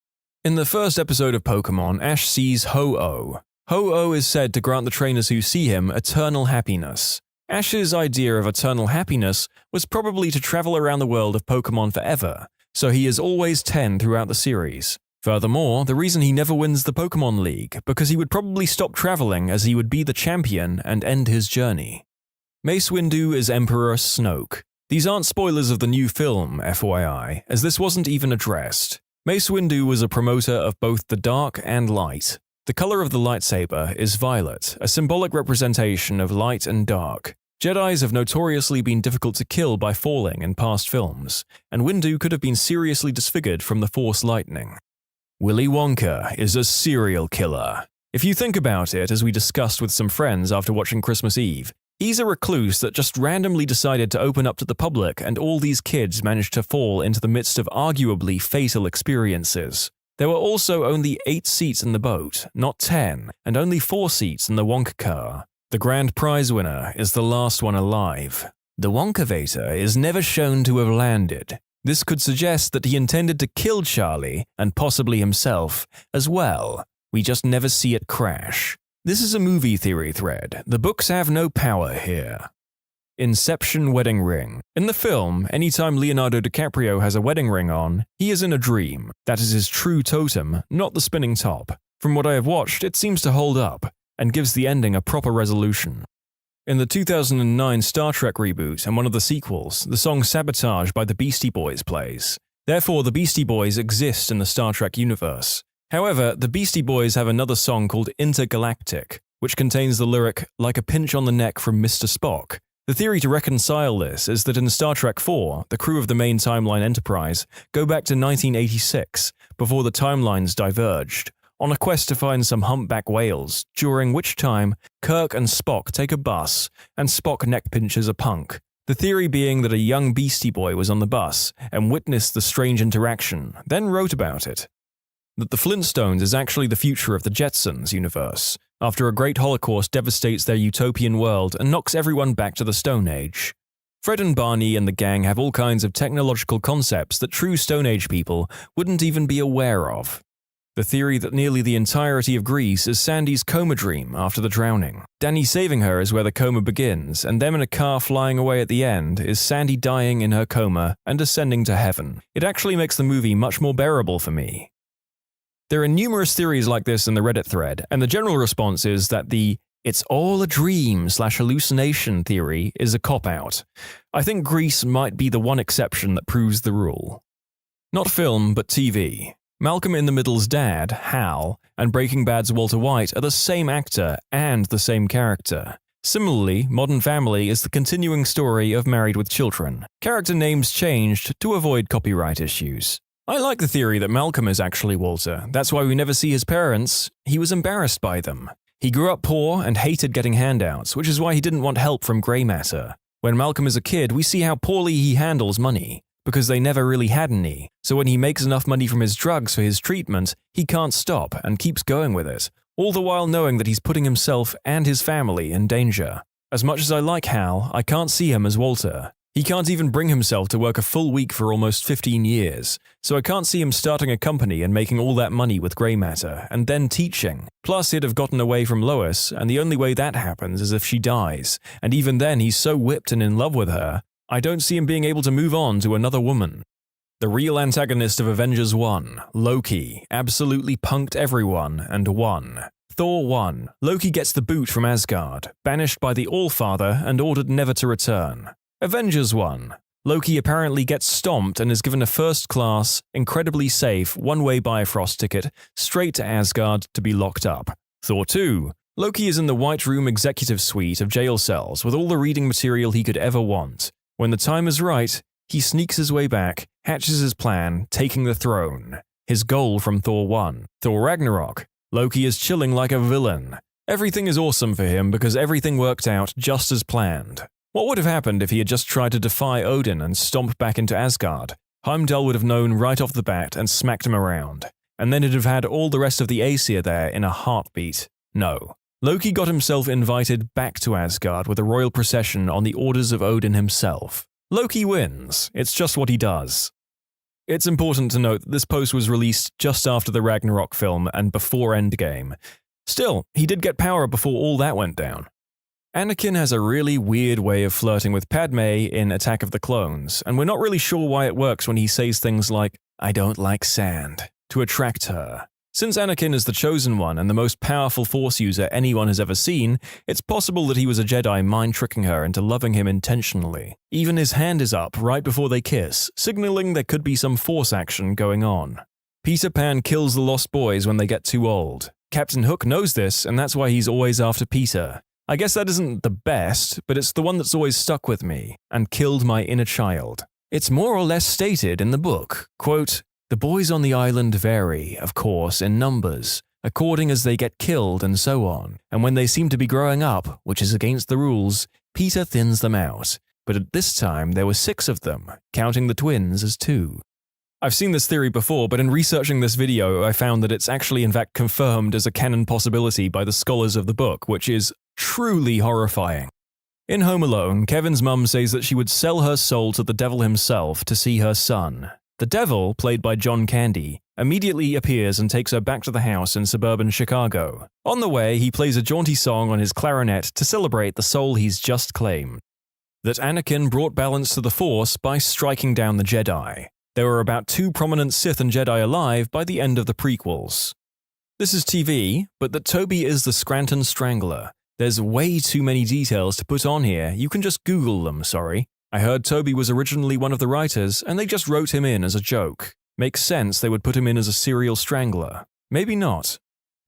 In the first episode of Pokemon, Ash sees Ho-Oh. Ho-Oh is said to grant the trainers who see him eternal happiness. Ash's idea of eternal happiness was probably to travel around the world of Pokemon forever, so he is always 10 throughout the series. Furthermore, the reason he never wins the Pokemon League, because he would probably stop traveling as he would be the champion and end his journey. Mace Windu is Emperor Snoke. These aren't spoilers of the new film, FYI, as this wasn't even addressed. Mace Windu was a promoter of both the dark and light. The color of the lightsaber is violet, a symbolic representation of light and dark. Jedis have notoriously been difficult to kill by falling in past films, and Windu could have been seriously disfigured from the Force lightning. Willy Wonka is a serial killer. If you think about it, as we discussed with some friends after watching Christmas Eve, he's a recluse that just randomly decided to open up to the public, and all these kids managed to fall into the midst of arguably fatal experiences. There were also only 8 seats in the boat, not 10, and only 4 seats in the Wonka car. The grand prize winner is the last one alive. The Wonkavator is never shown to have landed. This could suggest that he intended to kill Charlie, and possibly himself, as well. We just never see it crash. This is a movie theory thread. The books have no power here. Inception wedding ring. In the film, anytime Leonardo DiCaprio has a wedding ring on, he is in a dream. That is his true totem, not the spinning top. From what I have watched, it seems to hold up, and gives the ending a proper resolution. In the 2009 Star Trek reboot and one of the sequels, the song Sabotage by the Beastie Boys plays. Therefore, the Beastie Boys exist in the Star Trek universe. However, the Beastie Boys have another song called Intergalactic, which contains the lyric, "like a pinch on the neck from Mr. Spock." The theory to reconcile this is that in Star Trek IV, the crew of the main timeline Enterprise go back to 1986, before the timelines diverged, on a quest to find some humpback whales, during which time Kirk and Spock take a bus, and Spock neck pinches a punk. The theory being that a young Beastie Boy was on the bus and witnessed the strange interaction, then wrote about it. That the Flintstones is actually the future of the Jetsons universe, after a great holocaust devastates their utopian world and knocks everyone back to the Stone Age. Fred and Barney and the gang have all kinds of technological concepts that true Stone Age people wouldn't even be aware of. The theory that nearly the entirety of Grease is Sandy's coma dream after the drowning. Danny saving her is where the coma begins, and them in a car flying away at the end is Sandy dying in her coma and ascending to heaven. It actually makes the movie much more bearable for me. There are numerous theories like this in the Reddit thread, and the general response is that the "it's all a dream/hallucination" theory is a cop-out. I think Grease might be the one exception that proves the rule. Not film, but TV. Malcolm in the Middle's dad, Hal, and Breaking Bad's Walter White are the same actor and the same character. Similarly, Modern Family is the continuing story of Married with Children. Character names changed to avoid copyright issues. I like the theory that Malcolm is actually Walter. That's why we never see his parents. He was embarrassed by them. He grew up poor and hated getting handouts, which is why he didn't want help from grey matter. When Malcolm is a kid, we see how poorly he handles money, because they never really had any. So when he makes enough money from his drugs for his treatment, he can't stop and keeps going with it, all the while knowing that he's putting himself and his family in danger. As much as I like Hal, I can't see him as Walter. He can't even bring himself to work a full week for almost 15 years, so I can't see him starting a company and making all that money with grey matter, and then teaching. Plus, he'd have gotten away from Lois, and the only way that happens is if she dies, and even then he's so whipped and in love with her, I don't see him being able to move on to another woman. The real antagonist of Avengers 1, Loki, absolutely punked everyone and won. Thor 1. Loki gets the boot from Asgard, banished by the All-Father and ordered never to return. Avengers 1. Loki apparently gets stomped and is given a first-class, incredibly safe, one-way Bifrost ticket straight to Asgard to be locked up. Thor 2. Loki is in the White Room executive suite of jail cells with all the reading material he could ever want. When the time is right, he sneaks his way back, hatches his plan, taking the throne. His goal from Thor 1. Thor Ragnarok. Loki is chilling like a villain. Everything is awesome for him because everything worked out just as planned. What would have happened if he had just tried to defy Odin and stomp back into Asgard? Heimdall would have known right off the bat and smacked him around, and then he'd have had all the rest of the Aesir there in a heartbeat. No. Loki got himself invited back to Asgard with a royal procession on the orders of Odin himself. Loki wins. It's just what he does. It's important to note that this post was released just after the Ragnarok film and before Endgame. Still, he did get power before all that went down. Anakin has a really weird way of flirting with Padme in Attack of the Clones, and we're not really sure why it works when he says things like, "I don't like sand," to attract her. Since Anakin is the Chosen One and the most powerful Force user anyone has ever seen, it's possible that he was a Jedi mind-tricking her into loving him intentionally. Even his hand is up right before they kiss, signaling there could be some Force action going on. Peter Pan kills the Lost Boys when they get too old. Captain Hook knows this, and that's why he's always after Peter. I guess that isn't the best, but it's the one that's always stuck with me and killed my inner child. It's more or less stated in the book, quote, "The boys on the island vary, of course, in numbers, according as they get killed and so on, and when they seem to be growing up, which is against the rules, Peter thins them out. But at this time there were 6 of them, counting the twins as 2. I've seen this theory before, but in researching this video I found that it's actually in fact confirmed as a canon possibility by the scholars of the book, which is truly horrifying. In Home Alone, Kevin's mum says that she would sell her soul to the devil himself to see her son. The devil, played by John Candy, immediately appears and takes her back to the house in suburban Chicago. On the way, he plays a jaunty song on his clarinet to celebrate the soul he's just claimed. That Anakin brought balance to the Force by striking down the Jedi. There were about 2 prominent Sith and Jedi alive by the end of the prequels. This is TV, but that Toby is the Scranton Strangler. There's way too many details to put on here, you can just Google them, sorry. I heard Toby was originally one of the writers, and they just wrote him in as a joke. Makes sense they would put him in as a serial strangler. Maybe not.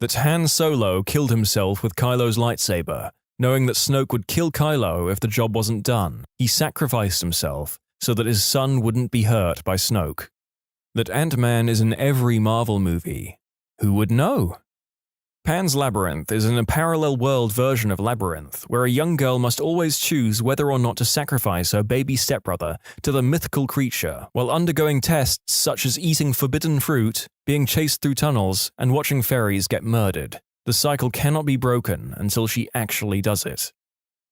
That Han Solo killed himself with Kylo's lightsaber. Knowing that Snoke would kill Kylo if the job wasn't done, he sacrificed himself so that his son wouldn't be hurt by Snoke. That Ant-Man is in every Marvel movie. Who would know? Pan's Labyrinth is in a parallel world version of Labyrinth, where a young girl must always choose whether or not to sacrifice her baby stepbrother to the mythical creature, while undergoing tests such as eating forbidden fruit, being chased through tunnels, and watching fairies get murdered. The cycle cannot be broken until she actually does it.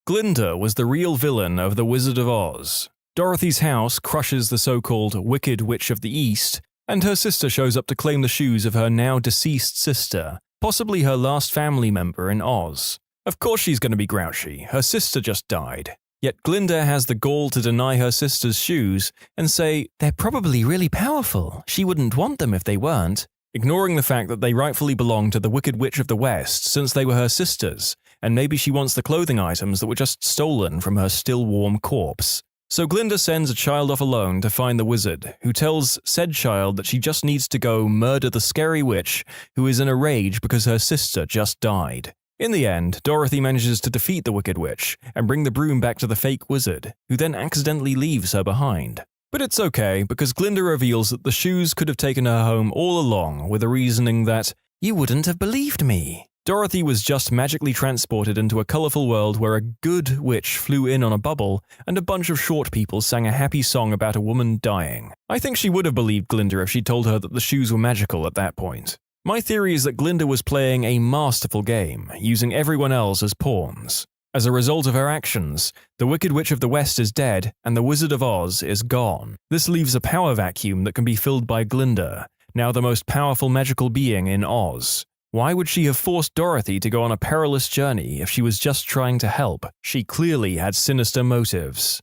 Glinda was the real villain of The Wizard of Oz. Dorothy's house crushes the so-called Wicked Witch of the East, and her sister shows up to claim the shoes of her now deceased sister, possibly her last family member in Oz. Of course she's going to be grouchy, her sister just died. Yet Glinda has the gall to deny her sister's shoes and say, "They're probably really powerful, she wouldn't want them if they weren't," ignoring the fact that they rightfully belong to the Wicked Witch of the West since they were her sisters, and maybe she wants the clothing items that were just stolen from her still warm corpse. So Glinda sends a child off alone to find the wizard, who tells said child that she just needs to go murder the scary witch who is in a rage because her sister just died. In the end, Dorothy manages to defeat the Wicked Witch and bring the broom back to the fake wizard, who then accidentally leaves her behind. But it's okay, because Glinda reveals that the shoes could have taken her home all along with the reasoning that, "You wouldn't have believed me." Dorothy was just magically transported into a colourful world where a good witch flew in on a bubble and a bunch of short people sang a happy song about a woman dying. I think she would have believed Glinda if she told her that the shoes were magical at that point. My theory is that Glinda was playing a masterful game, using everyone else as pawns. As a result of her actions, the Wicked Witch of the West is dead and the Wizard of Oz is gone. This leaves a power vacuum that can be filled by Glinda, now the most powerful magical being in Oz. Why would she have forced Dorothy to go on a perilous journey if she was just trying to help? She clearly had sinister motives.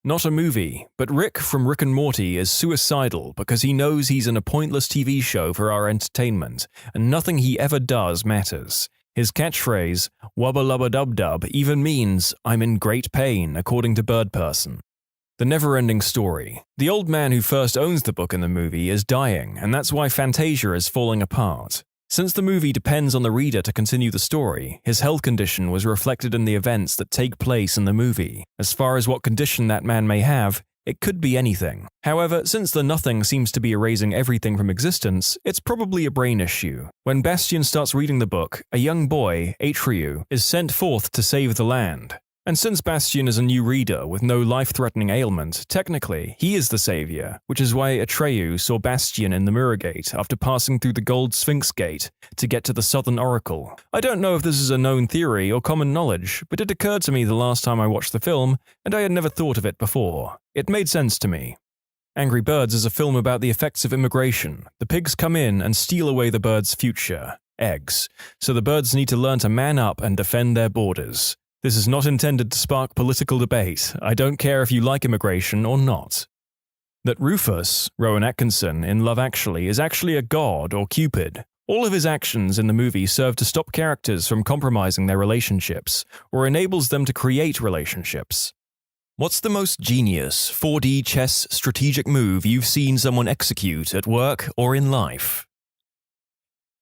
Not a movie, but Rick from Rick and Morty is suicidal because he knows he's in a pointless TV show for our entertainment, and nothing he ever does matters. His catchphrase, "Wubba lubba dub dub," even means, "I'm in great pain," according to Birdperson. The never-ending story. The old man who first owns the book in the movie is dying, and that's why Fantasia is falling apart. Since the movie depends on the reader to continue the story, his health condition was reflected in the events that take place in the movie. As far as what condition that man may have, it could be anything. However, since the nothing seems to be erasing everything from existence, it's probably a brain issue. When Bastian starts reading the book, a young boy, Atreyu, is sent forth to save the land. And since Bastian is a new reader with no life-threatening ailment, technically, he is the savior, which is why Atreyu saw Bastian in the Mirror Gate after passing through the Gold Sphinx Gate to get to the Southern Oracle. I don't know if this is a known theory or common knowledge, but it occurred to me the last time I watched the film, and I had never thought of it before. It made sense to me. Angry Birds is a film about the effects of immigration. The pigs come in and steal away the birds' future, eggs, so the birds need to learn to man up and defend their borders. This is not intended to spark political debate. I don't care if you like immigration or not. That Rufus, Rowan Atkinson, in Love Actually, is actually a god or Cupid. All of his actions in the movie serve to stop characters from compromising their relationships, or enables them to create relationships. What's the most genius 4D chess strategic move you've seen someone execute at work or in life?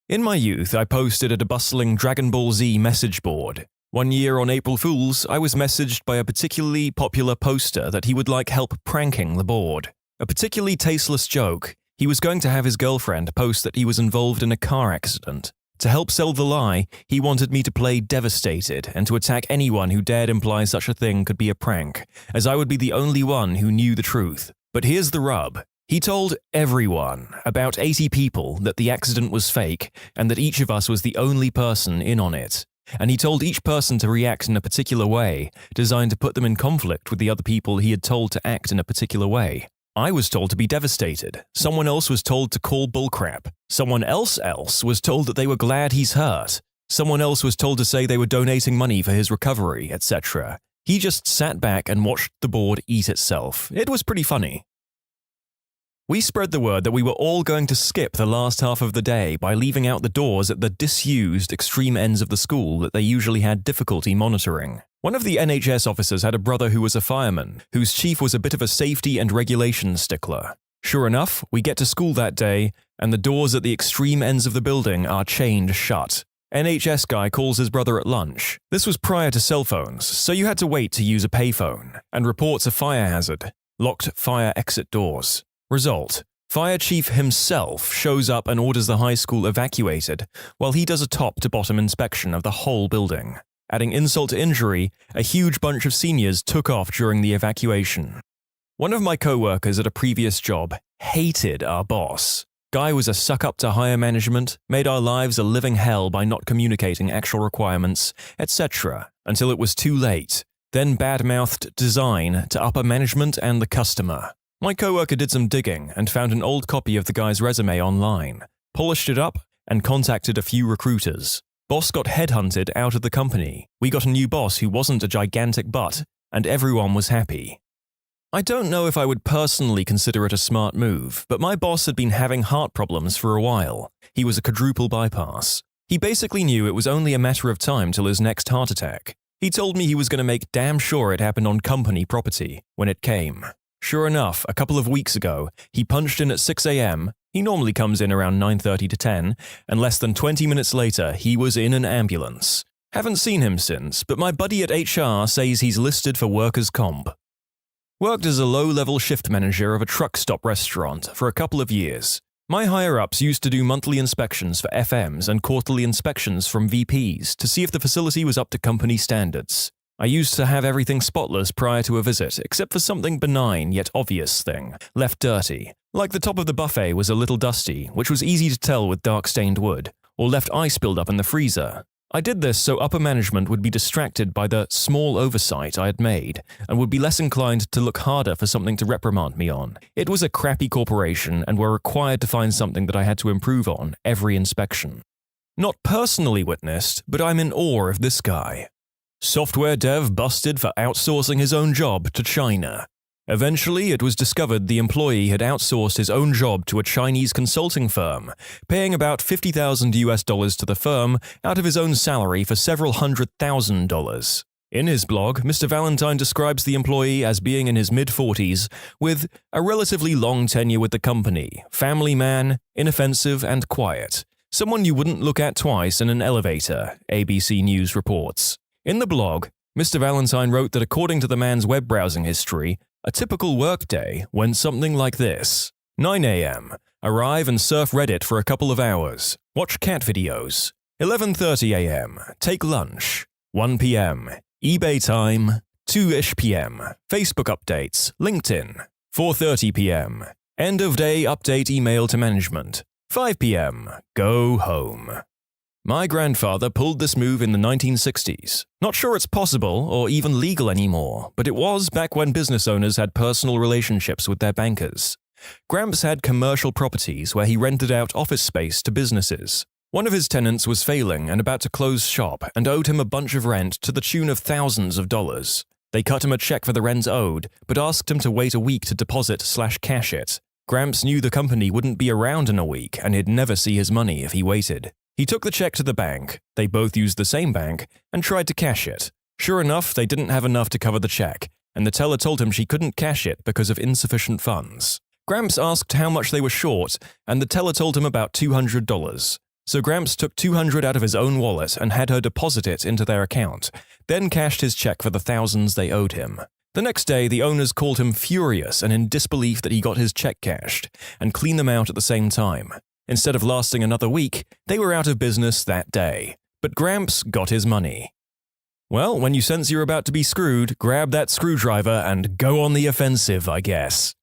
In my youth, I posted at a bustling Dragon Ball Z message board. One year on April Fool's, I was messaged by a particularly popular poster that he would like help pranking the board. A particularly tasteless joke. He was going to have his girlfriend post that he was involved in a car accident. To help sell the lie, he wanted me to play devastated and to attack anyone who dared imply such a thing could be a prank, as I would be the only one who knew the truth. But here's the rub. He told everyone, about 80 people, that the accident was fake and that each of us was the only person in on it. And he told each person to react in a particular way, designed to put them in conflict with the other people he had told to act in a particular way. I was told to be devastated. Someone else was told to call bullcrap. Someone else was told that they were glad he's hurt. Someone else was told to say they were donating money for his recovery, etc. He just sat back and watched the board eat itself. It was pretty funny. We spread the word that we were all going to skip the last half of the day by leaving out the doors at the disused extreme ends of the school that they usually had difficulty monitoring. One of the NHS officers had a brother who was a fireman, whose chief was a bit of a safety and regulation stickler. Sure enough, we get to school that day, and the doors at the extreme ends of the building are chained shut. NHS guy calls his brother at lunch. This was prior to cell phones, so you had to wait to use a payphone, and reports a fire hazard. Locked fire exit doors. Result: Fire chief himself shows up and orders the high school evacuated, while he does a top-to-bottom inspection of the whole building. Adding insult to injury, a huge bunch of seniors took off during the evacuation. One of my co-workers at a previous job hated our boss. Guy was a suck-up to higher management, made our lives a living hell by not communicating actual requirements, etc., until it was too late, then bad-mouthed design to upper management and the customer. My coworker did some digging and found an old copy of the guy's resume online, polished it up, and contacted a few recruiters. Boss got headhunted out of the company. We got a new boss who wasn't a gigantic butt, and everyone was happy. I don't know if I would personally consider it a smart move, but my boss had been having heart problems for a while. He was a quadruple bypass. He basically knew it was only a matter of time till his next heart attack. He told me he was going to make damn sure it happened on company property when it came. Sure enough, a couple of weeks ago, he punched in at 6 a.m., he normally comes in around 9:30 to 10, and less than 20 minutes later, he was in an ambulance. Haven't seen him since, but my buddy at HR says he's listed for workers' comp. Worked as a low-level shift manager of a truck stop restaurant for a couple of years. My higher-ups used to do monthly inspections for FMs and quarterly inspections from VPs to see if the facility was up to company standards. I used to have everything spotless prior to a visit, except for something benign yet obvious thing, left dirty. Like the top of the buffet was a little dusty, which was easy to tell with dark-stained wood, or left ice build-up in the freezer. I did this so upper management would be distracted by the small oversight I had made, and would be less inclined to look harder for something to reprimand me on. It was a crappy corporation and were required to find something that I had to improve on every inspection. Not personally witnessed, but I'm in awe of this guy. Software dev busted for outsourcing his own job to China. Eventually, it was discovered the employee had outsourced his own job to a Chinese consulting firm, paying about $50,000 to the firm out of his own salary for several $100,000. In his blog, Mr. Valentine describes the employee as being in his mid-40s, with a relatively long tenure with the company, family man, inoffensive and quiet. Someone you wouldn't look at twice in an elevator, ABC News reports. In the blog, Mr. Valentine wrote that according to the man's web browsing history, a typical workday went something like this. 9 a.m. Arrive and surf Reddit for a couple of hours. Watch cat videos. 11:30 a.m. Take lunch. 1 p.m. eBay time. 2-ish p.m. Facebook updates. LinkedIn. 4:30 p.m. End of day update email to management. 5 p.m. Go home. My grandfather pulled this move in the 1960s. Not sure it's possible or even legal anymore, but it was back when business owners had personal relationships with their bankers. Gramps had commercial properties where he rented out office space to businesses. One of his tenants was failing and about to close shop and owed him a bunch of rent to the tune of thousands of dollars. They cut him a check for the rent owed, but asked him to wait a week to deposit/cash it. Gramps knew the company wouldn't be around in a week and he'd never see his money if he waited. He took the check to the bank, they both used the same bank, and tried to cash it. Sure enough, they didn't have enough to cover the check, and the teller told him she couldn't cash it because of insufficient funds. Gramps asked how much they were short, and the teller told him about $200. So Gramps took $200 out of his own wallet and had her deposit it into their account, then cashed his check for the thousands they owed him. The next day, the owners called him furious and in disbelief that he got his check cashed, and cleaned them out at the same time. Instead of lasting another week, they were out of business that day. But Gramps got his money. Well, when you sense you're about to be screwed, grab that screwdriver and go on the offensive, I guess.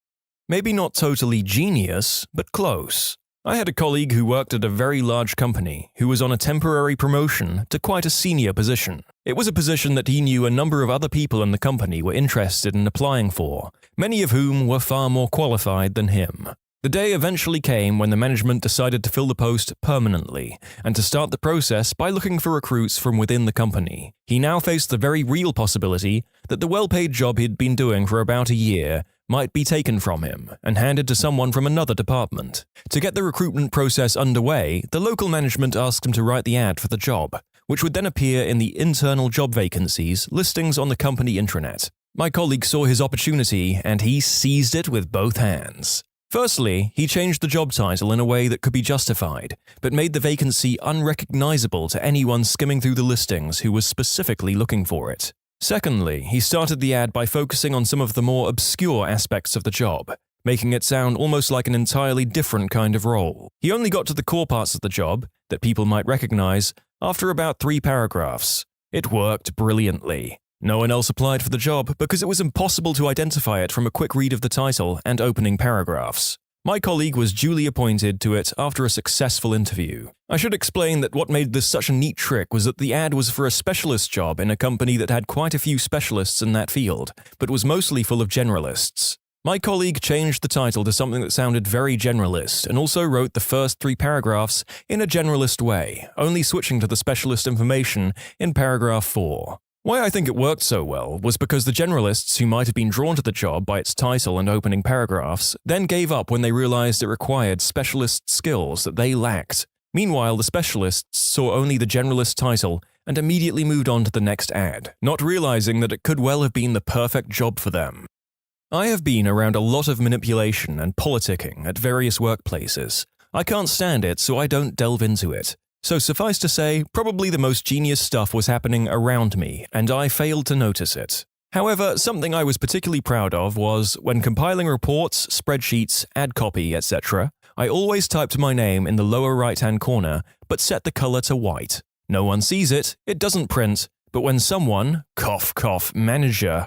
Maybe not totally genius, but close. I had a colleague who worked at a very large company who was on a temporary promotion to quite a senior position. It was a position that he knew a number of other people in the company were interested in applying for, many of whom were far more qualified than him. The day eventually came when the management decided to fill the post permanently and to start the process by looking for recruits from within the company. He now faced the very real possibility that the well-paid job he'd been doing for about a year might be taken from him and handed to someone from another department. To get the recruitment process underway, the local management asked him to write the ad for the job, which would then appear in the internal job vacancies listings on the company intranet. My colleague saw his opportunity and he seized it with both hands. Firstly, he changed the job title in a way that could be justified, but made the vacancy unrecognizable to anyone skimming through the listings who was specifically looking for it. Secondly, he started the ad by focusing on some of the more obscure aspects of the job, making it sound almost like an entirely different kind of role. He only got to the core parts of the job, that people might recognize, after about 3 paragraphs. It worked brilliantly. No one else applied for the job because it was impossible to identify it from a quick read of the title and opening paragraphs. My colleague was duly appointed to it after a successful interview. I should explain that what made this such a neat trick was that the ad was for a specialist job in a company that had quite a few specialists in that field, but was mostly full of generalists. My colleague changed the title to something that sounded very generalist and also wrote the first 3 paragraphs in a generalist way, only switching to the specialist information in paragraph 4. Why I think it worked so well was because the generalists who might have been drawn to the job by its title and opening paragraphs then gave up when they realized it required specialist skills that they lacked. Meanwhile, the specialists saw only the generalist title and immediately moved on to the next ad, not realizing that it could well have been the perfect job for them. I have been around a lot of manipulation and politicking at various workplaces. I can't stand it, so I don't delve into it. So suffice to say, probably the most genius stuff was happening around me, and I failed to notice it. However, something I was particularly proud of was, when compiling reports, spreadsheets, ad copy, etc., I always typed my name in the lower right-hand corner, but set the color to white. No one sees it, it doesn't print, but when someone, manager,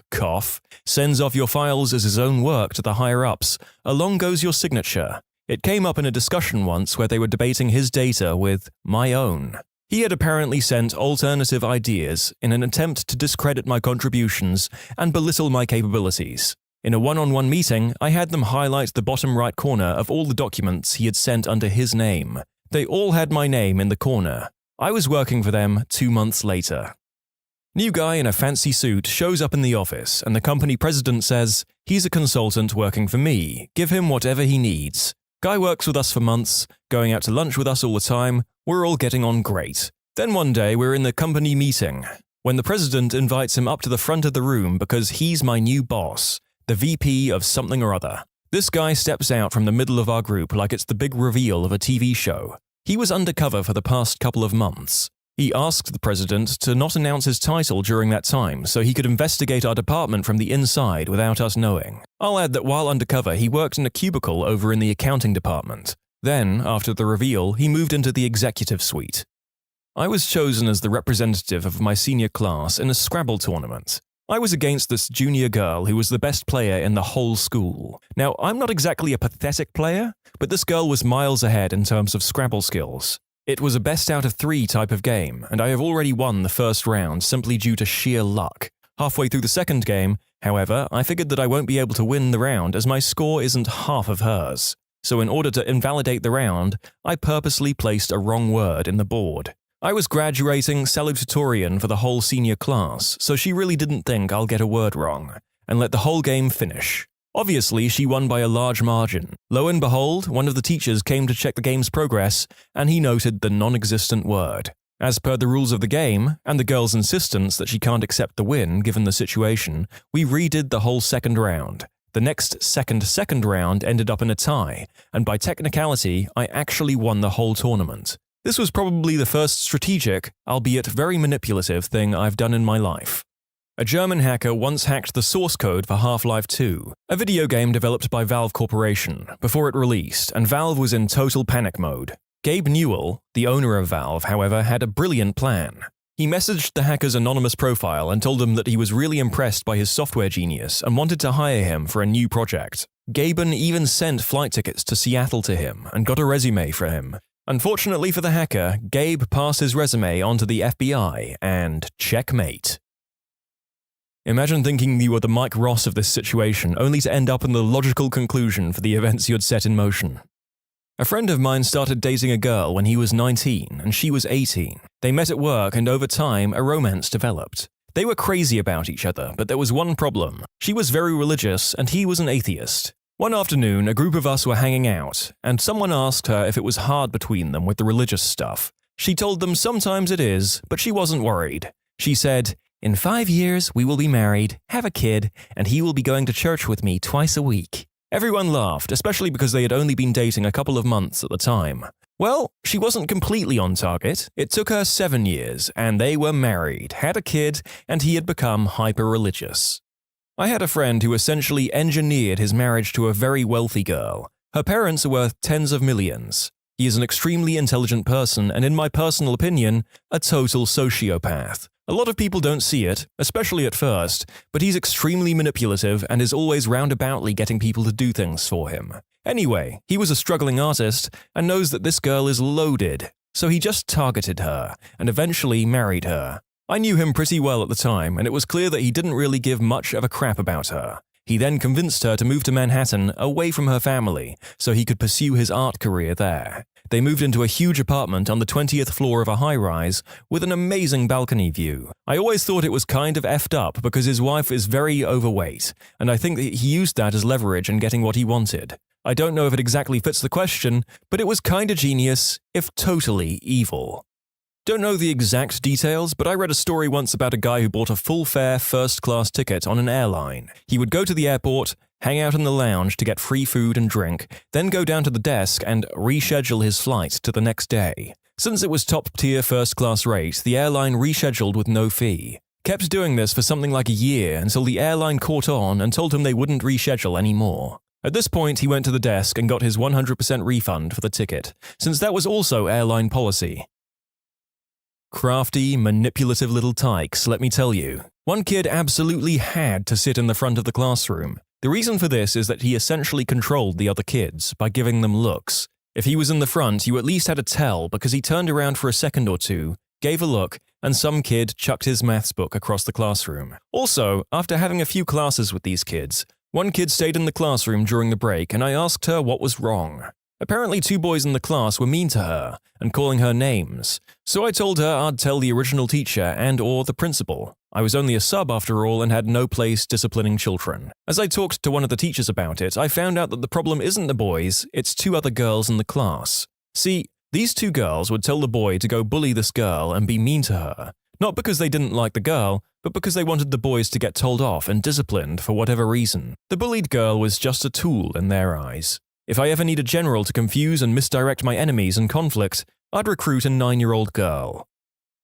sends off your files as his own work to the higher-ups, along goes your signature. It came up in a discussion once where they were debating his data with my own. He had apparently sent alternative ideas in an attempt to discredit my contributions and belittle my capabilities. In a one-on-one meeting, I had them highlight the bottom right corner of all the documents he had sent under his name. They all had my name in the corner. I was working for them 2 months later. New guy in a fancy suit shows up in the office and the company president says, "He's a consultant working for me, give him whatever he needs." Guy works with us for months, going out to lunch with us all the time, we're all getting on great. Then one day we're in the company meeting, when the president invites him up to the front of the room because he's my new boss, the VP of something or other. This guy steps out from the middle of our group like it's the big reveal of a TV show. He was undercover for the past couple of months. He asked the president to not announce his title during that time so he could investigate our department from the inside without us knowing. I'll add that while undercover, he worked in a cubicle over in the accounting department. Then, after the reveal, he moved into the executive suite. I was chosen as the representative of my senior class in a Scrabble tournament. I was against this junior girl who was the best player in the whole school. Now, I'm not exactly a pathetic player, but this girl was miles ahead in terms of Scrabble skills. It was a best out of 3 type of game, and I have already won the first round simply due to sheer luck. Halfway through the second game, however, I figured that I won't be able to win the round as my score isn't half of hers. So in order to invalidate the round, I purposely placed a wrong word in the board. I was graduating salutatorian for the whole senior class, so she really didn't think I'll get a word wrong, and let the whole game finish. Obviously, she won by a large margin. Lo and behold, one of the teachers came to check the game's progress, and he noted the non-existent word. As per the rules of the game, and the girl's insistence that she can't accept the win given the situation, we redid the whole second round. The next second round ended up in a tie, and by technicality, I actually won the whole tournament. This was probably the first strategic, albeit very manipulative thing I've done in my life. A German hacker once hacked the source code for Half-Life 2, a video game developed by Valve Corporation, before it released, and Valve was in total panic mode. Gabe Newell, the owner of Valve, however, had a brilliant plan. He messaged the hacker's anonymous profile and told him that he was really impressed by his software genius and wanted to hire him for a new project. Gaben even sent flight tickets to Seattle to him and got a resume for him. Unfortunately for the hacker, Gabe passed his resume on to the FBI and checkmate. Imagine thinking you were the Mike Ross of this situation, only to end up in the logical conclusion for the events you had set in motion. A friend of mine started dating a girl when he was 19 and she was 18. They met at work and over time a romance developed. They were crazy about each other, but there was one problem. She was very religious and he was an atheist. One afternoon, a group of us were hanging out, and someone asked her if it was hard between them with the religious stuff. She told them sometimes it is, but she wasn't worried. She said, "In 5 years, we will be married, have a kid, and he will be going to church with me twice a week." Everyone laughed, especially because they had only been dating a couple of months at the time. Well, she wasn't completely on target. It took her 7 years, and they were married, had a kid, and he had become hyper-religious. I had a friend who essentially engineered his marriage to a very wealthy girl. Her parents are worth tens of millions. He is an extremely intelligent person, and in my personal opinion, a total sociopath. A lot of people don't see it, especially at first, but he's extremely manipulative and is always roundaboutly getting people to do things for him. Anyway, he was a struggling artist and knows that this girl is loaded, so he just targeted her and eventually married her. I knew him pretty well at the time, and it was clear that he didn't really give much of a crap about her. He then convinced her to move to Manhattan, away from her family, so he could pursue his art career there. They moved into a huge apartment on the 20th floor of a high-rise with an amazing balcony view. I always thought it was kind of effed up because his wife is very overweight, and I think that he used that as leverage in getting what he wanted. I don't know if it exactly fits the question, but it was kinda genius, if totally evil. Don't know the exact details, but I read a story once about a guy who bought a full-fare first-class ticket on an airline. He would go to the airport, hang out in the lounge to get free food and drink, then go down to the desk and reschedule his flight to the next day. Since it was top-tier first-class rate, the airline rescheduled with no fee. Kept doing this for something like a year until the airline caught on and told him they wouldn't reschedule anymore. At this point, he went to the desk and got his 100% refund for the ticket, since that was also airline policy. Crafty, manipulative little tykes, let me tell you. One kid absolutely had to sit in the front of the classroom. The reason for this is that he essentially controlled the other kids by giving them looks. If he was in the front, you at least had to tell because he turned around for a second or two, gave a look, and some kid chucked his maths book across the classroom. Also, after having a few classes with these kids, one kid stayed in the classroom during the break and I asked her what was wrong. Apparently 2 boys in the class were mean to her and calling her names, so I told her I'd tell the original teacher and/or the principal. I was only a sub after all and had no place disciplining children. As I talked to one of the teachers about it, I found out that the problem isn't the boys, it's 2 other girls in the class. See, these 2 girls would tell the boy to go bully this girl and be mean to her, not because they didn't like the girl, but because they wanted the boys to get told off and disciplined for whatever reason. The bullied girl was just a tool in their eyes. If I ever need a general to confuse and misdirect my enemies in conflict, I'd recruit a 9-year-old girl.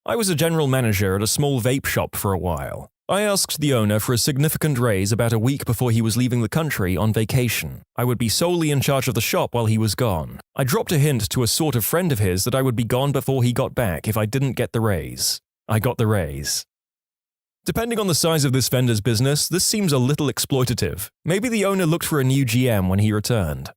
I was a general manager at a small vape shop for a while. I asked the owner for a significant raise about a week before he was leaving the country on vacation. I would be solely in charge of the shop while he was gone. I dropped a hint to a sort of friend of his that I would be gone before he got back if I didn't get the raise. I got the raise. Depending on the size of this vendor's business, this seems a little exploitative. Maybe the owner looked for a new GM when he returned.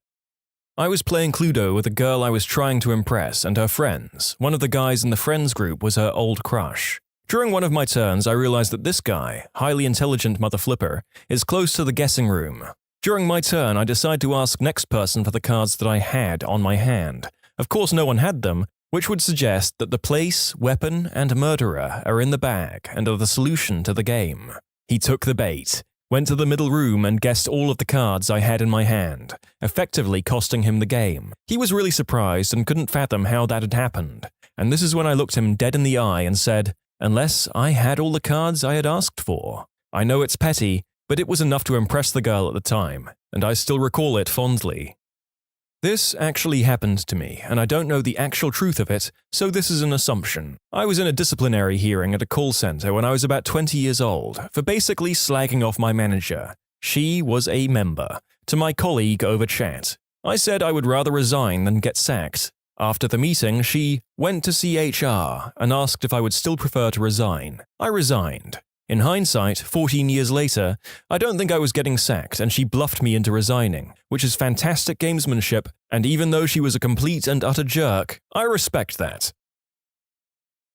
I was playing Cluedo with a girl I was trying to impress and her friends. One of the guys in the friends group was her old crush. During one of my turns, I realized that this guy, highly intelligent mother flipper, is close to the guessing room. During my turn, I decide to ask next person for the cards that I had on my hand. Of course, no one had them, which would suggest that the place, weapon, and murderer are in the bag and are the solution to the game. He took the bait. Went to the middle room and guessed all of the cards I had in my hand, effectively costing him the game. He was really surprised and couldn't fathom how that had happened. And this is when I looked him dead in the eye and said, "Unless I had all the cards I had asked for." I know it's petty, but it was enough to impress the girl at the time, and I still recall it fondly. This actually happened to me, and I don't know the actual truth of it, so this is an assumption. I was in a disciplinary hearing at a call center when I was about 20 years old for basically slagging off my manager. She was a member, to my colleague over chat. I said I would rather resign than get sacked. After the meeting, she went to see HR and asked if I would still prefer to resign. I resigned. In hindsight, 14 years later, I don't think I was getting sacked and she bluffed me into resigning, which is fantastic gamesmanship, and even though she was a complete and utter jerk, I respect that.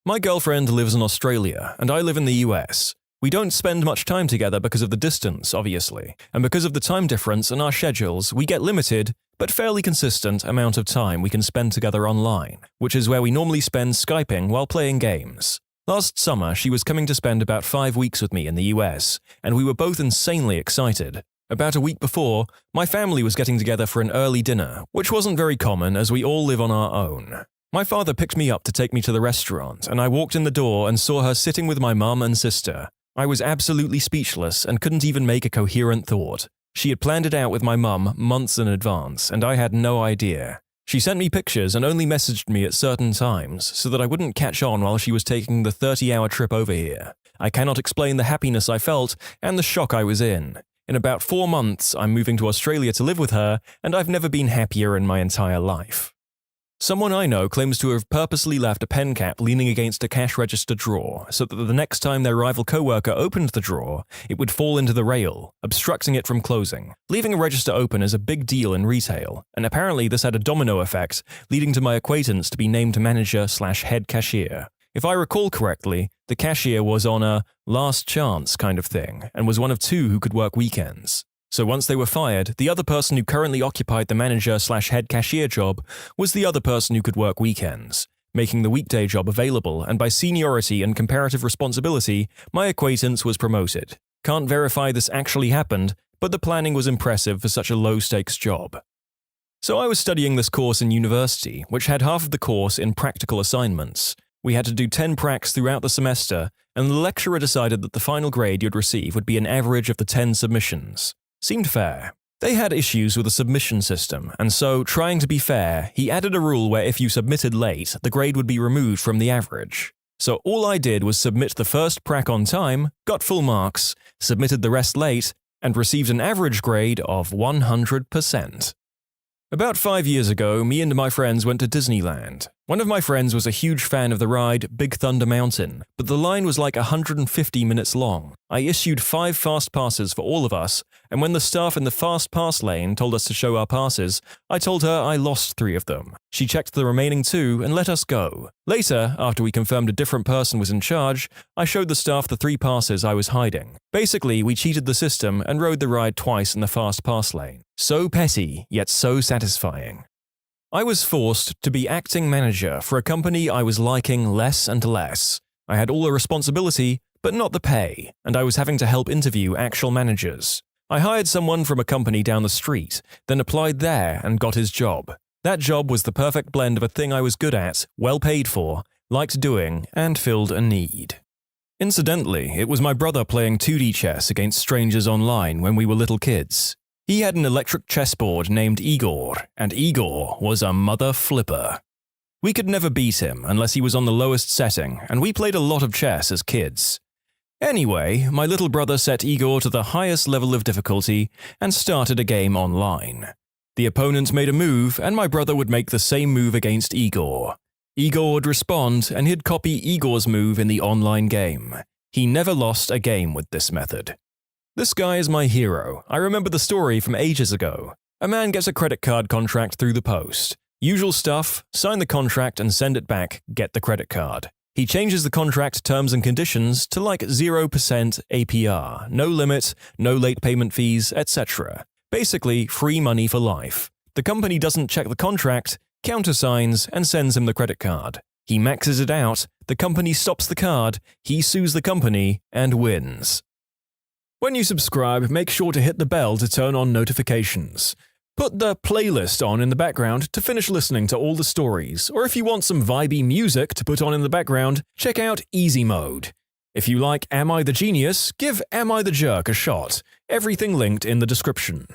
My girlfriend lives in Australia and I live in the US. We don't spend much time together because of the distance, obviously, and because of the time difference in our schedules, we get limited, but fairly consistent amount of time we can spend together online, which is where we normally spend Skyping while playing games. Last summer, she was coming to spend about 5 weeks with me in the US, and we were both insanely excited. About a week before, my family was getting together for an early dinner, which wasn't very common as we all live on our own. My father picked me up to take me to the restaurant, and I walked in the door and saw her sitting with my mum and sister. I was absolutely speechless and couldn't even make a coherent thought. She had planned it out with my mum months in advance, and I had no idea. She sent me pictures and only messaged me at certain times so that I wouldn't catch on while she was taking the 30-hour trip over here. I cannot explain the happiness I felt and the shock I was in. In about 4 months, I'm moving to Australia to live with her, and I've never been happier in my entire life. Someone I know claims to have purposely left a pen cap leaning against a cash register drawer so that the next time their rival coworker opened the drawer, it would fall into the rail, obstructing it from closing. Leaving a register open is a big deal in retail, and apparently this had a domino effect, leading to my acquaintance to be named manager/head cashier. If I recall correctly, the cashier was on a last chance kind of thing, and was one of 2 who could work weekends. So once they were fired, the other person who currently occupied the manager/head cashier job was the other person who could work weekends, making the weekday job available, and by seniority and comparative responsibility, my acquaintance was promoted. Can't verify this actually happened, but the planning was impressive for such a low-stakes job. So I was studying this course in university, which had half of the course in practical assignments. We had to do 10 pracs throughout the semester, and the lecturer decided that the final grade you'd receive would be an average of the 10 submissions. Seemed fair. They had issues with the submission system, and so, trying to be fair, he added a rule where if you submitted late, the grade would be removed from the average. So all I did was submit the first prac on time, got full marks, submitted the rest late, and received an average grade of 100%. About 5 years ago, me and my friends went to Disneyland. One of my friends was a huge fan of the ride Big Thunder Mountain, but the line was like 150 minutes long. I issued 5 fast passes for all of us, and when the staff in the fast pass lane told us to show our passes, I told her I lost 3 of them. She checked the remaining 2 and let us go. Later, after we confirmed a different person was in charge, I showed the staff the 3 passes I was hiding. Basically, we cheated the system and rode the ride twice in the fast pass lane. So petty, yet so satisfying. I was forced to be acting manager for a company I was liking less and less. I had all the responsibility, but not the pay, and I was having to help interview actual managers. I hired someone from a company down the street, then applied there and got his job. That job was the perfect blend of a thing I was good at, well paid for, liked doing, and filled a need. Incidentally, it was my brother playing 2D chess against strangers online when we were little kids. He had an electric chessboard named Igor, and Igor was a mother flipper. We could never beat him unless he was on the lowest setting, and we played a lot of chess as kids. Anyway, my little brother set Igor to the highest level of difficulty and started a game online. The opponent made a move, and my brother would make the same move against Igor. Igor would respond, and he'd copy Igor's move in the online game. He never lost a game with this method. This guy is my hero. I remember the story from ages ago. A man gets a credit card contract through the post. Usual stuff, sign the contract and send it back, get the credit card. He changes the contract terms and conditions to like 0% APR, no limit, no late payment fees, etc. Basically, free money for life. The company doesn't check the contract, countersigns, and sends him the credit card. He maxes it out, the company stops the card, he sues the company, and wins. When you subscribe, make sure to hit the bell to turn on notifications. Put the playlist on in the background to finish listening to all the stories, or if you want some vibey music to put on in the background, check out Easy Mode. If you like Am I the Genius, give Am I the Jerk a shot. Everything linked in the description.